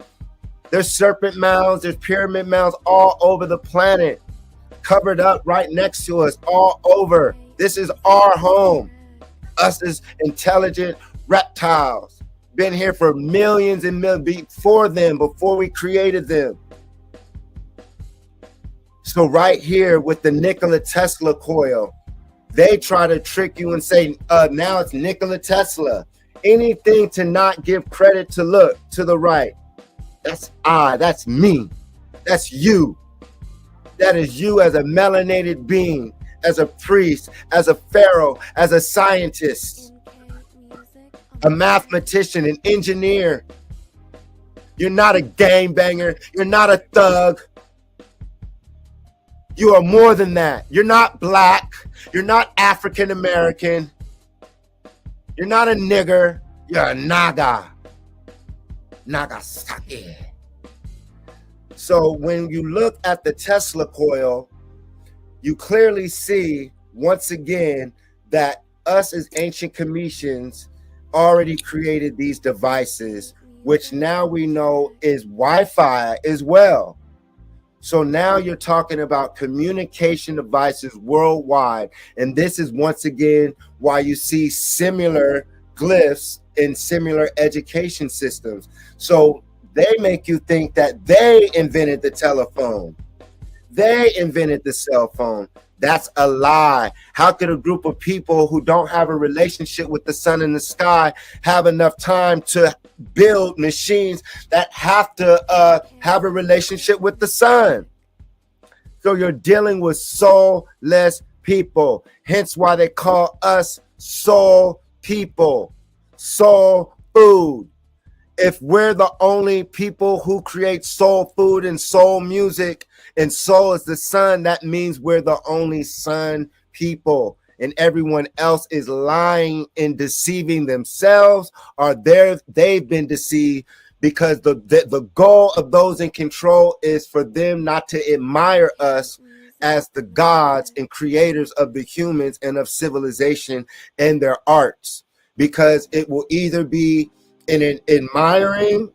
There's serpent mounds, there's pyramid mounds all over the planet, covered up right next to us, all over. This is our home. Us as intelligent reptiles. Been here for millions and millions before them, before we created them. So right here with the Nikola Tesla coil, they try to trick you and say, now it's Nikola Tesla. Anything to not give credit to, look to the right. That's I, that's me, that's you. That is you as a melanated being, as a priest, as a pharaoh, as a scientist, a mathematician, an engineer. You're not a gangbanger. You're not a thug. You are more than that. You're not black. You're not African American. You're not a nigger. You're a Naga. Nagasaki. So when you look at the Tesla coil, you clearly see once again that us as ancient Cometians already created these devices, which now we know is Wi-Fi as well. So now you're talking about communication devices worldwide. And this is once again why you see similar glyphs in similar education systems. So they make you think that they invented the telephone. They invented the cell phone. That's a lie. How could a group of people who don't have a relationship with the sun and the sky have enough time to build machines that have to have a relationship with the sun? So you're dealing with soulless people. Hence why they call us soul people, soul food. If we're the only people who create soul food and soul music, and soul is the sun, that means we're the only sun people, and everyone else is lying and deceiving themselves, or they've been deceived, because the goal of those in control is for them not to admire us as the gods and creators of the humans and of civilization and their arts, because it will either be in an admiring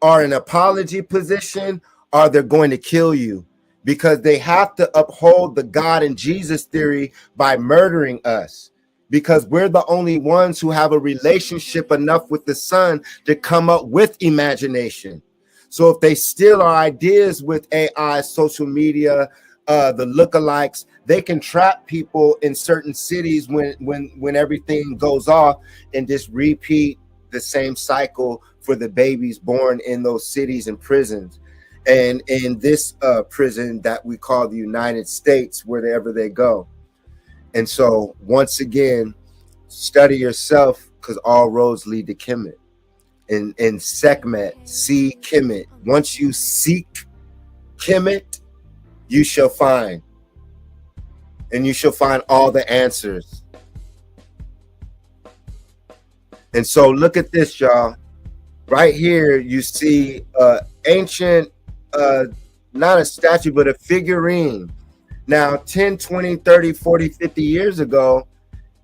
or an apology position, or they're going to kill you, because they have to uphold the God and Jesus theory by murdering us, because we're the only ones who have a relationship enough with the sun to come up with imagination. So if they steal our ideas with AI, social media, the lookalikes, they can trap people in certain cities when everything goes off, and just repeat the same cycle for the babies born in those cities and prisons, and in this prison that we call the United States, wherever they go. And so once again, study yourself, because all roads lead to Kemet. In Sekhmet, see Kemet. Once you seek Kemet, you shall find, and you shall find all the answers. And so look at this, y'all. Right here, you see ancient, not a statue, but a figurine. Now, 10, 20, 30, 40, 50 years ago,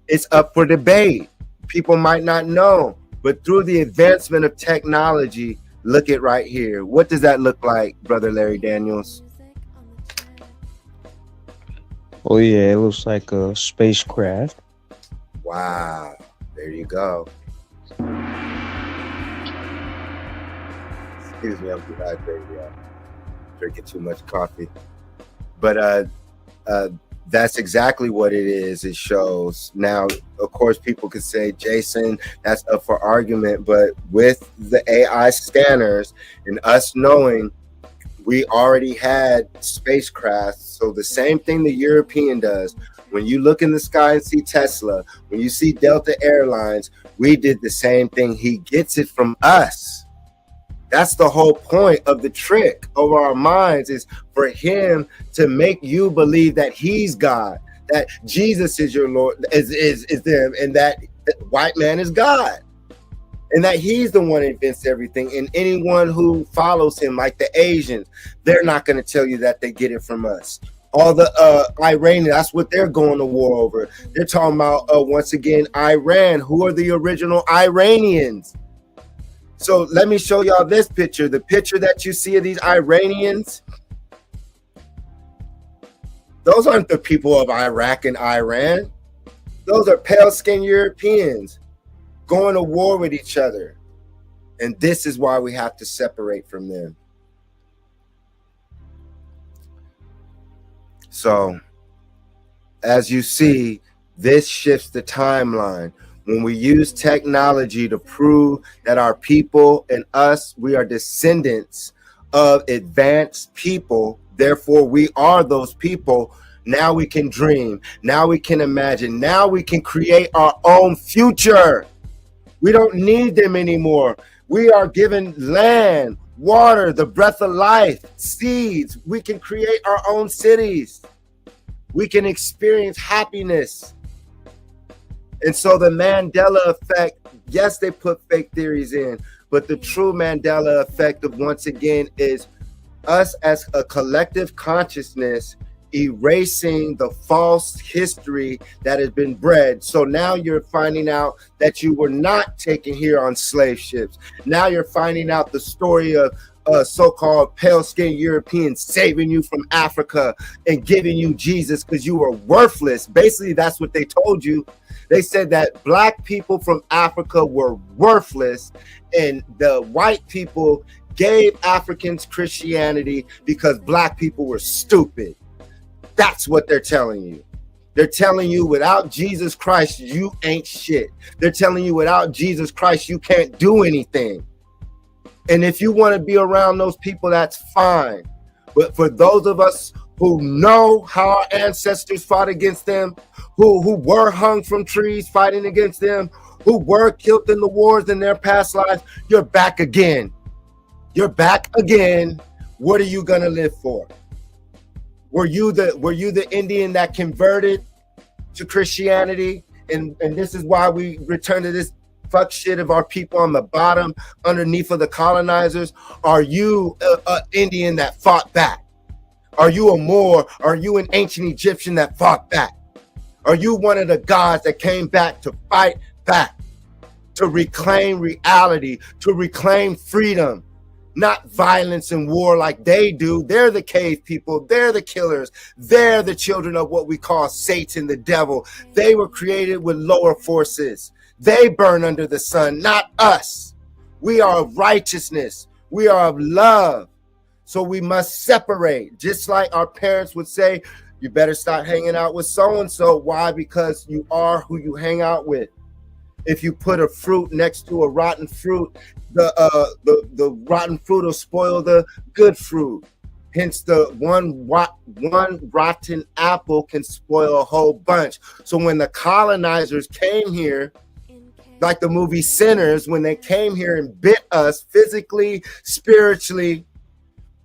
it's up for debate. People might not know, but through the advancement of technology, look at right here. What does that look like, Brother Larry Daniels? Oh yeah, it looks like a spacecraft. Wow, there you go. Excuse me, I'm dehydrated. Drinking too much coffee. But that's exactly what it is. It shows. Now, of course, people could say, Jason, that's up for argument. But with the AI scanners and us knowing we already had spacecraft, so the same thing the European does. When you look in the sky and see Tesla, when you see Delta Airlines, we did the same thing. He gets it from us. That's the whole point of the trick over our minds, is for him to make you believe that he's God, that Jesus is your Lord, is them, and that white man is God, and that he's the one who invents everything. And anyone who follows him, like the Asians, they're not going to tell you that they get it from us. All the Iranians, that's what they're going to war over. They're talking about, once again, Iran. Who are the original Iranians? So let me show y'all this picture. The picture that you see of these Iranians, those aren't the people of Iraq and Iran. Those are pale-skinned Europeans going to war with each other. And this is why we have to separate from them. So, as you see, this shifts the timeline. When we use technology to prove that our people and us, we are descendants of advanced people, therefore we are those people, now we can dream, now we can imagine, now we can create our own future. We don't need them anymore. We are given land, water, the breath of life, seeds. We can create our own cities. We can experience happiness. And so the Mandela Effect, yes, they put fake theories in, but the true Mandela Effect of, once again, is us as a collective consciousness erasing the false history that has been bred. So now you're finding out that you were not taken here on slave ships. Now you're finding out the story of so-called pale-skinned Europeans saving you from Africa and giving you Jesus because you were worthless. Basically, that's what they told you. They said that black people from Africa were worthless, and the white people gave Africans Christianity because black people were stupid. That's what they're telling you. They're telling you without Jesus Christ, you ain't shit. They're telling you without Jesus Christ, you can't do anything. And if you want to be around those people, that's fine. But for those of us who know how our ancestors fought against them, who were hung from trees fighting against them, who were killed in the wars in their past lives, you're back again. You're back again. What are you gonna live for? Were you the Indian that converted to Christianity? And this is why we return to this fuck shit of our people on the bottom, underneath of the colonizers. Are you a Indian that fought back? Are you a Moor? Are you an ancient Egyptian that fought back? Are you one of the gods that came back to fight back, to reclaim reality, to reclaim freedom, not violence and war like they do? They're the cave people. They're the killers. They're the children of what we call Satan, the devil. They were created with lower forces. They burn under the sun, not us. We are of righteousness. We are of love. So we must separate. Just like our parents would say, you better start hanging out with so-and-so. Why? Because you are who you hang out with. If you put a fruit next to a rotten fruit, the rotten fruit will spoil the good fruit. Hence, the one rotten apple can spoil a whole bunch. So when the colonizers came here, like the movie Sinners, when they came here and bit us physically, spiritually,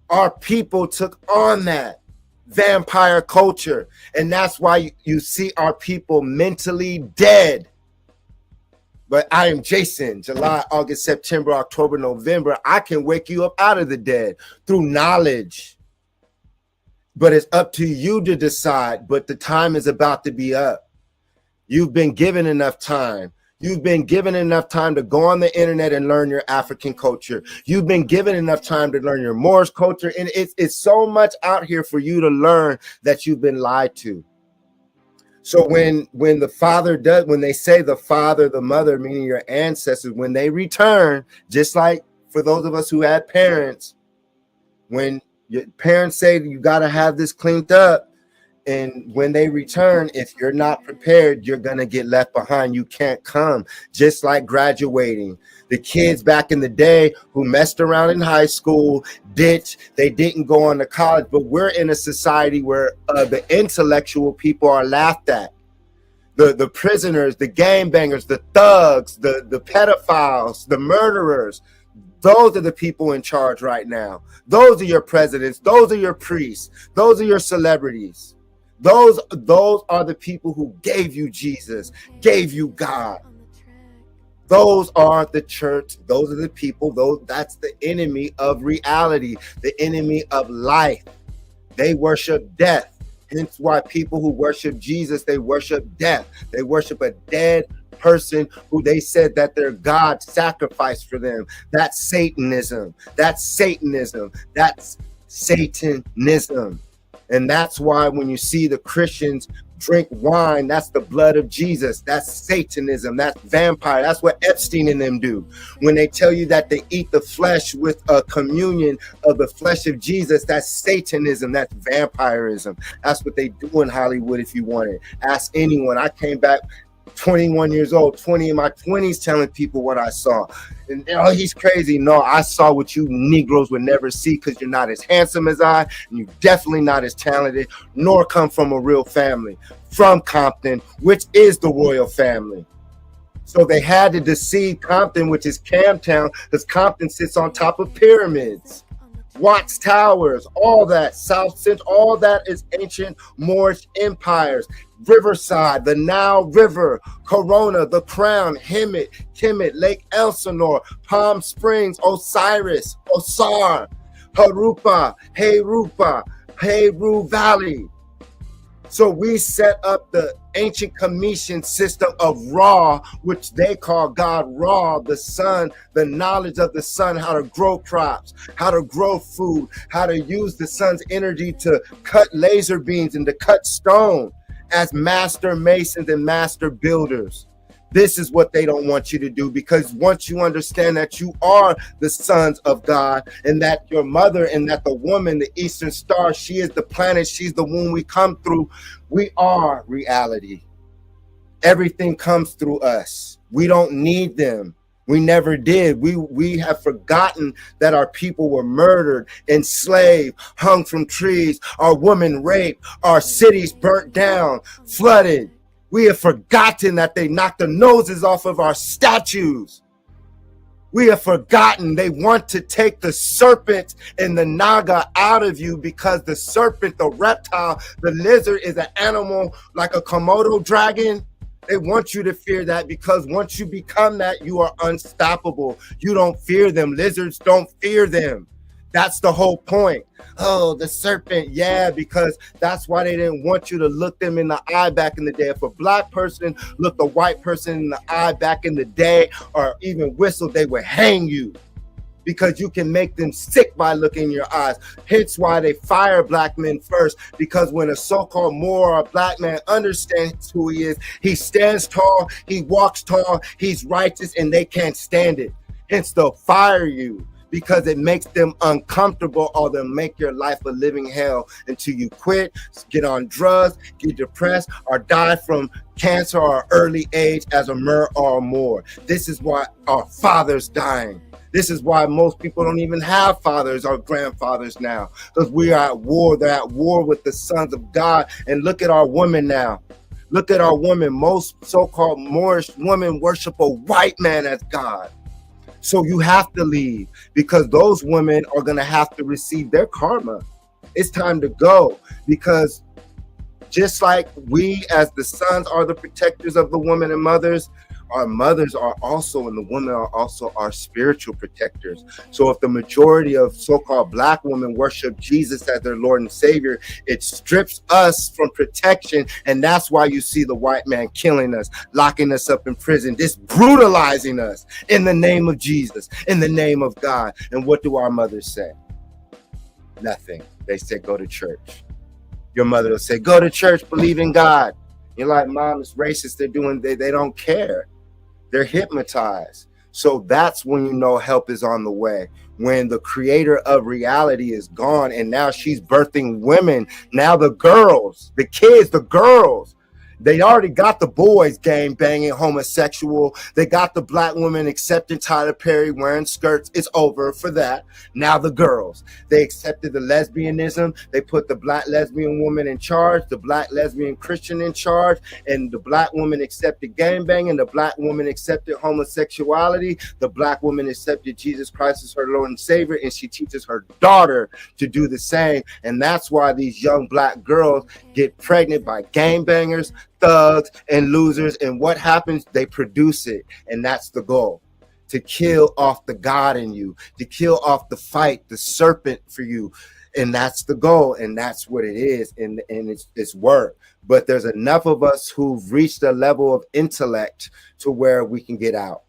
our people took on that vampire culture. And that's why you see our people mentally dead. But I am Jason. July, August, September, October, November. I can wake you up out of the dead through knowledge. But it's up to you to decide. But the time is about to be up. You've been given enough time. You've been given enough time to go on the internet and learn your African culture. You've been given enough time to learn your Moorish culture. And it's so much out here for you to learn that you've been lied to. So when the father does, when they say the father, the mother, meaning your ancestors, when they return, just like for those of us who had parents, when your parents say you got to have this cleaned up, and when they return, if you're not prepared, you're going to get left behind. You can't come. Just like graduating. The kids back in the day who messed around in high school, ditched, they didn't go on to college. But we're in a society where the intellectual people are laughed at. The prisoners, the gangbangers, the thugs, the pedophiles, the murderers. Those are the people in charge right now. Those are your presidents. Those are your priests. Those are your celebrities. Those are the people who gave you Jesus, gave you God. Those are the church. Those are the people. That's the enemy of reality, the enemy of life. They worship death. Hence why people who worship Jesus, they worship death. They worship a dead person who they said that their God sacrificed for them. That's Satanism. That's Satanism. That's Satanism. And that's why when you see the Christians drink wine, that's the blood of Jesus. That's Satanism. That's vampire. That's what Epstein and them do. When they tell you that they eat the flesh with a communion of the flesh of Jesus, that's Satanism. That's vampirism. That's what they do in Hollywood if you want it. Ask anyone. I came back 21 years old, 20 in my 20s, telling people what I saw. And oh, he's crazy. No, I saw what you Negroes would never see because you're not as handsome as I, and you're definitely not as talented, nor come from a real family. From Compton, which is the royal family. So they had to deceive Compton, which is Camtown, because Compton sits on top of pyramids, Watts Towers, all that, South Central, all that is ancient Moorish empires. Riverside, the Nile River, Corona, the Crown, Hemet, Kemet, Lake Elsinore, Palm Springs, Osiris, Osar, Harupa, Heru Valley. So we set up the ancient Commission system of Ra, which they call God Ra, the sun, the knowledge of the sun, how to grow crops, how to grow food, how to use the sun's energy to cut laser beams and to cut stone as master masons and master builders. This is what they don't want you to do, because once you understand that you are the sons of God and that your mother and that the woman, the Eastern Star, she is the planet, she's the womb we come through. We are reality. Everything comes through us. We don't need them. We never did. We have forgotten that our people were murdered, enslaved, hung from trees, our women raped, our cities burnt down, flooded. We have forgotten that they knocked the noses off of our statues. We have forgotten they want to take the serpent and the naga out of you, because the serpent, the reptile, the lizard is an animal like a Komodo dragon. They want you to fear that, because once you become that, you are unstoppable. You don't fear them. Lizards don't fear them. That's the whole point. Oh, the serpent. Yeah, because that's why they didn't want you to look them in the eye back in the day. If a black person looked a white person in the eye back in the day, or even whistled, they would hang you, because you can make them sick by looking in your eyes. Hence why they fire black men first, because when a so-called Moor or black man understands who he is, he stands tall, he walks tall, he's righteous, and they can't stand it. Hence they'll fire you, because it makes them uncomfortable, or they'll make your life a living hell until you quit, get on drugs, get depressed, or die from cancer or early age as a Mer or a Moor. This is why our fathers dying. This is why most people don't even have fathers or grandfathers now, because we are at war. They're at war with the sons of God. And look at our women now. Look at our women. Most so-called Moorish women worship a white man as God. So you have to leave, because those women are going to have to receive their karma. It's time to go, because just like we as the sons are the protectors of the women and mothers, our mothers are also, and the women are also our spiritual protectors. So if the majority of so-called black women worship Jesus as their Lord and Savior, it strips us from protection. And that's why you see the white man killing us, locking us up in prison, just brutalizing us in the name of Jesus, in the name of God. And what do our mothers say? Nothing. They say, go to church. Your mother will say, go to church, believe in God. You're like, Mom, it's racist. They don't care. They're hypnotized. So that's when you know help is on the way. When the creator of reality is gone, and now she's birthing women. Now the girls, the kids, the girls, they already got the boys gang banging homosexual. They got the black women accepting Tyler Perry wearing skirts. It's over for that. Now the girls, they accepted the lesbianism. They put the black lesbian woman in charge, the black lesbian Christian in charge, and the black woman accepted gang banging. The black woman accepted homosexuality. The black woman accepted Jesus Christ as her Lord and Savior, and she teaches her daughter to do the same. And that's why these young black girls get pregnant by gang bangers, thugs, and losers. And what happens? They produce it. And that's the goal, to kill off the God in you, to kill off the fight, the serpent for you. And that's the goal. And that's what it is. And it's work. But there's enough of us who've reached a level of intellect to where we can get out.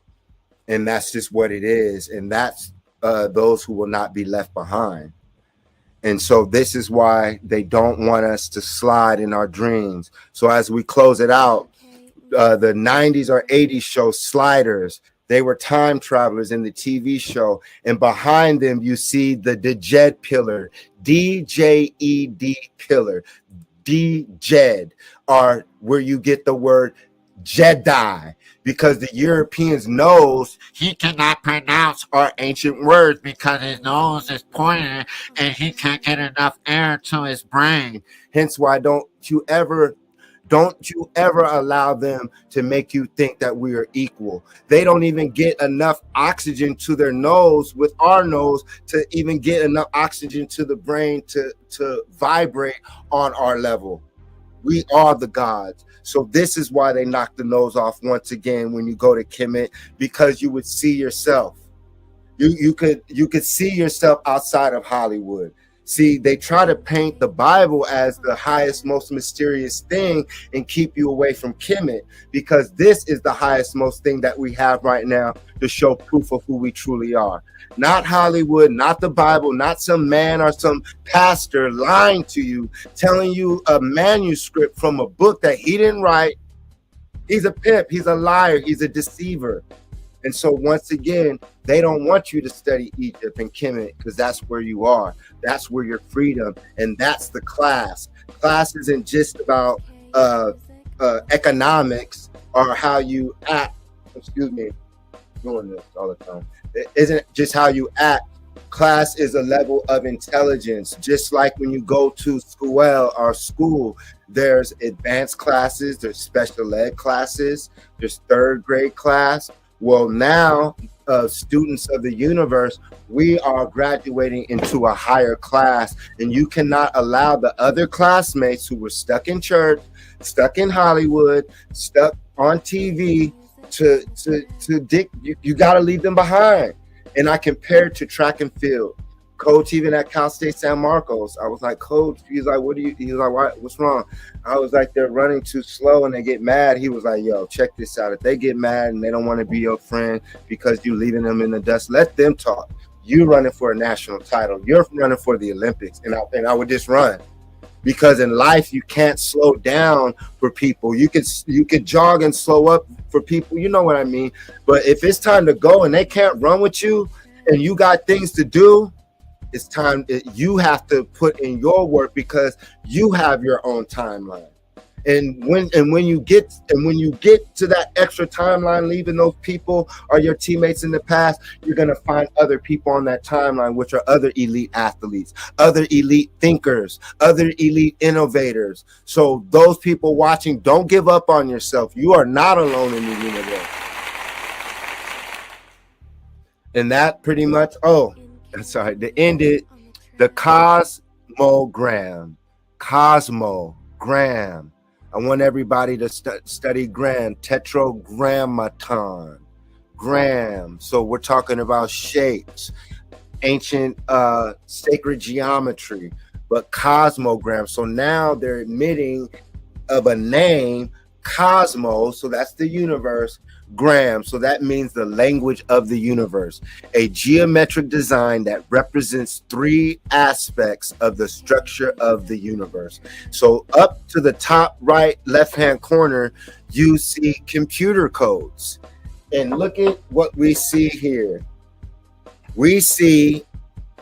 And that's just what it is. And that's those who will not be left behind. And so this is why they don't want us to slide in our dreams. So as we close it out, the 90s or 80s show Sliders, they were time travelers in the TV show. And behind them, you see the Djed pillar, D-J-E-D pillar, D-Jed, are where you get the word Jedi, because the Europeans knows He cannot pronounce our ancient words because his nose is pointed and he can't get enough air to his brain. hence why don't you ever allow them to make you think that we are equal. They don't even get enough oxygen to their nose with our nose to even get enough oxygen to the brain to vibrate on our level. We are the gods. So this is why they knock the nose off once again when you go to Kemet, because you would see yourself. You could see yourself outside of Hollywood. See, they try to paint the Bible as the highest, most mysterious thing and keep you away from Kemet, because this is the highest, most thing that we have right now to show proof of who we truly are. Not Hollywood, not the Bible, not some man or some pastor lying to you, telling you a manuscript from a book that he didn't write. He's a pimp, he's a liar, he's a deceiver. And so once again, they don't want you to study Egypt and Kemet, because that's where you are. That's where your freedom, and that's the class. Class isn't just about economics or how you act. Excuse me, doing this all the time. It isn't just how you act Class is a level of intelligence. Just like when you go to school, there's advanced classes, there's special ed classes, there's third grade class. Well, now, students of the universe, we are graduating into a higher class, and you cannot allow the other classmates who were stuck in church, stuck in Hollywood, stuck on TV you got to leave them behind. And I compared to track and field. Coach, even at Cal State San Marcos, I was like, Coach, he's like, he's like, what's wrong? I was like, they're running too slow and they get mad. He was like, yo, check this out. If they get mad and they don't want to be your friend because you leaving them in the dust, let them talk. You running for a national title. You're running for the Olympics. And I would just run. Because in life you can't slow down for people. You could jog and slow up for people, you know what I mean? But if it's time to go and they can't run with you and you got things to do, it's time you have to put in your work because you have your own timeline. And when you get to that extra timeline, leaving those people or your teammates in the past, you're gonna find other people on that timeline, which are other elite athletes, other elite thinkers, other elite innovators. So those people watching, don't give up on yourself. You are not alone in the universe. And that pretty much, to end it, the cosmogram. I want everybody to study gram, tetragrammaton, gram. So we're talking about shapes, ancient sacred geometry, but cosmogram. So now they're admitting of a name, cosmos. So that's the universe. Gram, so that means the language of the universe, a geometric design that represents three aspects of the structure of the universe. So up to the top right left hand corner, you see computer codes. And look at what we see here. We see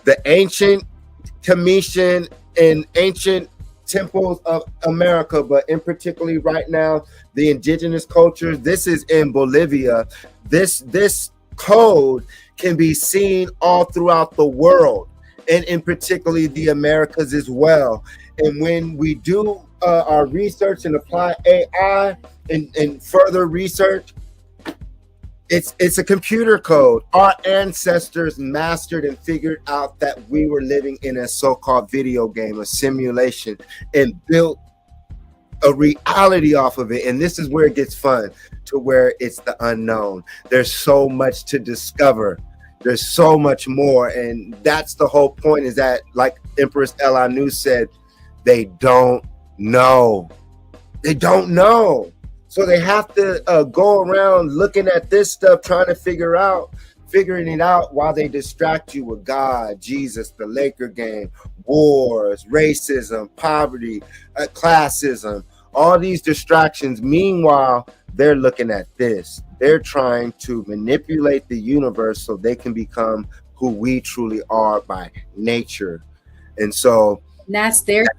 the ancient Commission and ancient temples of America, but in particularly right now, the indigenous cultures. This is in Bolivia. This code can be seen all throughout the world, and in particularly the Americas as well. And when we do our research and apply AI and further research, it's a computer code. Our ancestors mastered and figured out that we were living in a so-called video game, a simulation, and built a reality off of it. And this is where it gets fun, to where it's the unknown. There's so much to discover. There's so much more. And that's the whole point, is that, like Empress El said, they don't know. They don't know. So they have to go around looking at this stuff, trying to figuring it out while they distract you with God, Jesus, the Laker game, wars, racism, poverty, classism, all these distractions. Meanwhile, they're looking at this. They're trying to manipulate the universe so they can become who we truly are by nature. And so that's their job.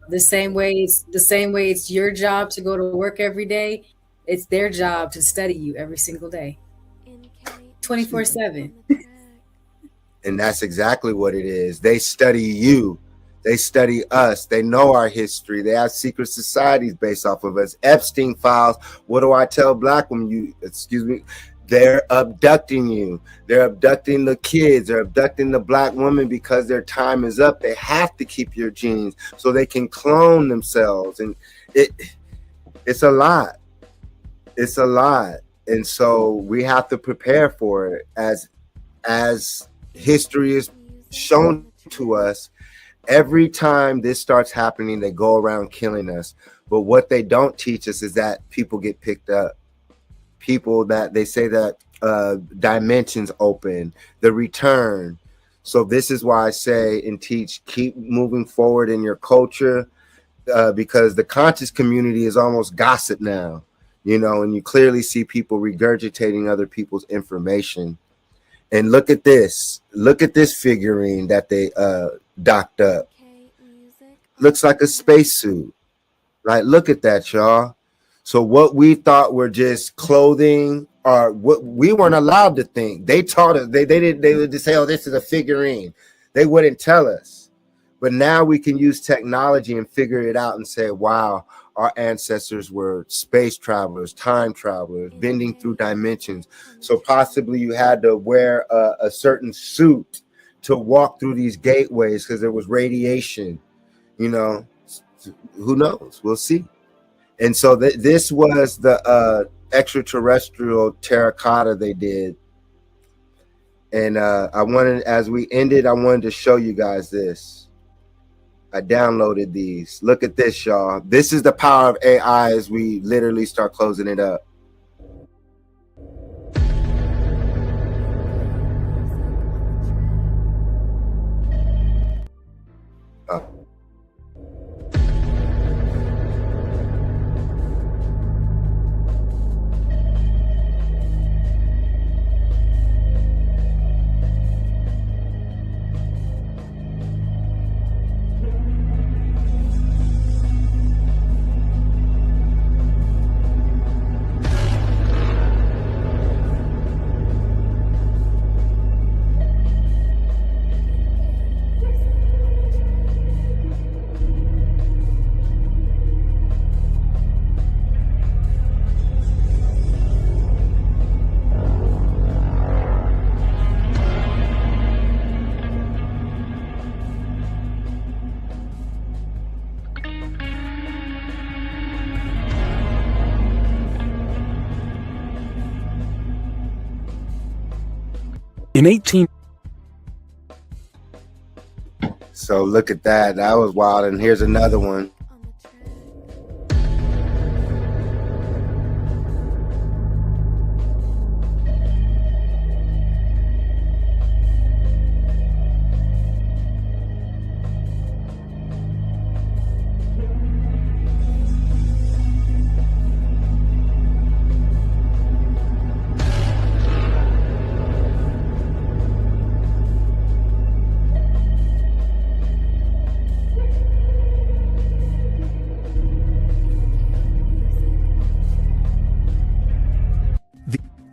The same way it's your job to go to work every day, it's their job to study you every single day, 24/7. And that's exactly what it is. They study you. They study us. They know our history. They have secret societies based off of us. Epstein files. What do I tell black women? They're abducting you. They're abducting the kids. They're abducting the black woman because their time is up. They have to keep your genes so they can clone themselves. And it's a lot. It's a lot. And so we have to prepare for it. As history is shown to us, every time this starts happening, they go around killing us. But what they don't teach us is that people get picked up. People that they say that dimensions open, the return. So this is why I say and teach, keep moving forward in your culture, because the conscious community is almost gossip now, and you clearly see people regurgitating other people's information. And look at this figurine that they docked up. Looks like a spacesuit, right? Look at that, y'all. So what we thought were just clothing or what we weren't allowed to think. They taught us. They would just say, "Oh, this is a figurine." They wouldn't tell us. But now we can use technology and figure it out and say, "Wow, our ancestors were space travelers, time travelers, bending through dimensions." So possibly you had to wear a certain suit to walk through these gateways because there was radiation. You know, who knows? We'll see. And so this was the extraterrestrial terracotta they did. And I wanted, as we ended, I wanted to show you guys this. I downloaded these. Look at this, y'all. This is the power of AI as we literally start closing it up. In 18. So look at that. That was wild. And here's another one.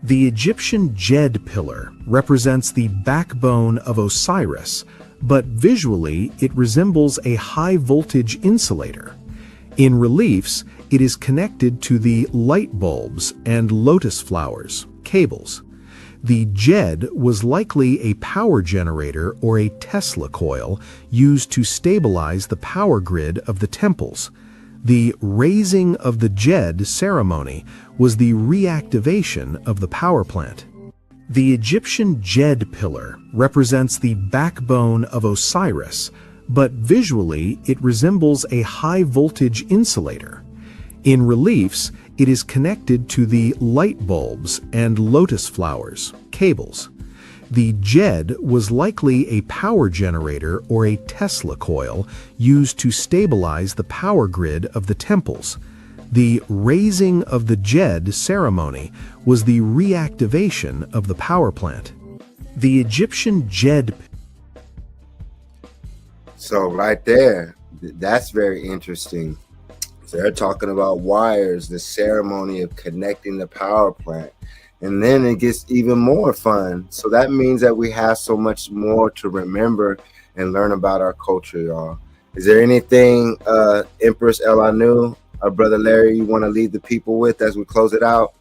The Egyptian Djed pillar represents the backbone of Osiris, but visually it resembles a high-voltage insulator. In reliefs, it is connected to the light bulbs and lotus flowers, cables. The Djed was likely a power generator or a Tesla coil used to stabilize the power grid of the temples. The raising of the Djed ceremony was the reactivation of the power plant. The Egyptian Djed pillar represents the backbone of Osiris, but visually it resembles a high-voltage insulator. In reliefs, it is connected to the light bulbs and lotus flowers, cables. The Djed was likely a power generator or a Tesla coil used to stabilize the power grid of the temples. The raising of the Djed ceremony was the reactivation of the power plant. The Egyptian Djed. So right there, that's very interesting. So they're talking about wires, the ceremony of connecting the power plant. And then it gets even more fun. So that means that we have so much more to remember and learn about our culture, y'all. Is there anything, Empress El Anu, or Brother Larry, you want to leave the people with as we close it out?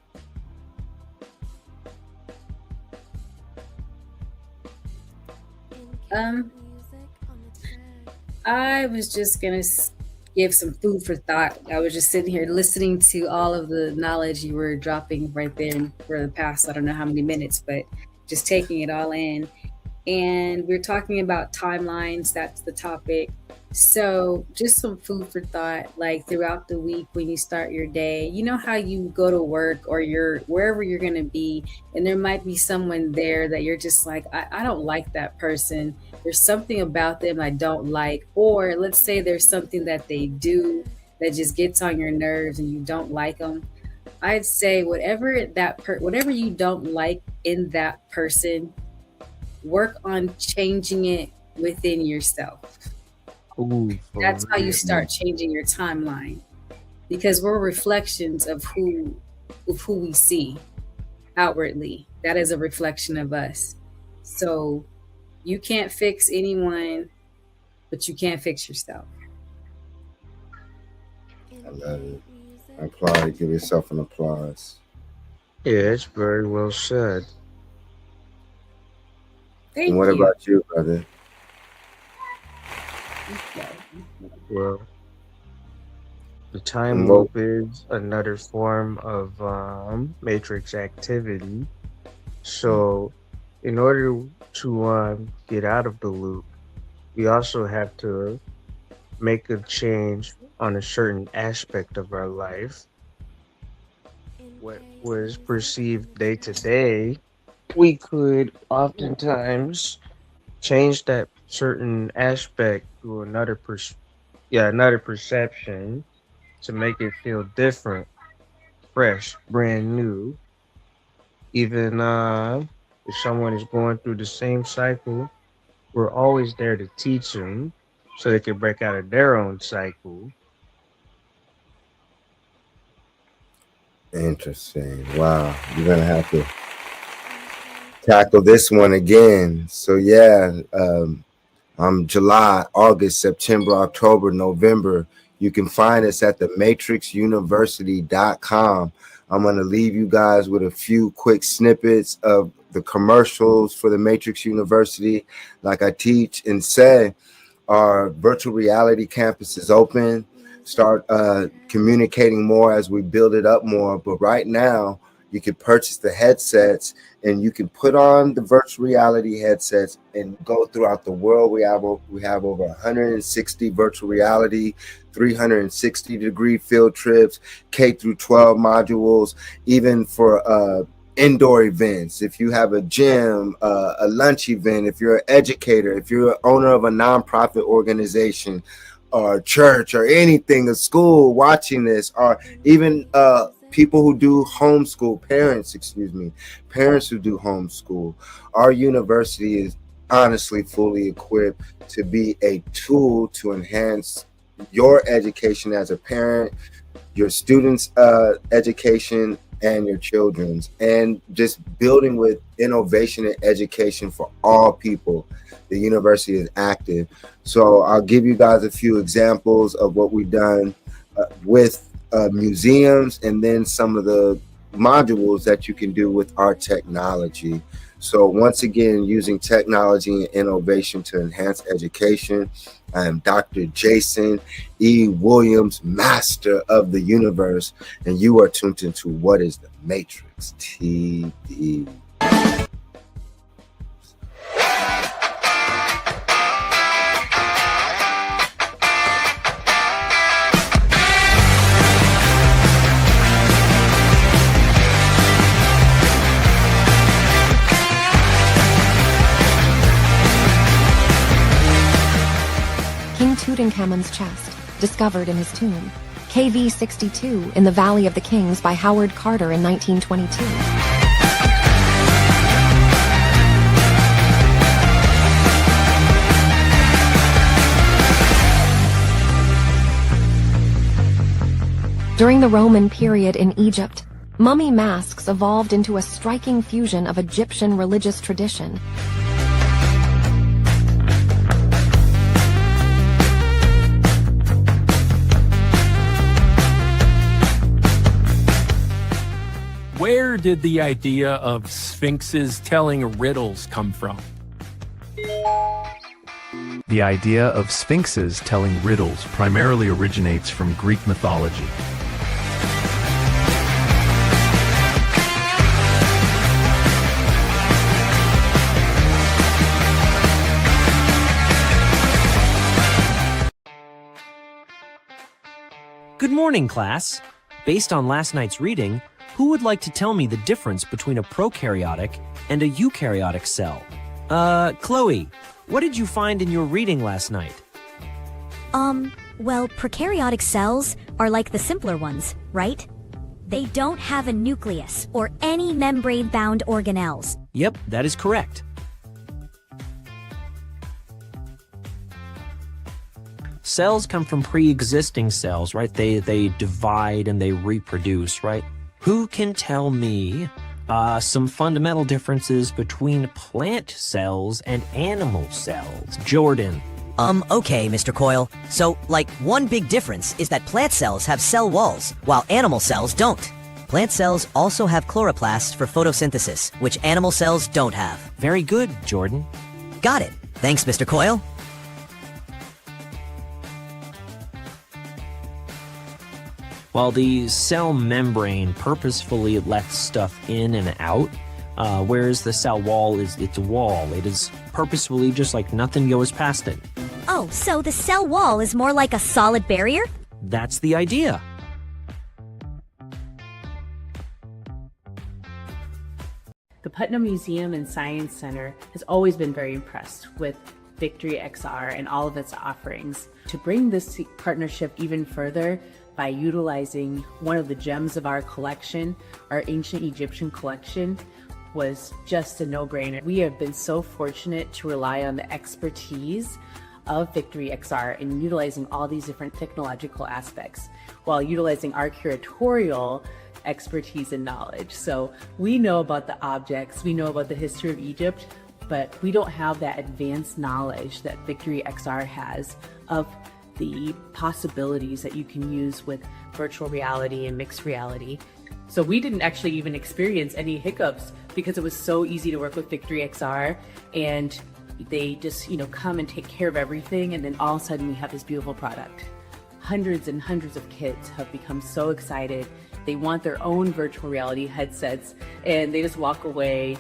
I was just gonna give some food for thought. I was just sitting here listening to all of the knowledge you were dropping right there for the past, I don't know how many minutes, but just taking it all in. And we're talking about timelines. That's the topic. So just some food for thought, like throughout the week when you start your day, you know how you go to work or you're wherever you're going to be, and there might be someone there that you're just like, I don't like that person. There's something about them I don't like. Or let's say there's something that they do that just gets on your nerves and you don't like them. I'd say whatever whatever you don't like in that person, work on changing it within yourself. Ooh, That's how you start changing your timeline, because we're reflections of who we see. outwardly. That is a reflection of us. So you can't fix anyone, but you can't fix yourself. I love it. Applaud. Give yourself an applause. Yeah, it's very well said. And Thank what you. about you, brother? Well, the time And what? loop is another form of matrix activity. So, in order to get out of the loop, we also have to make a change on a certain aspect of our life. What was perceived day to day, we could oftentimes change that certain aspect to another perception to make it feel different, fresh, brand new. Even if someone is going through the same cycle, we're always there to teach them so they can break out of their own cycle. Interesting. Wow. You're gonna have to tackle this one again. So yeah, July, August, September, October, November. You can find us at the matrixuniversity.com. I'm going to leave you guys with a few quick snippets of the commercials for the Matrix University. Like I teach and say, our virtual reality campus is open. Start communicating more as we build it up more. But right now, you can purchase the headsets and you can put on the virtual reality headsets and go throughout the world. We have over 160 virtual reality, 360-degree field trips, K through 12 modules, even for indoor events. If you have a gym, a lunch event, if you're an educator, if you're an owner of a nonprofit organization or church or anything, a school watching this, or even people who do homeschool, parents who do homeschool, our university is honestly fully equipped to be a tool to enhance your education as a parent, your students' education, and your children's, and just building with innovation and education for all people. The university is active. So I'll give you guys a few examples of what we've done with museums, and then some of the modules that you can do with our technology. So once again, using technology and innovation to enhance education. I am Dr. Jason E. Williams, master of the universe, and you are tuned into What is the Matrix TD. King Tutankhamun's chest, discovered in his tomb. KV-62 in the Valley of the Kings by Howard Carter in 1922. During the Roman period in Egypt, mummy masks evolved into a striking fusion of Egyptian religious tradition. Where did the idea of sphinxes telling riddles come from? The idea of sphinxes telling riddles primarily originates from Greek mythology. Good morning, class. Based on last night's reading, who would like to tell me the difference between a prokaryotic and a eukaryotic cell? Chloe, what did you find in your reading last night? Well, prokaryotic cells are like the simpler ones, right? They don't have a nucleus or any membrane-bound organelles. Yep, that is correct. Cells come from pre-existing cells, right? They divide and they reproduce, right? Who can tell me Some fundamental differences between plant cells and animal cells. Jordan. Okay, Mr. Coyle. So, one big difference is that plant cells have cell walls, while animal cells don't. Plant cells also have chloroplasts for photosynthesis, which animal cells don't have. Very good, Jordan. Got it. Thanks, Mr. Coyle. While the cell membrane purposefully lets stuff in and out, whereas the cell wall is its wall. It is purposefully just like nothing goes past it. Oh, so the cell wall is more like a solid barrier? That's the idea. The Putnam Museum and Science Center has always been very impressed with Victory XR and all of its offerings. To bring this partnership even further by utilizing one of the gems of our collection, our ancient Egyptian collection, was just a no-brainer. We have been so fortunate to rely on the expertise of Victory XR in utilizing all these different technological aspects while utilizing our curatorial expertise and knowledge. So we know about the objects, we know about the history of Egypt, but we don't have that advanced knowledge that Victory XR has of the possibilities that you can use with virtual reality and mixed reality. So we didn't actually even experience any hiccups because it was so easy to work with Victory XR, and they just, come and take care of everything, and then all of a sudden we have this beautiful product. Hundreds and hundreds of kids have become so excited. They want their own virtual reality headsets, and they just walk away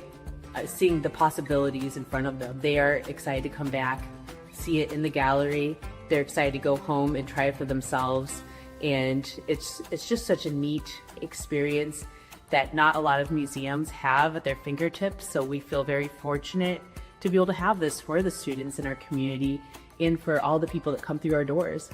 seeing the possibilities in front of them. They are excited to come back, see it in the gallery. They're excited to go home and try it for themselves. And it's just such a neat experience that not a lot of museums have at their fingertips. So we feel very fortunate to be able to have this for the students in our community and for all the people that come through our doors.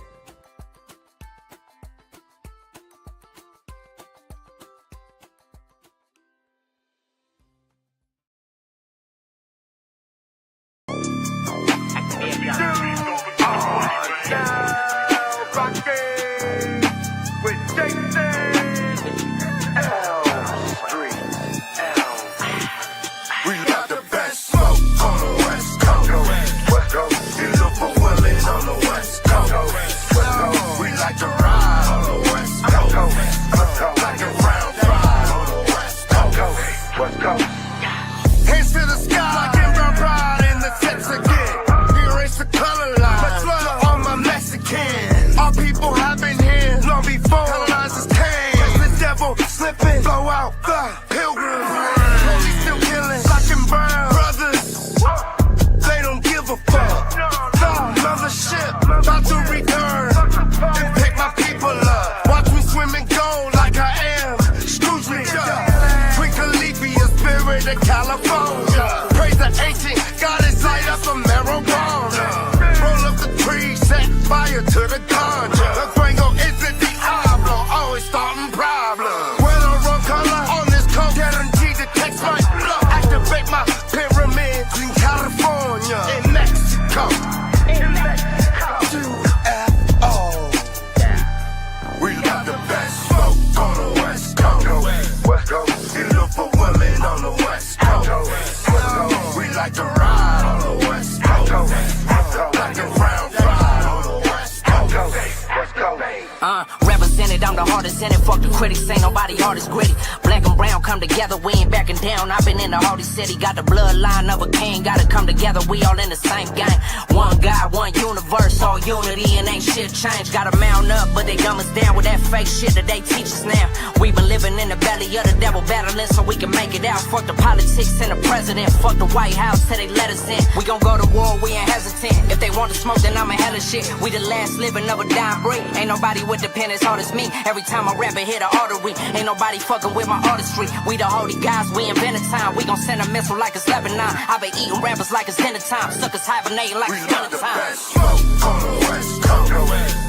Represented, I'm the hardest in it. Fuck the critics, ain't nobody hard as gritty. Black and brown come together, we ain't backing down. I've been in the Hardy City, got the bloodline of a king. Gotta come together, we all in the same gang. One God, one universe, all unity, and ain't shit changed. Gotta mount up, but they dumb us down with that fake shit that they teach us now. We been living in the belly of the devil, battling so we can make it out. Fuck the politics and the president, fuck the White House till they let us in. We gon' go to war, we ain't hesitant. If they want to smoke, then I'm a hella shit. We the last living of a dying breed. Ain't nobody with the pen as hard as me. Every time I rap it hit an artery. Ain't nobody fucking with my artistry. We the holy guys, we invented time. We gon' send a missile like it's Lebanon. I been eating rappers like it's dinner time. Suckers hibernating like it's dinner time. Smoke on the West Coast.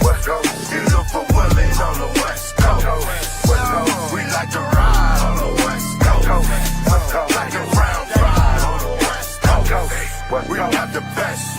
West Coast. You look for women on the West Coast. West Coast. We like to ride on the West Coast. Like a round ride on the West Coast. We got the best.